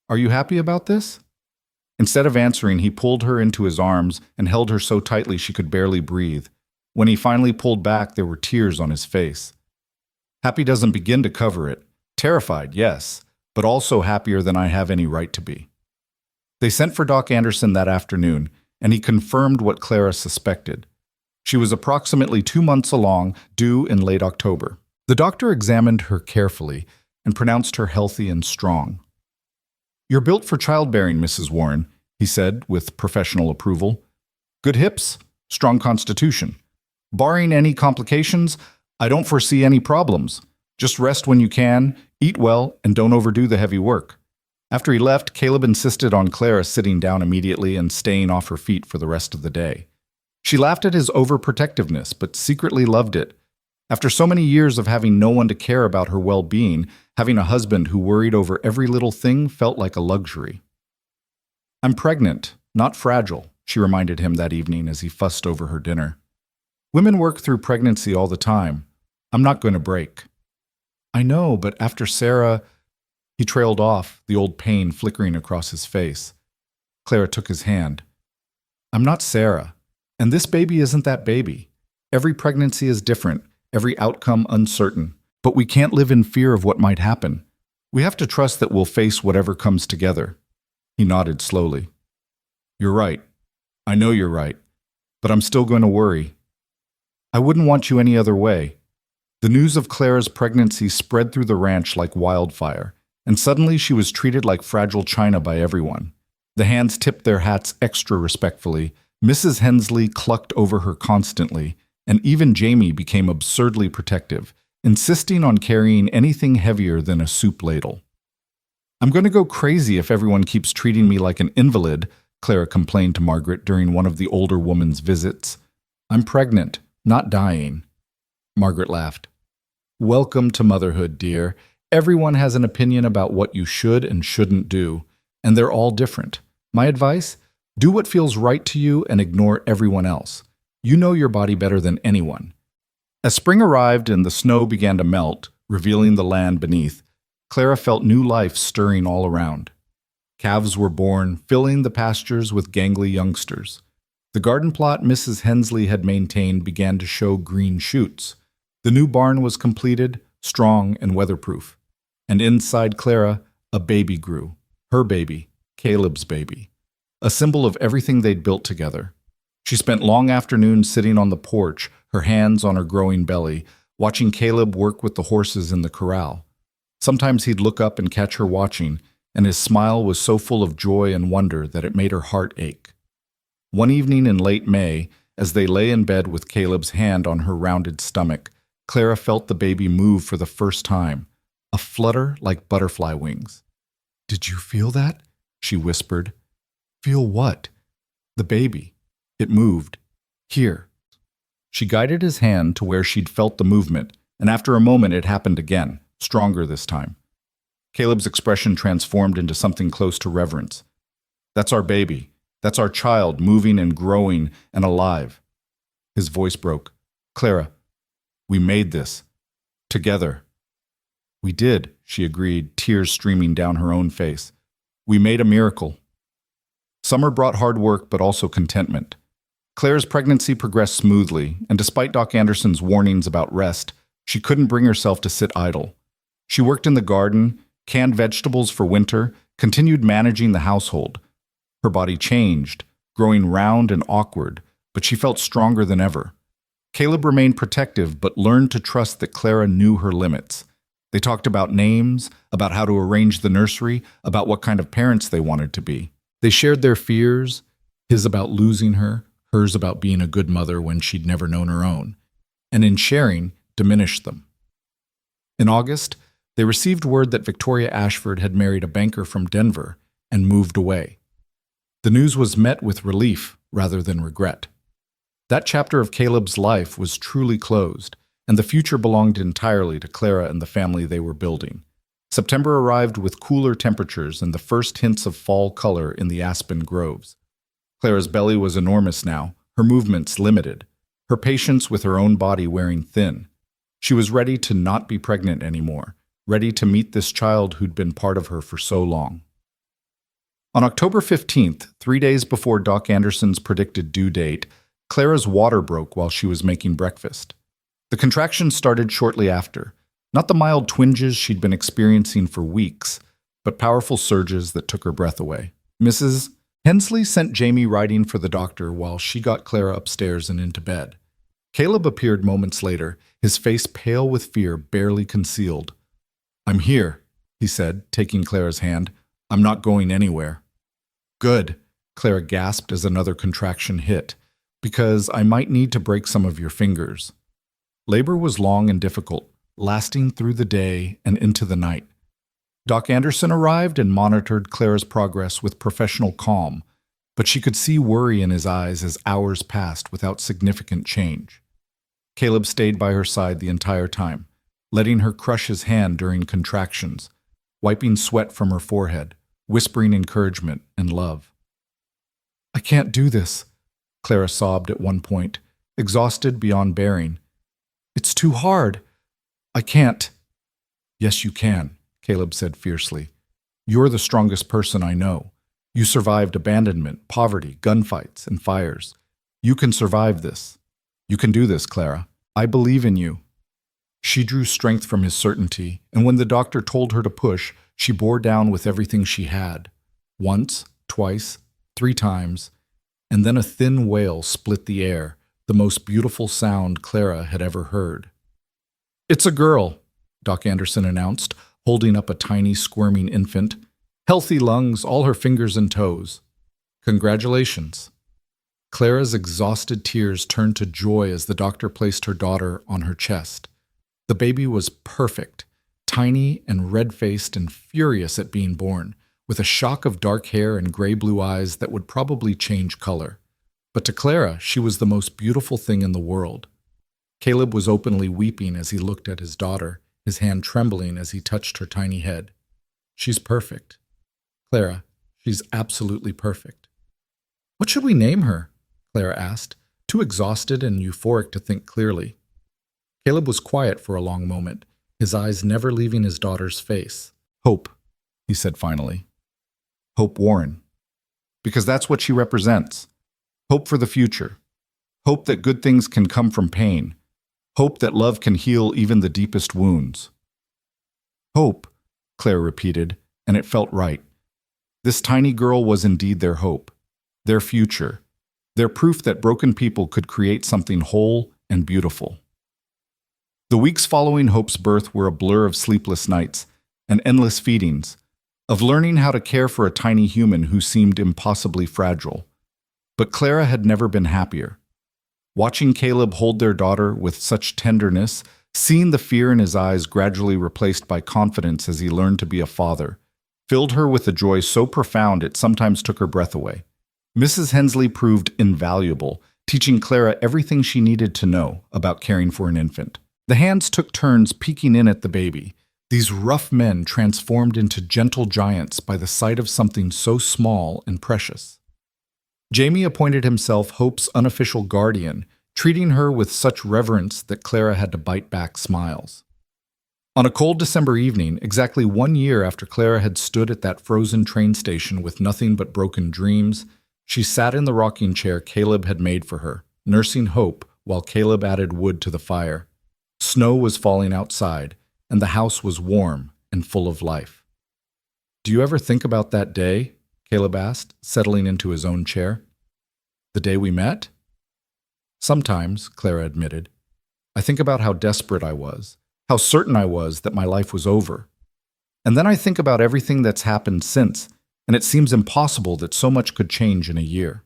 "Are you happy about this?" Instead of answering, he pulled her into his arms and held her so tightly she could barely breathe. When he finally pulled back, there were tears on his face. "Happy doesn't begin to cover it. Terrified, yes, but also happier than I have any right to be." They sent for Doc Anderson that afternoon, and he confirmed what Clara suspected. She was approximately 2 months along, due in late October. The doctor examined her carefully and pronounced her healthy and strong. "You're built for childbearing, Mrs. Warren," he said with professional approval. "Good hips, strong constitution. Barring any complications, I don't foresee any problems. Just rest when you can, eat well, and don't overdo the heavy work." After he left, Caleb insisted on Clara sitting down immediately and staying off her feet for the rest of the day. She laughed at his overprotectiveness, but secretly loved it. After so many years of having no one to care about her well-being, having a husband who worried over every little thing felt like a luxury. "I'm pregnant, not fragile," she reminded him that evening as he fussed over her dinner. "Women work through pregnancy all the time. I'm not going to break." "I know, but after Sarah—" He trailed off, the old pain flickering across his face. Clara took his hand. "I'm not Sarah, and this baby isn't that baby. Every pregnancy is different, every outcome uncertain, but we can't live in fear of what might happen. We have to trust that we'll face whatever comes together." He nodded slowly. "You're right. I know you're right, but I'm still going to worry. I wouldn't want you any other way." The news of Clara's pregnancy spread through the ranch like wildfire, and suddenly she was treated like fragile china by everyone. The hands tipped their hats extra respectfully, Mrs. Hensley clucked over her constantly, and even Jamie became absurdly protective, insisting on carrying anything heavier than a soup ladle. "I'm going to go crazy if everyone keeps treating me like an invalid," Clara complained to Margaret during one of the older woman's visits. "I'm pregnant, not dying." Margaret laughed. "Welcome to motherhood, dear. Everyone has an opinion about what you should and shouldn't do, and they're all different. My advice? Do what feels right to you and ignore everyone else. You know your body better than anyone." As spring arrived and the snow began to melt, revealing the land beneath, Clara felt new life stirring all around. Calves were born, filling the pastures with gangly youngsters. The garden plot Mrs. Hensley had maintained began to show green shoots. The new barn was completed, strong and weatherproof. And inside Clara, a baby grew. Her baby, Caleb's baby. A symbol of everything they'd built together. She spent long afternoons sitting on the porch, her hands on her growing belly, watching Caleb work with the horses in the corral. Sometimes he'd look up and catch her watching, and his smile was so full of joy and wonder that it made her heart ache. One evening in late May, as they lay in bed with Caleb's hand on her rounded stomach, Clara felt the baby move for the first time, a flutter like butterfly wings. "Did you feel that?" she whispered. "Feel what?" "The baby. It moved. Here." She guided his hand to where she'd felt the movement, and after a moment it happened again, stronger this time. Caleb's expression transformed into something close to reverence. "That's our baby. That's our child, moving and growing and alive." His voice broke. "Clara, we made this. Together." "We did," she agreed, tears streaming down her own face. We made a miracle. Summer brought hard work, but also contentment. Claire's pregnancy progressed smoothly, and despite Doc Anderson's warnings about rest, she couldn't bring herself to sit idle. She worked in the garden, canned vegetables for winter, continued managing the household. Her body changed, growing round and awkward, but she felt stronger than ever. Caleb remained protective, but learned to trust that Clara knew her limits. They talked about names, about how to arrange the nursery, about what kind of parents they wanted to be. They shared their fears, his about losing her, hers about being a good mother when she'd never known her own, and in sharing, diminished them. In August, they received word that Victoria Ashford had married a banker from Denver and moved away. The news was met with relief rather than regret. That chapter of Caleb's life was truly closed, and the future belonged entirely to Clara and the family they were building. September arrived with cooler temperatures and the first hints of fall color in the aspen groves. Clara's belly was enormous now, her movements limited, her patience with her own body wearing thin. She was ready to not be pregnant anymore, ready to meet this child who'd been part of her for so long. On October 15th, 3 days before Doc Anderson's predicted due date, Clara's water broke while she was making breakfast. The contractions started shortly after, not the mild twinges she'd been experiencing for weeks, but powerful surges that took her breath away. Mrs. Hensley sent Jamie riding for the doctor while she got Clara upstairs and into bed. Caleb appeared moments later, his face pale with fear barely concealed. "I'm here," he said, taking Clara's hand. "I'm not going anywhere." "Good," Clara gasped as another contraction hit, "because I might need to break some of your fingers." Labor was long and difficult, lasting through the day and into the night. Doc Anderson arrived and monitored Clara's progress with professional calm, but she could see worry in his eyes as hours passed without significant change. Caleb stayed by her side the entire time, letting her crush his hand during contractions, wiping sweat from her forehead, whispering encouragement and love. "I can't do this," Clara sobbed at one point, exhausted beyond bearing. "It's too hard. I can't." "Yes, you can," Caleb said fiercely. "You're the strongest person I know. You survived abandonment, poverty, gunfights, and fires. You can survive this. You can do this, Clara. I believe in you." She drew strength from his certainty, and when the doctor told her to push, she bore down with everything she had. Once, twice, 3 times, and then a thin wail split the air, the most beautiful sound Clara had ever heard. "It's a girl," Doc Anderson announced, holding up a tiny, squirming infant. "Healthy lungs, all her fingers and toes. Congratulations." Clara's exhausted tears turned to joy as the doctor placed her daughter on her chest. The baby was perfect, tiny and red-faced and furious at being born, with a shock of dark hair and gray-blue eyes that would probably change color. But to Clara, she was the most beautiful thing in the world. Caleb was openly weeping as he looked at his daughter, his hand trembling as he touched her tiny head. "She's perfect. Clara, she's absolutely perfect." "What should we name her?" Clara asked, too exhausted and euphoric to think clearly. Caleb was quiet for a long moment, his eyes never leaving his daughter's face. "Hope," he said finally. "Hope Warren. Because that's what she represents. Hope for the future. Hope that good things can come from pain. Hope that love can heal even the deepest wounds." "Hope," Claire repeated, and it felt right. This tiny girl was indeed their hope, their future, their proof that broken people could create something whole and beautiful. The weeks following Hope's birth were a blur of sleepless nights and endless feedings, of learning how to care for a tiny human who seemed impossibly fragile. But Clara had never been happier. Watching Caleb hold their daughter with such tenderness, seeing the fear in his eyes gradually replaced by confidence as he learned to be a father, filled her with a joy so profound it sometimes took her breath away. Mrs. Hensley proved invaluable, teaching Clara everything she needed to know about caring for an infant. The hands took turns peeking in at the baby, these rough men transformed into gentle giants by the sight of something so small and precious. Jamie appointed himself Hope's unofficial guardian, treating her with such reverence that Clara had to bite back smiles. On a cold December evening, exactly 1 year after Clara had stood at that frozen train station with nothing but broken dreams, she sat in the rocking chair Caleb had made for her, nursing hope while Caleb added wood to the fire. Snow was falling outside, and the house was warm and full of life. "Do you ever think about that day?" Caleb asked, settling into his own chair. "The day we met?" "Sometimes," Clara admitted. "I think about how desperate I was, how certain I was that my life was over. And then I think about everything that's happened since, and it seems impossible that so much could change in a year."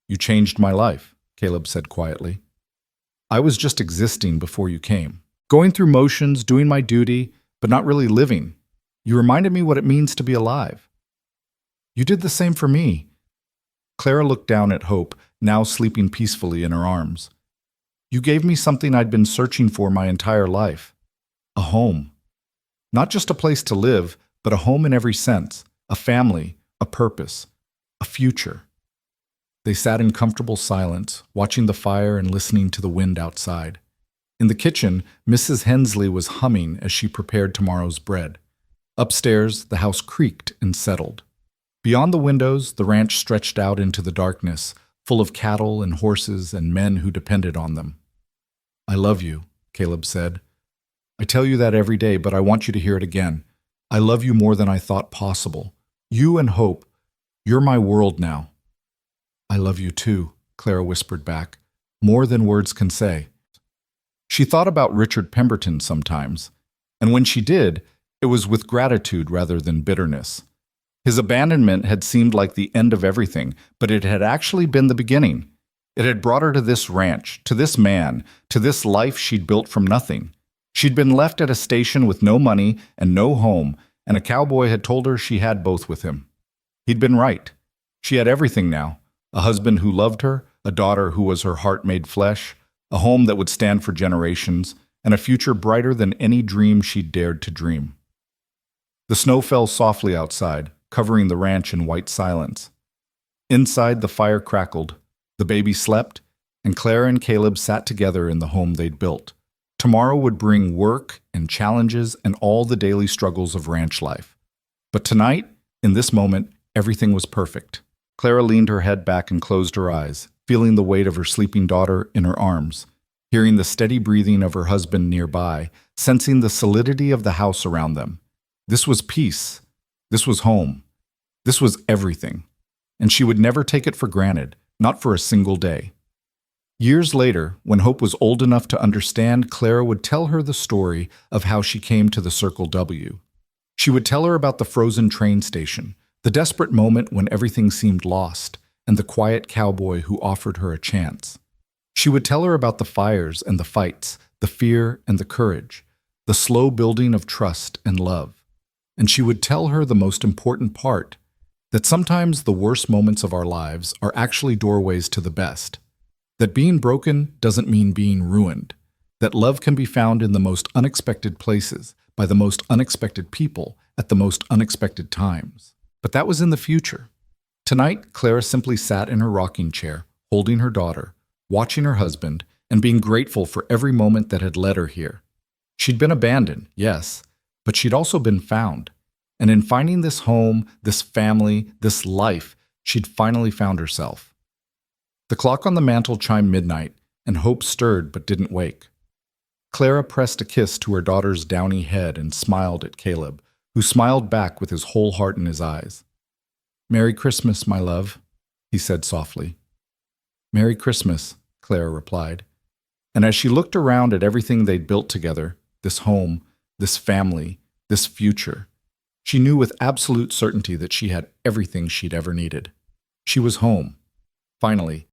"You changed my life," Caleb said quietly. "I was just existing before you came, going through motions, doing my duty, but not really living. You reminded me what it means to be alive." "You did the same for me." Clara looked down at Hope, now sleeping peacefully in her arms. "You gave me something I'd been searching for my entire life. A home. Not just a place to live, but a home in every sense. A family, a purpose, a future." They sat in comfortable silence, watching the fire and listening to the wind outside. In the kitchen, Mrs. Hensley was humming as she prepared tomorrow's bread. Upstairs, the house creaked and settled. Beyond the windows, the ranch stretched out into the darkness, full of cattle and horses and men who depended on them. "I love you," Caleb said. "I tell you that every day, but I want you to hear it again. I love you more than I thought possible. You and Hope, you're my world now." "I love you too," Clara whispered back, "more than words can say." She thought about Richard Pemberton sometimes, and when she did, it was with gratitude rather than bitterness. His abandonment had seemed like the end of everything, but it had actually been the beginning. It had brought her to this ranch, to this man, to this life she'd built from nothing. She'd been left at a station with no money and no home, and a cowboy had told her she had both with him. He'd been right. She had everything now: a husband who loved her, a daughter who was her heart made flesh, a home that would stand for generations, and a future brighter than any dream she'd dared to dream. The snow fell softly outside, covering the ranch in white silence. Inside, the fire crackled, the baby slept, and Clara and Caleb sat together in the home they'd built. Tomorrow would bring work and challenges and all the daily struggles of ranch life. But tonight, in this moment, everything was perfect. Clara leaned her head back and closed her eyes, feeling the weight of her sleeping daughter in her arms, hearing the steady breathing of her husband nearby, sensing the solidity of the house around them. This was peace. This was home. This was everything. And she would never take it for granted, not for a single day. Years later, when Hope was old enough to understand, Clara would tell her the story of how she came to the Circle W. She would tell her about the frozen train station, the desperate moment when everything seemed lost, and the quiet cowboy who offered her a chance. She would tell her about the fires and the fights, the fear and the courage, the slow building of trust and love. And she would tell her the most important part, that sometimes the worst moments of our lives are actually doorways to the best. That being broken doesn't mean being ruined. That love can be found in the most unexpected places, by the most unexpected people, at the most unexpected times. But that was in the future. Tonight, Clara simply sat in her rocking chair, holding her daughter, watching her husband, and being grateful for every moment that had led her here. She'd been abandoned, yes, but she'd also been found. And in finding this home, this family, this life, she'd finally found herself. The clock on the mantel chimed midnight, and Hope stirred but didn't wake. Clara pressed a kiss to her daughter's downy head and smiled at Caleb, who smiled back with his whole heart in his eyes. "Merry Christmas, my love," he said softly. "Merry Christmas," Clara replied. And as she looked around at everything they'd built together, this home, this family, this future, she knew with absolute certainty that she had everything she'd ever needed. She was home. Finally,